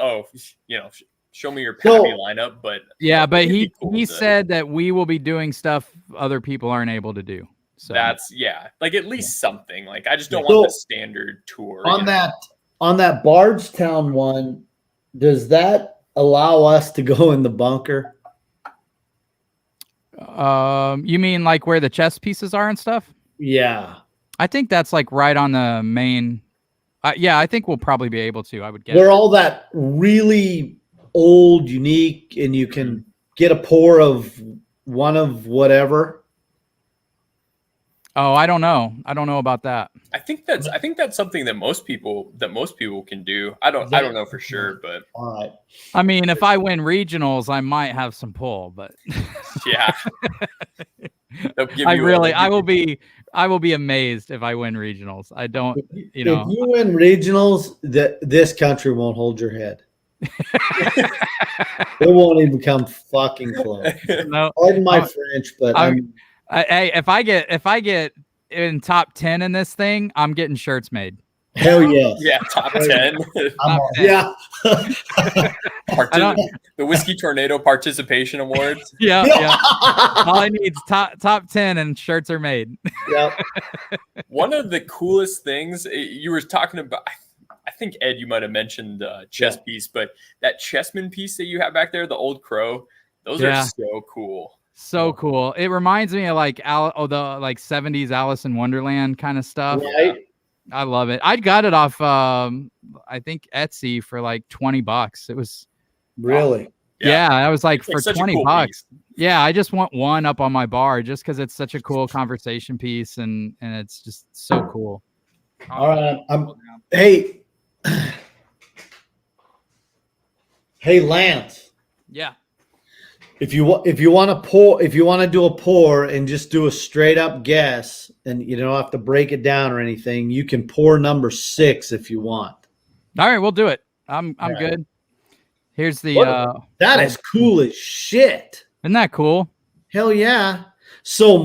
show me your Pappy lineup, but but he said that we will be doing stuff other people aren't able to do. So that's like at least something. Like I just don't want the standard tour. On that Bardstown one, does that allow us to go in the bunker? You mean like where the chess pieces are and stuff? Yeah. I think that's like right on the main. I think we'll probably be able to. I would guess. Where all that really old, unique, and you can get a pour of one of whatever. Oh, I don't know. I don't know about that. I think that's something that most people can do. I don't know for sure, but all right. I mean, if I win regionals, I might have some pull, but yeah. I will be amazed if I win regionals. I don't, If you win regionals, this country won't hold your head. It won't even come fucking close. No, pardon my French, but hey, if I get in top 10 in this thing, I'm getting shirts made. Hell yes. Yeah, top 10. Yeah. The Whiskey Tornado Participation Awards. Yeah. All I need is top 10 and shirts are made. Yep. One of the coolest things you were talking about, I think Ed, you might have mentioned the chess piece, but that chessman piece that you have back there, the Old Crow, those are so cool. So cool. It reminds me of like the 70s Alice in Wonderland kind of stuff. Right. I love it. I got it off I think Etsy for like $20. It was really I was like for $20. Cool piece. Yeah, I just want one up on my bar just because it's such a cool conversation piece and it's just so cool. All right. Hey, Lance. Yeah. If you want to do a pour and just do a straight up guess, and you don't have to break it down or anything, you can pour number 6 if you want. All right, we'll do it. I'm good. Here's the that is cool as shit. Isn't that cool? Hell yeah. So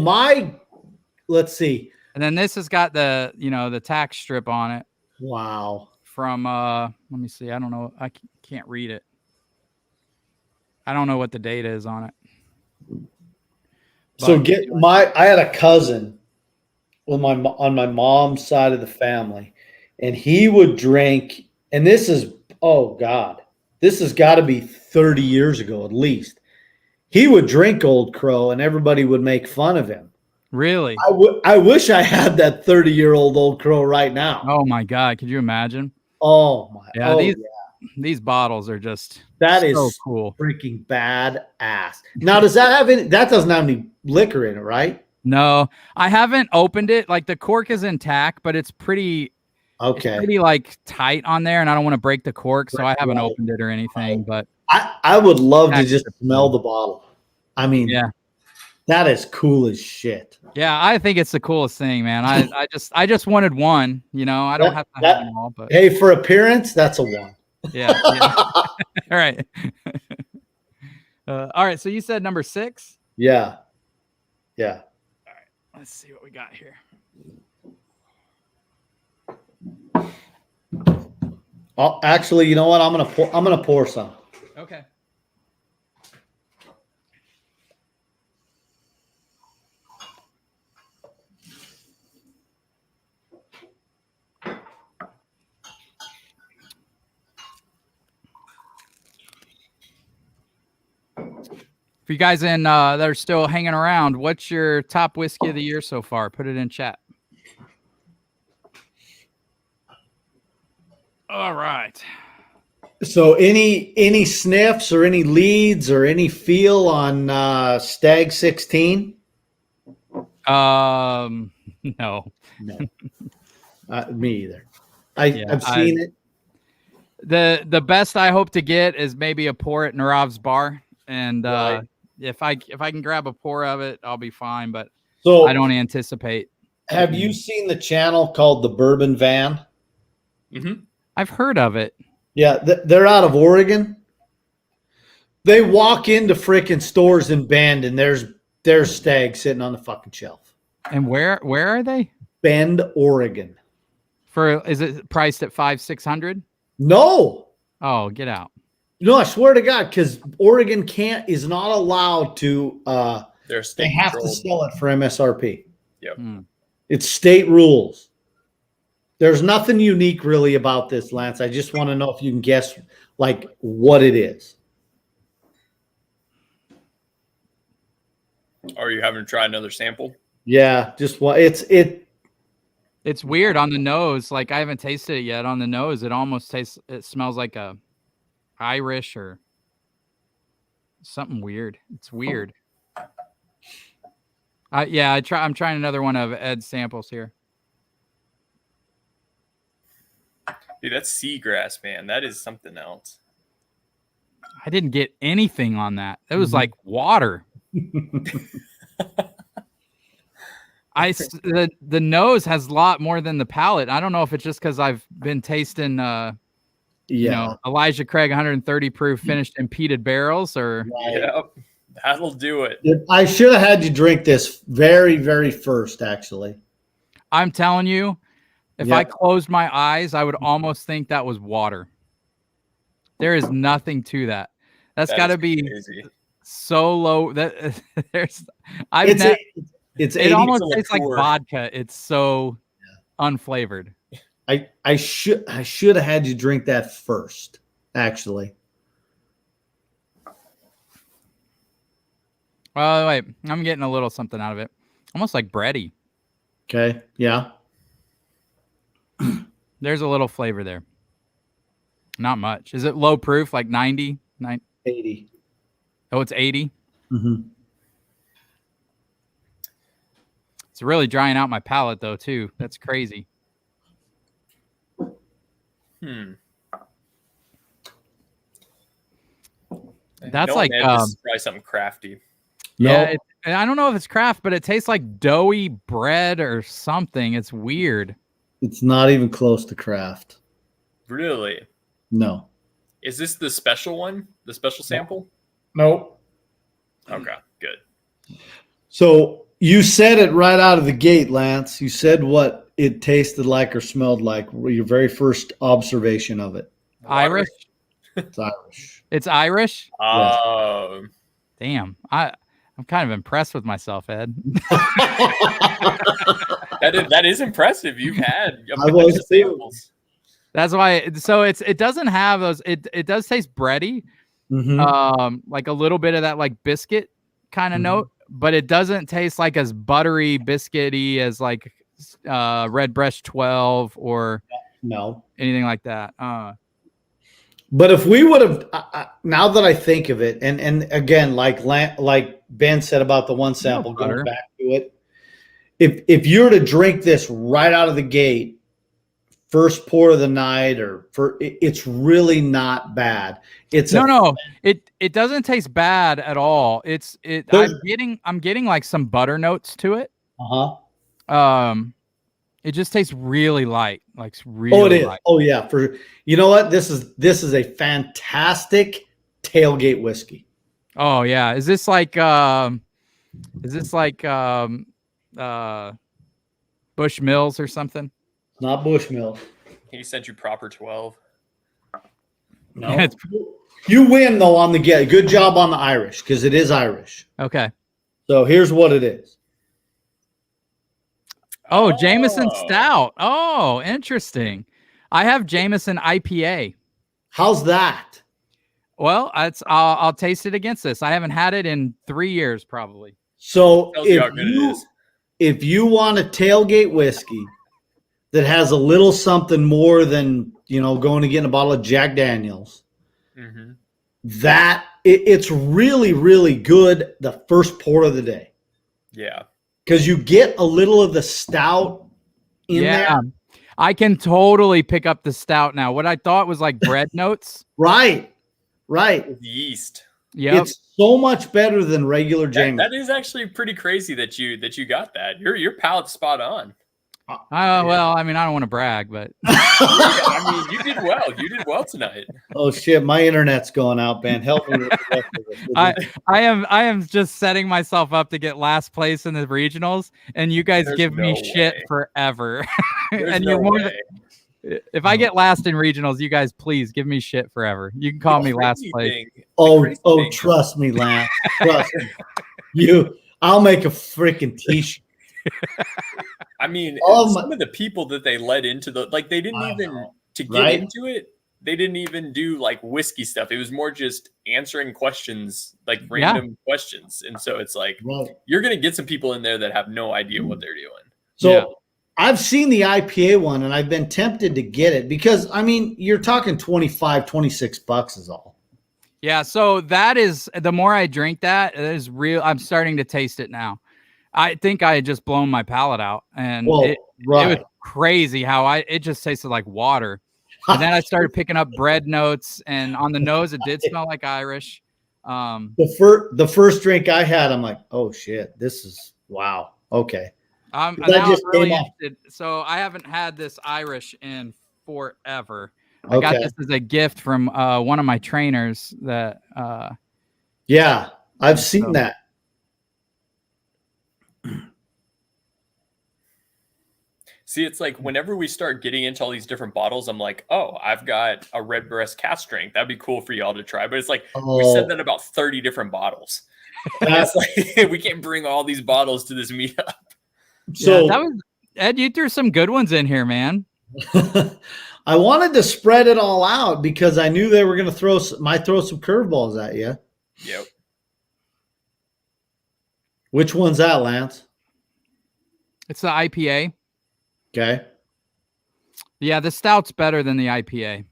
let's see. And then this has got the the tax strip on it. Wow. From let me see. I don't know. I can't read it. I don't know what the date is on it. So I had a cousin on my mom's side of the family, and he would drink, and this has got to be 30 years ago at least. He would drink Old Crow, and everybody would make fun of him. Really? I wish I had that 30-year-old Old Crow right now. Oh my God! Could you imagine? Oh my! Yeah, these bottles are just so cool. Freaking badass. Now, does that have any? That doesn't have any liquor in it, right? No, I haven't opened it. Like the cork is intact, but it's pretty. Okay. It's pretty like tight on there, and I don't want to break the cork, so I haven't opened it or anything. But I would love to just smell the bottle. I mean, yeah, that is cool as shit. Yeah, I think it's the coolest thing, man. I just wanted one. I don't have to have them all, but hey, for appearance, that's a 1. Yeah. All right. All right. So you said number 6? Yeah. Yeah. All right. Let's see what we got here. Oh, actually, you know what? I'm gonna pour some. Okay. For you guys that are still hanging around, what's your top whiskey of the year so far? Put it in chat. All right. So any sniffs or any leads or any feel on Stag 16? No. No. Me either. I've seen it. The best I hope to get is maybe a pour at Narav's bar, and Right. if I can grab a pour of it, I'll be fine. But So I don't anticipate. have you seen the channel called the Bourbon Van? Mm-hmm. I've heard of it. Yeah, they're out of Oregon. They walk into freaking stores in Bend, and there's Stag sitting on the fucking shelf. And where are they? Bend, Oregon. Is it priced at $500-600? No, Oh, get out. no, I swear to God, because Oregon is not allowed to. They're They state have to controlled. sell it for MSRP. Yep. It's state rules. There's nothing unique really about this, Lance. I just want to know if you can guess like what it is. Are you having to try another sample? Yeah, just what It's weird on the nose. Like I haven't tasted it yet. On the nose, it smells like a Irish or something weird. It's weird. I'm trying another one of Ed's samples here. Dude, that's seagrass, man. That is something else. I didn't get anything on that. It was like water. The nose has a lot more than the palate. I don't know if it's just because I've been tasting, Elijah Craig 130 proof finished in peated barrels, or Right. Yep. That'll do it. I should have had you drink this very, very first, actually. I'm telling you, if Yeah. I closed my eyes, I would almost think that was water. There is nothing to that. That's That got to is be crazy. so low that there's. It's It 80. almost a tastes like liqueur. vodka. It's so unflavored. I should have had you drink that first, actually. Oh wait, I'm getting a little something out of it, almost like bready. Okay. Yeah. There's a little flavor there. Not much. Is it low proof, like 90? 80. Oh, it's 80. Mm-hmm. It's really drying out my palate though too. That's crazy. That's No, like man, this is probably something crafty. yeah. I don't know if it's craft, but it tastes like doughy bread or something. It's weird. It's not even close to craft. Really? No. Is this the special one? The special sample? Nope. Okay, good. So you said it right out of the gate, Lance. You said what it tasted like or smelled like. Your very first observation of it. Irish. It's Irish. It's Irish. Oh, Damn. I'm kind of impressed with myself, Ed. that is impressive. You've had a I bunch was of too. samples. That's why. So it doesn't have those. It does taste bready. Mhm. Like a little bit of that like biscuit kind of Mhm. note, but it doesn't taste like as buttery biscuity as like Redbreast 12 or No. anything like that. But if we would have, now that I think of it, and again, like Ben said about the one sample, butter. going back to it, if you were to drink this right out of the gate, first pour of the night, it's really not bad. It's No. It doesn't taste bad at all. I'm getting like some butter notes to it. It just tastes really light, like really Oh, it is. light. Oh, yeah. You know what? This is a fantastic tailgate whiskey. Oh yeah. Is this like Bush Mills or something? Not Bushmill. He sent you proper 12. No. You win though on the get. Good job on the Irish because it is Irish. Okay. So here's what it is. Oh, Jameson Stout. Oh, interesting. I have Jameson IPA. How's that? Well, I'll taste it against this. I haven't had it in 3 years, probably. So Tells you how good it is. if you want a tailgate whiskey that has a little something more than going to get a bottle of Jack Daniels, Mm-hmm. it's really, really good the first pour of the day Yeah. because you get a little of the stout in there. I can totally pick up the stout now. What I thought was like bread notes. Right. Yeast. Yeah, It's so much better than regular Jameson. That is actually pretty crazy that you got that. Your palate's spot on. Well, I mean, I don't want to brag, but I mean, you did well. You did well tonight. Oh shit, my internet's going out, Ben. Help me with the rest of this. I am just setting myself up to get last place in the regionals, and you guys give me shit forever. And you're more if I get last in regionals, you guys please give me shit forever. You can call me last place. Trust me, Lance. Trust me. I'll make a freaking t-shirt. I mean, some of the people that they led into they didn't even to get into it. They didn't even do like whiskey stuff. It was more just answering questions, like random questions. And so it's like you're gonna get some people in there that have no idea what they're doing. So I've seen the IPA one and I've been tempted to get it because I mean you're talking $25-$26 is all. Yeah, so that is the more I drink that, it is real. I'm starting to taste it now. I think I had just blown my palate out, and it was crazy how it just tasted like water. And then I started picking up bread notes, and on the nose, it did smell like Irish. The first drink I had, I'm like, oh shit, this is wow. Okay. I'm really interested. So I haven't had this Irish in forever. I got this as a gift from one of my trainers. That I've seen that. See, it's like whenever we start getting into all these different bottles, I'm like, oh, I've got a Redbreast cask strength. That'd be cool for y'all to try. But it's like we said that about 30 different bottles. It's like we can't bring all these bottles to this meetup. So that was Ed. You threw some good ones in here, man. I wanted to spread it all out because I knew they were going to throw some curveballs at you. Yep. Which one's that, Lance? It's the IPA. Okay. Yeah, the stout's better than the IPA.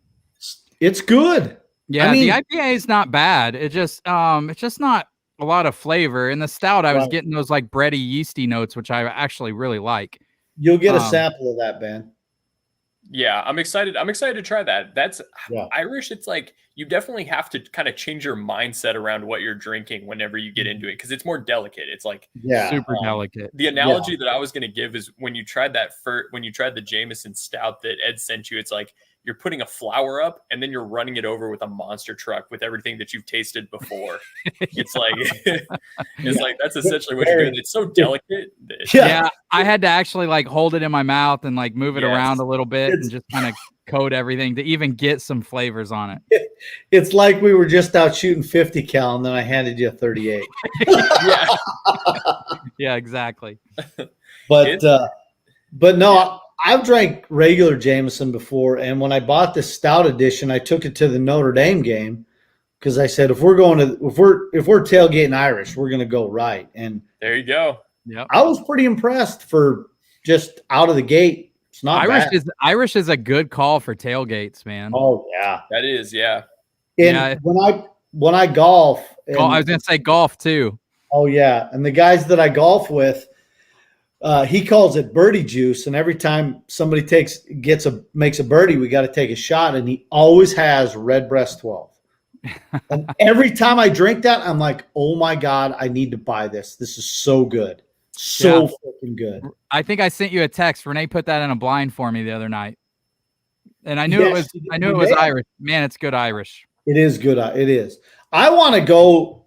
It's good. Yeah, I mean, the IPA is not bad. It's just not a lot of flavor. In the stout, I was getting those like bready, yeasty notes, which I actually really like. You'll get a sample of that, Ben. Yeah, I'm excited. I'm excited to try that. That's Irish. It's like you definitely have to kind of change your mindset around what you're drinking whenever you get into it because it's more delicate. It's like super delicate. The analogy that I was going to give is when you tried the Jameson Stout that Ed sent you. It's like you're putting a flower up and then you're running it over with a monster truck with everything that you've tasted before. It's like like that's essentially what you're doing. It's so delicate. Yeah, I had to actually like hold it in my mouth and like move it around a little bit and just kind of coat everything to even get some flavors on it. It's like we were just out shooting 50 cal and then I handed you a 38. Yeah, exactly. But no, I've drank regular Jameson before, and when I bought the stout edition, I took it to the Notre Dame game because I said if we're tailgating Irish, we're going to go right. And there you go. Yeah, I was pretty impressed for just out of the gate. It's not bad. Irish is a good call for tailgates, man. Oh yeah, that is And when I golf, I was going to say golf too. Oh yeah, and the guys that I golf with. He calls it birdie juice, and every time somebody makes a birdie, we got to take a shot, and he always has Redbreast 12. And every time I drink that, I'm like, oh my God, I need to buy this. This is so good. So freaking good. I think I sent you a text. Renee put that in a blind for me the other night. And I knew it was Irish. Man, it's good Irish. It is good. It is. I want to go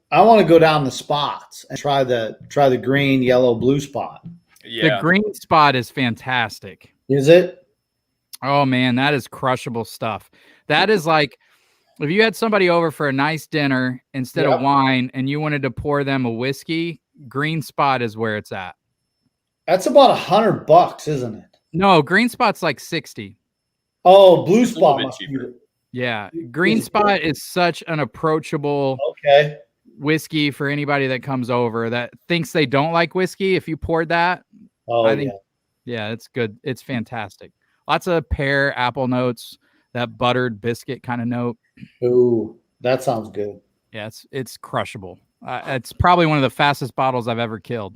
down the spots and try the green, yellow, blue spot. Yeah. The green spot is fantastic. Is it? Oh man, that is crushable stuff. That is like if you had somebody over for a nice dinner instead of wine and you wanted to pour them a whiskey, green spot is where it's at. That's about $100, isn't it? No, green spot's like 60. Oh, blue spot must be. Yeah, green spot is such an approachable whiskey for anybody that comes over that thinks they don't like whiskey. If you poured that, I think it's good. It's fantastic. Lots of pear, apple notes, that buttered biscuit kind of note. Ooh, that sounds good. Yeah, it's crushable. It's probably one of the fastest bottles I've ever killed.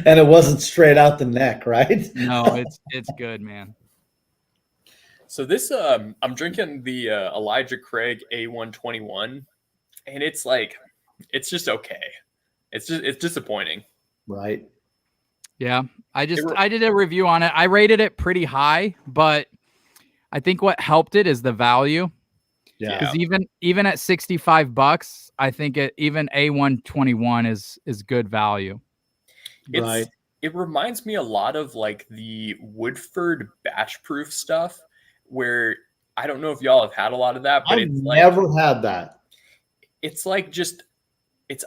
And it wasn't straight out the neck, right? No, it's good, man. So this, I'm drinking the Elijah Craig A121, and it's like, it's just okay. It's disappointing. Right. Yeah, I did a review on it. I rated it pretty high, but I think what helped it is the value. Yeah. Because even at $65, I think even A121 is good value. Right. It reminds me a lot of like the Woodford batch proof stuff, where I don't know if y'all have had a lot of that, but I've it's never had that. It's like just it's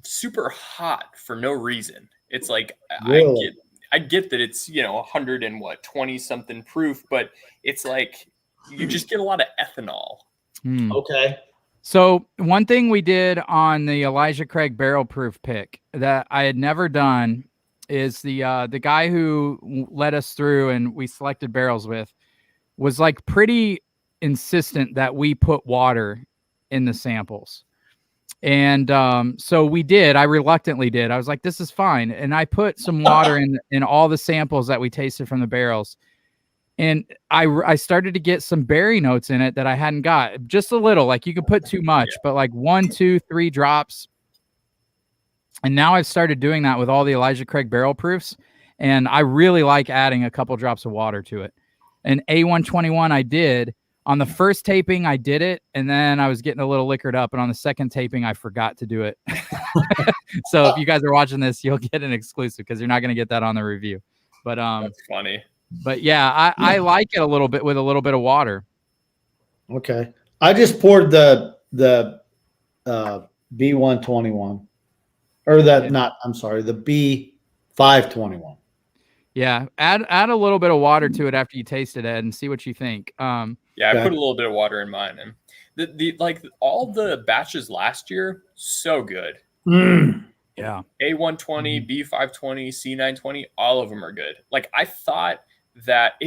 super hot for no reason. It's like Really? I get that it's 120 something proof, but it's like you just get a lot of ethanol. Okay. So one thing we did on the Elijah Craig barrel proof pick that I had never done is the guy who led us through and we selected barrels with was like pretty insistent that we put water in the samples. And so we did. I reluctantly did. I was like, this is fine. And I put some water in all the samples that we tasted from the barrels. And I started to get some berry notes in it that I hadn't got. Just a little. Like you could put too much, but like 1, 2, 3 drops. And now I've started doing that with all the Elijah Craig barrel proofs. And I really like adding a couple drops of water to it. And A121 I did. On the first taping, I did it, and then I was getting a little liquored up. And on the second taping, I forgot to do it. So if you guys are watching this, you'll get an exclusive because you're not going to get that on the review. But That's funny. But yeah, I like it a little bit with a little bit of water. Okay. I just poured the B121 or the B521. Yeah, add a little bit of water to it after you taste it, Ed, and see what you think. Yeah, I put a little bit of water in mine, and the like all the batches last year, so good. Yeah, A120, B520, C920, all of them are good. Like I thought that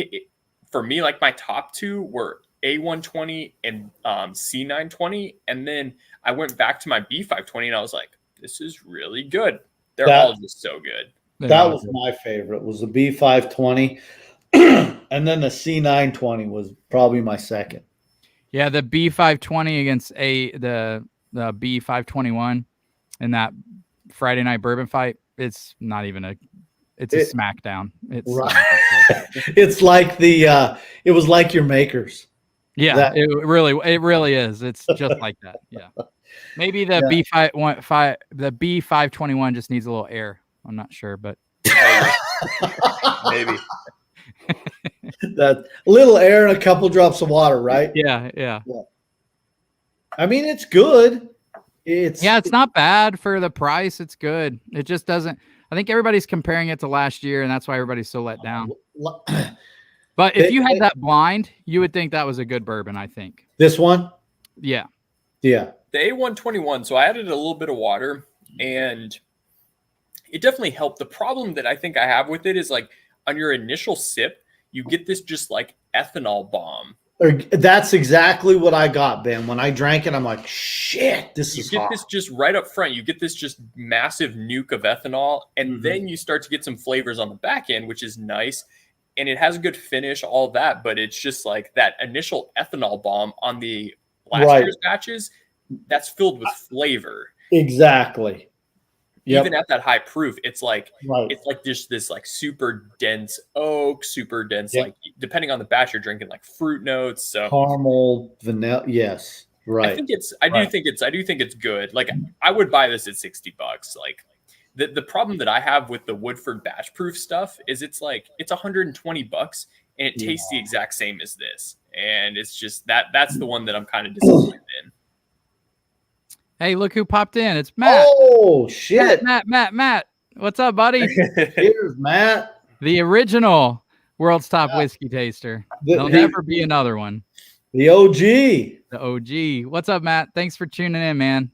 for me, like my top two were A120 and C920, and then I went back to my B520 and I was like, this is really good. They're all just so good. That was my favorite. Was the B520, and then the C920 was probably my second. Yeah, the B520 against the B521 in that Friday night bourbon fight. It's not even a smackdown. It's right. It's like it was like your makers. Yeah, it really is. It's just like that. Yeah, maybe the B521 just needs a little air. I'm not sure, but maybe that little air and a couple drops of water, right? Yeah. I mean, it's good. It's not bad for the price. It's good. It just doesn't. I think everybody's comparing it to last year, and that's why everybody's so let down. But if you had that blind, you would think that was a good bourbon. I think this one. Yeah. The A121. So I added a little bit of water, and it definitely helped. The problem that I think I have with it is like on your initial sip, you get this just like ethanol bomb. That's exactly what I got, Ben. When I drank it, I'm like, shit, this is hot. You get this just right up front. You get this just massive nuke of ethanol, and then you start to get some flavors on the back end, which is nice. And it has a good finish, all that, but it's just like that initial ethanol bomb on the last year's batches that's filled with flavor. Exactly. Even at that high proof, it's like just this like super dense oak, super dense, like depending on the batch you're drinking, like fruit notes. So caramel, vanilla. Yes. Right. I do think it's good. Like I would buy this at $60. Like the problem that I have with the Woodford batch proof stuff is it's like it's $120 and it tastes the exact same as this. And it's just that's the one that I'm kind of disappointed in. Hey, look who popped in. It's Matt. Oh, shit. Matt. What's up, buddy? Here's Matt. The original world's top whiskey taster. There'll never be another one. The OG. The OG. What's up, Matt? Thanks for tuning in, man.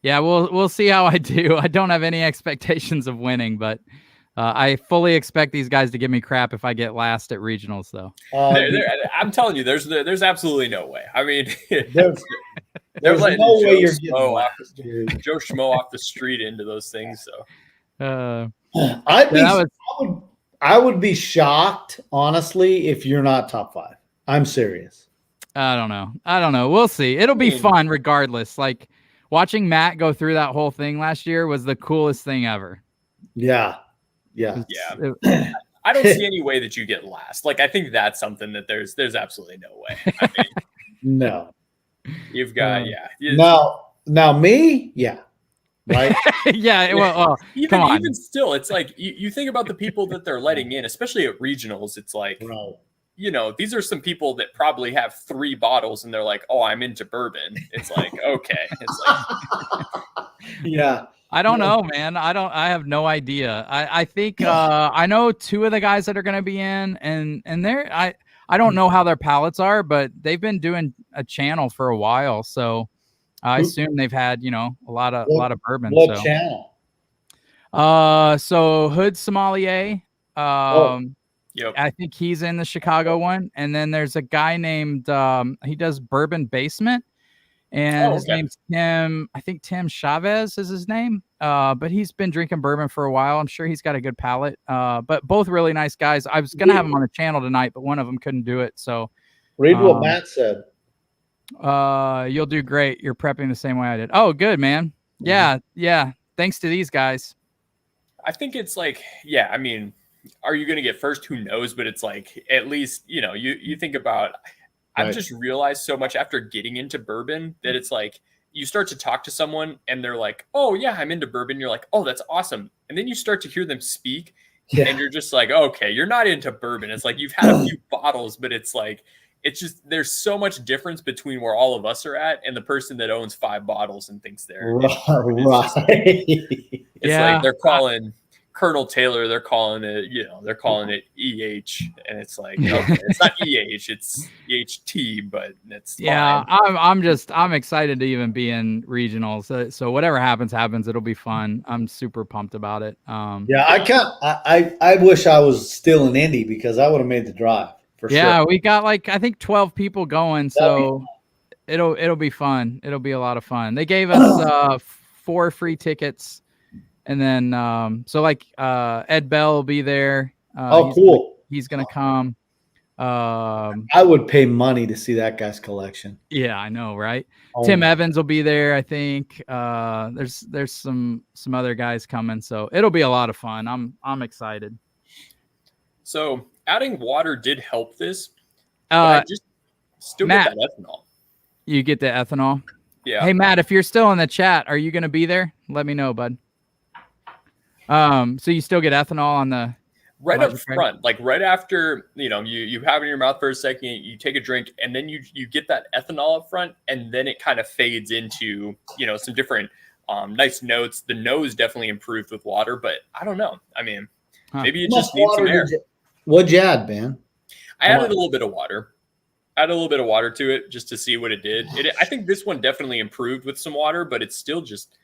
Yeah, we'll see how I do. I don't have any expectations of winning, but I fully expect these guys to give me crap if I get last at regionals, though. I'm telling you, there's absolutely no way. I mean, there's letting no way you're Joe Schmo off the street into those things. So Uh, I would be shocked, honestly, if you're not top 5. I'm serious. I don't know. We'll see. It'll be fun regardless. Like watching Matt go through that whole thing last year was the coolest thing ever. Yeah. I don't see any way that you get last. Like, I think that's something that there's absolutely no way. I mean, no. You've got, Now me, yeah. Right? Yeah. Well, even still, it's like you think about the people that they're letting in, especially at regionals. It's like, these are some people that probably have 3 bottles and they're like, oh, I'm into bourbon. It's like, okay. It's like, yeah. I don't know, man. I have no idea. I think I know 2 of the guys that are going to be in, and they're I don't know how their palates are, but they've been doing a channel for a while, so I assume they've had a lot of bourbon. What channel? So Hood Sommelier. Yep. I think he's in the Chicago one, and then there's a guy named he does Bourbon Basement. And his name's Tim. I think Tim Chavez is his name. But he's been drinking bourbon for a while. I'm sure he's got a good palate. But both really nice guys. I was gonna have them on the channel tonight, but one of them couldn't do it. So read what Matt said. You'll do great. You're prepping the same way I did. Oh, good, man. Yeah. Thanks to these guys. I think it's like, I mean, are you gonna get first? Who knows? But it's like, at least you think about. I've just realized so much after getting into bourbon that it's like you start to talk to someone and they're like, oh, yeah, I'm into bourbon. You're like, oh, that's awesome. And then you start to hear them speak and you're just like, okay, you're not into bourbon. It's like you've had a few bottles, but it's like it's just there's so much difference between where all of us are at and the person that owns 5 bottles and thinks they're it's like they're calling Colonel Taylor, they're calling it, they're calling it EH, and it's like, okay, it's not EH, it's EHT, but it's fine. I'm excited to even be in regionals. So whatever happens, it'll be fun. I'm super pumped about it. I wish I was still in Indy because I would have made the drive for sure. Yeah, we got I think 12 people going, so it'll be fun. It'll be a lot of fun. They gave us 4 free tickets. And then, Ed Bell will be there. Cool. He's going to come. I would pay money to see that guy's collection. Yeah, I know, right? Tim Evans will be there, I think. There's some other guys coming, so it'll be a lot of fun. I'm excited. So adding water did help this. I just still Matt, get that ethanol. You get the ethanol? Yeah. Hey, Matt, if you're still in the chat, are you going to be there? Let me know, bud. So you still get ethanol on the right up front, like right after you have it in your mouth for a second, you take a drink, and then you get that ethanol up front, and then it kind of fades into some different nice notes. The nose definitely improved with water, but I don't know. I mean, maybe it just needs some air. What'd you add, Ben? I added a little bit of water. Add a little bit of water to it just to see what it did. I think this one definitely improved with some water, but it's still just.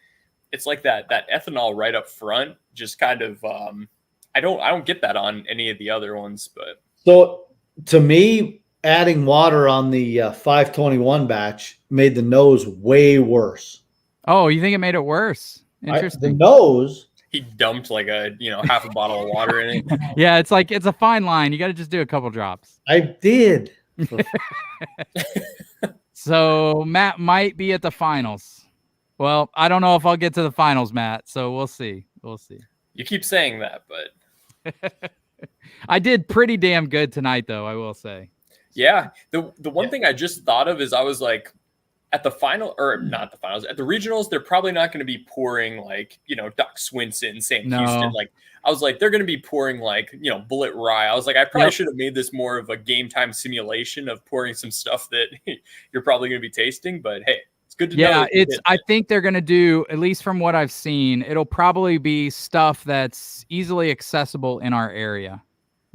It's like that ethanol right up front, just kind of. I don't get that on any of the other ones, but so to me, adding water on the 521 batch made the nose way worse. Oh, you think it made it worse? Interesting. The nose. He dumped like a half a bottle of water in it. Yeah, it's a fine line. You got to just do a couple drops. I did. So Matt might be at the finals. Well, I don't know if I'll get to the finals, Matt. So we'll see. You keep saying that, but I did pretty damn good tonight, though, I will say. Yeah. The one thing I just thought of is I was like, at the final, or not the finals, at the regionals, they're probably not going to be pouring like, Doc Swinson, Sam Houston. Like, I was like, they're going to be pouring like, Bullet Rye. I was like, I probably should have made this more of a game time simulation of pouring some stuff that you're probably going to be tasting. But hey. Good to know. I think they're going to do, at least from what I've seen, it'll probably be stuff that's easily accessible in our area.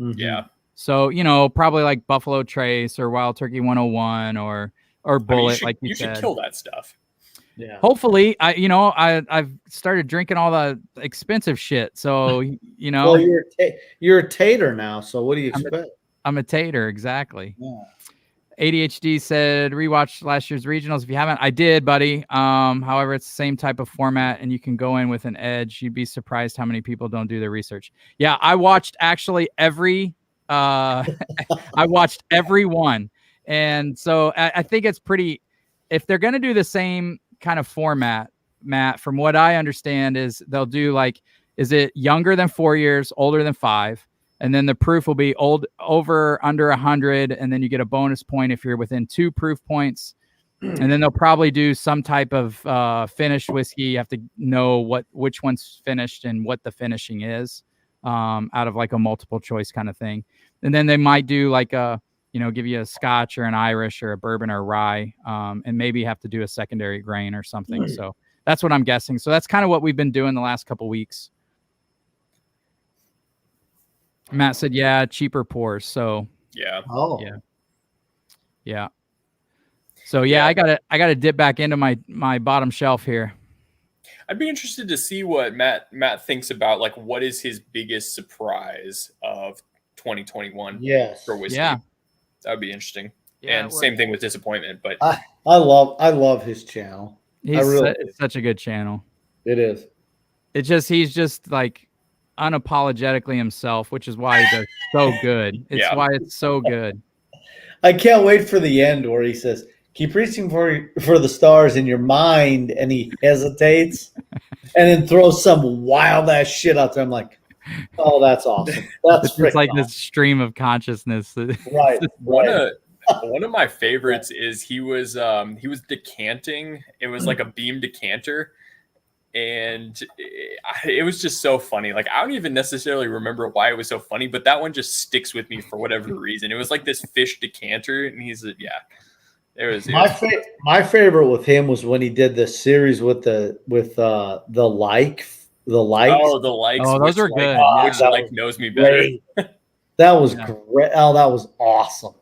Mm-hmm. Yeah. So, probably like Buffalo Trace or Wild Turkey 101 or Bullet, you should kill that stuff. Yeah. Hopefully, I've started drinking all the expensive shit. So, Well, you're a tater now. So what do you expect? I'm a tater. Exactly. Yeah. ADHD said rewatch last year's regionals. If you haven't, I did, buddy. However, it's the same type of format, and you can go in with an edge. You'd be surprised how many people don't do their research. Yeah, I watched actually every. I watched every one, and so I think it's pretty. If they're going to do the same kind of format, Matt, from what I understand, is they'll do like, is it younger than 4 years, older than 5? And then the proof will be over under 100, and then you get a bonus point if you're within 2 proof points. And then they'll probably do some type of finished whiskey. You have to know which one's finished and what the finishing is, out of like a multiple choice kind of thing. And then they might do like give you a Scotch or an Irish or a bourbon or a rye, and maybe have to do a secondary grain or something. So that's what I'm guessing. So that's kind of what we've been doing the last couple weeks. Matt said, yeah, cheaper pours. So yeah. Oh, yeah. So yeah, I gotta dip back into my bottom shelf here. I'd be interested to see what Matt thinks about, like, what is his biggest surprise of 2021 yes. for whiskey. Yeah. That would be interesting. Yeah, and same thing with disappointment, but I love his channel. It's such a good channel. It is. He's just like unapologetically himself, which is why he does so good. It's why it's so good. I can't wait for the end where he says, keep reaching for the stars in your mind, and he hesitates and then throws some wild ass shit out there. I'm like, oh, that's awesome. That's It's like awesome. this stream of consciousness. Right. one of my favorites is he was decanting. It was like a beam decanter. And it was just so funny. Like, I don't even necessarily remember why it was so funny, but that one just sticks with me for whatever reason. It was like this fish decanter, and My favorite with him was when he did the series with the likes. Oh, the likes. Oh, those are good. Which like knows me better. That was great. Oh, that was awesome.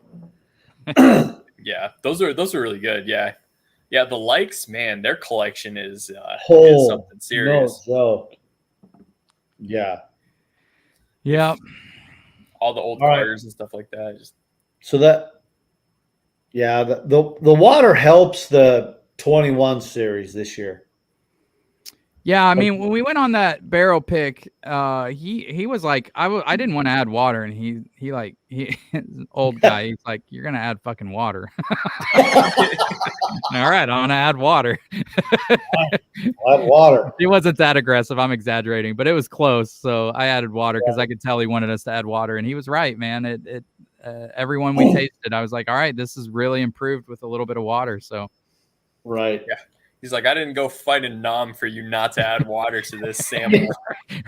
Yeah, those are really good. Yeah. Yeah, the likes, man, their collection is something serious. No joke. Yeah. Yeah. All the old cars and stuff like that. The water helps the 21 series this year. Yeah, I mean, when we went on that barrel pick, he was like, I didn't want to add water, and he old guy, he's like, you're gonna add fucking water. All right, I'm gonna add water. Add water. He wasn't that aggressive. I'm exaggerating, but it was close. So I added water because I could tell he wanted us to add water, and he was right, man. Everyone we tasted, I was like, all right, this is really improved with a little bit of water. So right, yeah. He's like, I didn't go fight a nom for you not to add water to this sample.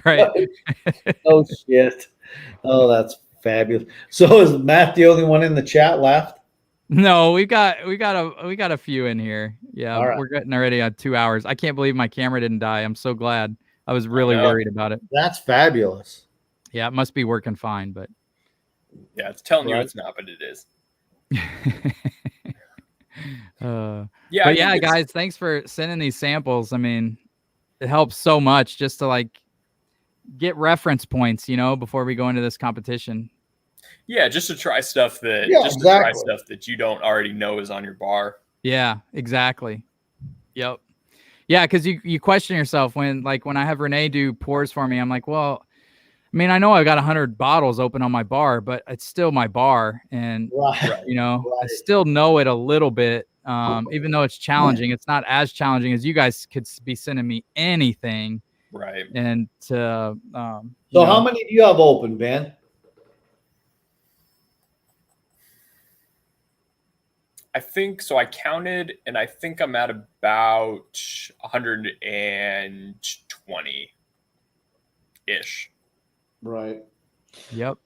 Right. Oh shit. Oh, that's fabulous. So is Matt the only one in the chat left? No, we got a few in here. Yeah, right. We're getting already on 2 hours. I can't believe my camera didn't die. I'm so glad. I was really worried about it. That's fabulous. Yeah, it must be working fine, but yeah, it's telling you it's not, but it is. Guys, thanks for sending these samples. I mean, it helps so much just to like get reference points, before we go into this competition. Yeah, just to try stuff that you don't already know is on your bar. Yeah, exactly. Yep. Yeah, because you question yourself when I have Renee do pours for me. I'm like, well, I mean, I know I got 100 bottles open on my bar, but it's still my bar, and I still know it a little bit. Even though it's challenging, it's not as challenging as you guys could be sending me anything. Right. And so how many do you have open, Ben? I think so. I counted, and I think I'm at about 120 ish. Right. Yep.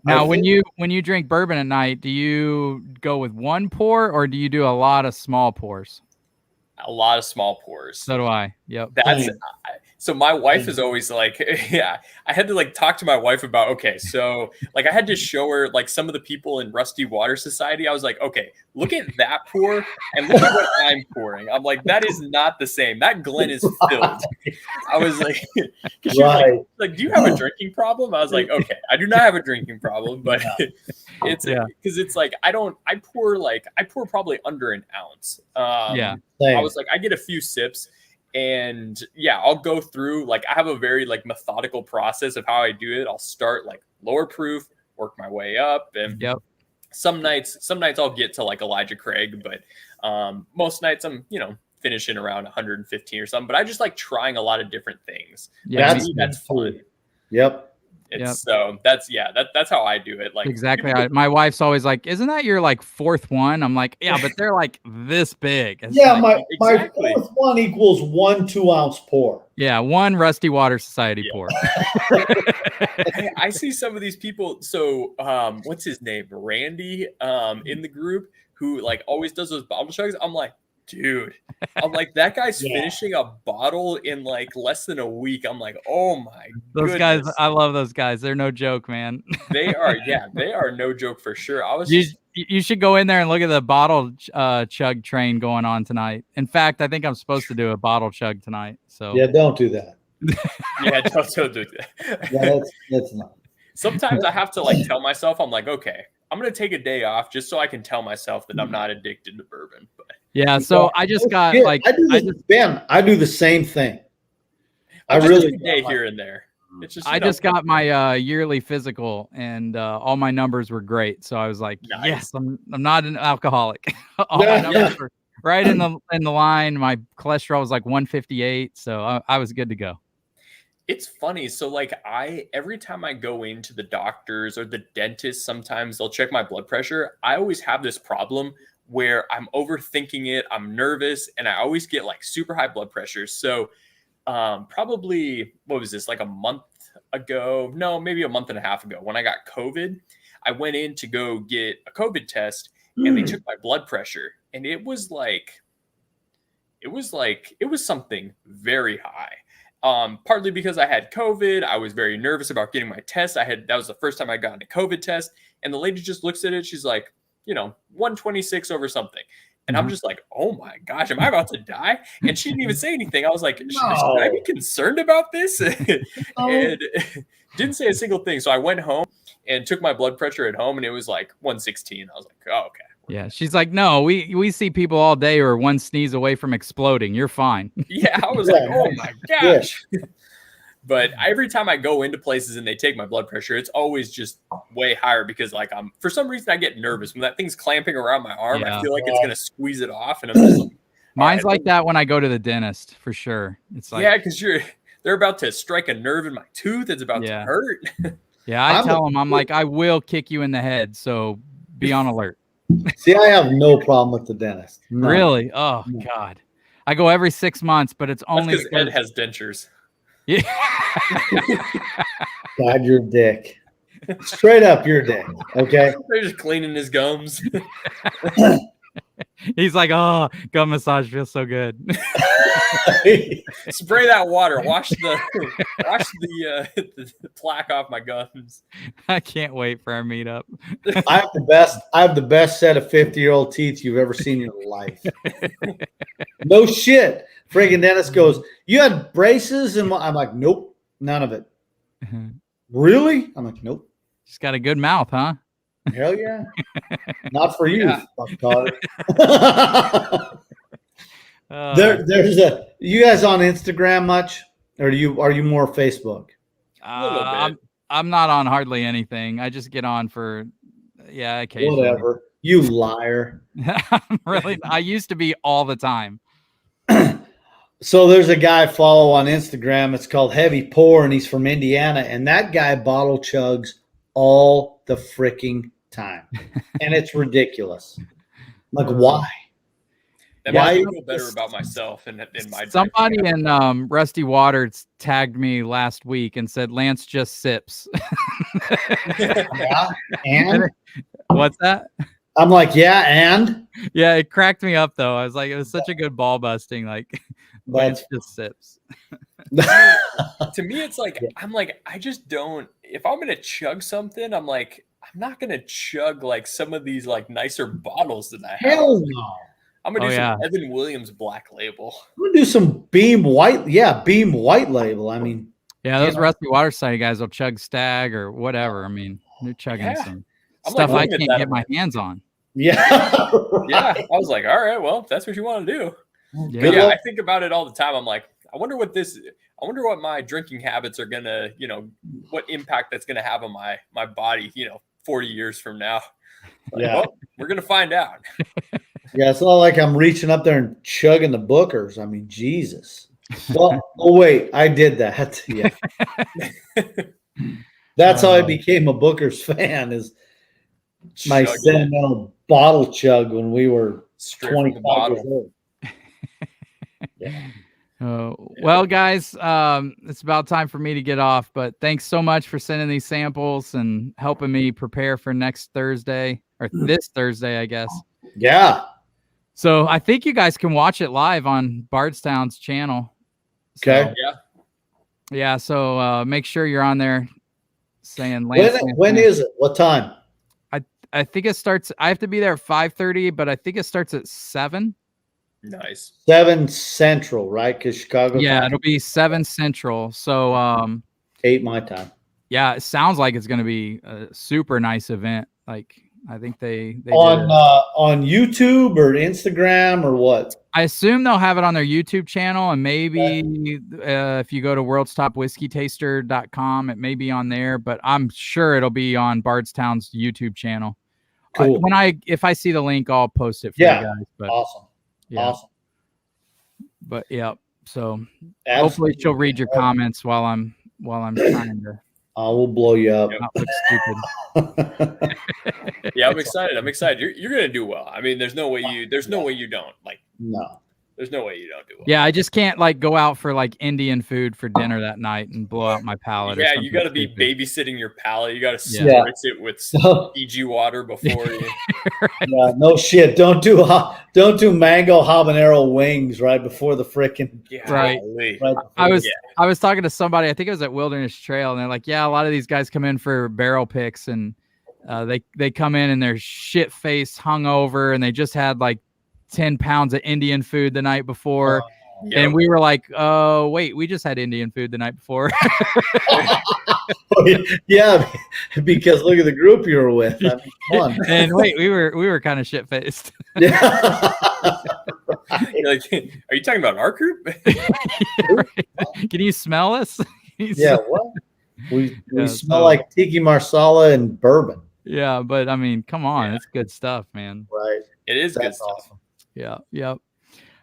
Now, when you drink bourbon at night, do you go with one pour, or do you do a lot of small pours? A lot of small pours. So do I. Yep. So my wife is always like, yeah, I had to like talk to my wife about, okay, so like I had to show her like some of the people in Rusty Water Society. I was like, okay, look at that pour and look at what I'm pouring. I'm like, that is not the same. That Glen is filled. I was like, because she was like, do you have a drinking problem? I was like, okay, I do not have a drinking problem, but it's because it's like I pour probably under an ounce. I was like, I get a few sips. And yeah, I'll go through, like, I have a very like methodical process of how I do it. I'll start like lower proof, work my way up. And some nights I'll get to like Elijah Craig, but most nights I'm, finishing around 115 or something. But I just like trying a lot of different things. Yeah, that's fun. Yep. So that's how I do it. Like exactly. My wife's always like, isn't that your like fourth one? I'm like, yeah, but they're like this big. It's my fourth one equals 1 2-ounce pour. Yeah, one Rusty Water Society pour. I see some of these people. So what's his name? Randy in the group who like always does those bottle chugs. I'm like, dude, I'm like, that guy's finishing a bottle in like less than a week. I'm like, oh my those guys, I love those guys. They're no joke, man. They are no joke for sure. You should go in there and look at the bottle chug train going on tonight. In fact, I think I'm supposed to do a bottle chug tonight. So yeah, don't do that. Don't do that. Yeah, that's not. Sometimes I have to like tell myself, I'm like, okay, I'm gonna take a day off just so I can tell myself that I'm not addicted to bourbon. But yeah, so I just got like I do the same thing. I really a day here and there. It's just I just got my yearly physical, and all my numbers were great. So I was like, yes, I'm not an alcoholic. All my numbers were right in the line. My cholesterol was like 158, so I was good to go. It's funny. So like every time I go into the doctors or the dentist, sometimes they'll check my blood pressure. I always have this problem where I'm overthinking it. I'm nervous and I always get like super high blood pressure. So probably, what was this? Like a month ago? No, maybe a month and a half ago when I got COVID, I went in to go get a COVID test and they took my blood pressure and it was something very high. Partly because I had COVID. I was very nervous about getting my test. That was the first time I got a COVID test. And the lady just looks at it. She's like, 126 over something. And I'm just like, oh my gosh, am I about to die? And she didn't even say anything. I was like, should I be concerned about this? And didn't say a single thing. So I went home and took my blood pressure at home and it was like 116. I was like, oh, okay. Yeah, she's like, no, we see people all day who are one sneeze away from exploding. You're fine. Yeah, I was like, oh my gosh. Yeah. But every time I go into places and they take my blood pressure, it's always just way higher because like for some reason I get nervous when that thing's clamping around my arm. I feel like it's gonna squeeze it off, and I'm just like, mine's like that when I go to the dentist for sure. It's like because they're about to strike a nerve in my tooth. It's about to hurt. Yeah, I tell them I'm like, I will kick you in the head, so be on alert. See, I have no problem with the dentist. No. Really? Oh God, I go every 6 months, but it's only because Ed has dentures. Yeah. God, your dick. Straight up your dick. Okay. They're just cleaning his gums. He's like, oh, gum massage feels so good. Spray that water. Wash the plaque off my gums. I can't wait for our meetup. I have the best set of 50-year-old teeth you've ever seen in your life. No shit. Friggin' dentist goes, you had braces? And I'm like, nope, none of it. Really? I'm like, nope. She's got a good mouth, huh? Hell yeah. Not for you, fuck. You guys on Instagram much? Or are you more Facebook? I'm not on hardly anything. I just get on for occasionally. Whatever. You liar. Really, I used to be all the time. So there's a guy I follow on Instagram. It's called Heavy Pour, and he's from Indiana. And that guy bottle chugs all the freaking time. And it's ridiculous. Like, why? That makes me feel better about myself and in my somebody in Rusty Water tagged me last week and said Lance just sips. Yeah, and what's that? I'm like, and it cracked me up though. I was like, it was such a good ball busting. Like, Lance just sips. To me, it's like, I'm like, I just don't, if I'm going to chug something, I'm like, I'm not going to chug like some of these like nicer bottles that I have. Hell no. I'm going to Oh, do yeah. some Evan Williams Black Label. I'm gonna do some Beam White. Yeah, Beam White Label. I mean, Yeah, those Rusty Water Society guys will chug Stag or whatever. I mean, they're chugging Yeah. some I'm stuff like, I can't get my hands on. yeah. Yeah. I was like, all right, well, if that's what you want to do. Yeah. But yeah, I think about it all the time. I'm like, I wonder what my drinking habits are gonna, what impact that's gonna have on my body, 40 years from now. Like, Yeah. well, we're gonna find out. Yeah, it's not like I'm reaching up there and chugging the Bookers. I mean, Jesus. Well, oh wait, I did that. Yeah. That's how I became a Booker's fan, is my Chugging sentimental bottle chug when we were straight from the 25 years bottle. old. Yeah. Well, guys, it's about time for me to get off, but thanks so much for sending these samples and helping me prepare for next Thursday, or this Thursday, I guess. Yeah. So I think you guys can watch it live on Bardstown's channel. Okay. So, yeah. So make sure you're on there saying When is it? What time? I think it starts. I have to be there at 5:30, but I think it starts at 7. Nice. 7 Central, right? Because Chicago. Yeah, time, it'll be 7 Central. So 8 my time. yeah, it sounds like it's going to be a super nice event. Like I think they on YouTube or Instagram or what? I assume they'll have it on their YouTube channel, and maybe if you go to worldstopwhiskeytaster.com, it may be on there, but I'm sure it'll be on Bardstown's YouTube channel. Cool. If I see the link, I'll post it for you guys. But awesome. yeah. Awesome. But yeah, so Absolutely. hopefully she'll read your comments while I'm trying to I will blow you up. not look stupid. Yeah, I'm excited. You're gonna do well. I mean, there's no way you don't. Like, No. there's no way you don't do well. Yeah, I just can't like go out for like Indian food for dinner that night and blow out my palate. Yeah, or you got to be stupid. babysitting your palate. You got to Yeah. spritz it with So, Fiji water before you. yeah, no shit. Don't do mango habanero wings right before the frickin' Right. Golly. right before I was the- I was talking to somebody, I think it was at Wilderness Trail, and they're like, yeah, a lot of these guys come in for barrel picks, and they come in and they're shit faced, hungover, and they just had like 10 pounds of Indian food the night before. Yep. And we were like, oh wait, we just had Indian food the night before. Yeah, because look at the group you were with. I mean, come on. And wait, we were kind of shit faced. Yeah. You're like, are you talking about our group? Can you smell us? Yeah, what? We Yeah, smell so- like tiki marsala and bourbon. Yeah, but I mean, come on, Yeah. it's good stuff, man. Right. It is good That's stuff. awesome. Yeah, yep.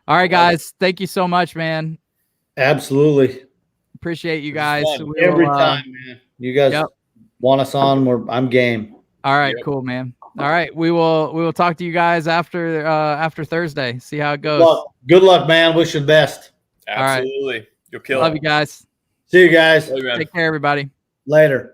All right, guys, thank you so much, man. Absolutely. Appreciate you It was guys. fun. We Every will, time, man. You guys Yep. want us on, I'm game. All right, Yep. cool, man. All right, we will talk to you guys after Thursday. See how it goes. Good luck, man. Wish you the best. All right. Absolutely. You'll kill Love it. you guys. See you guys Love you, man. Take care, everybody. later.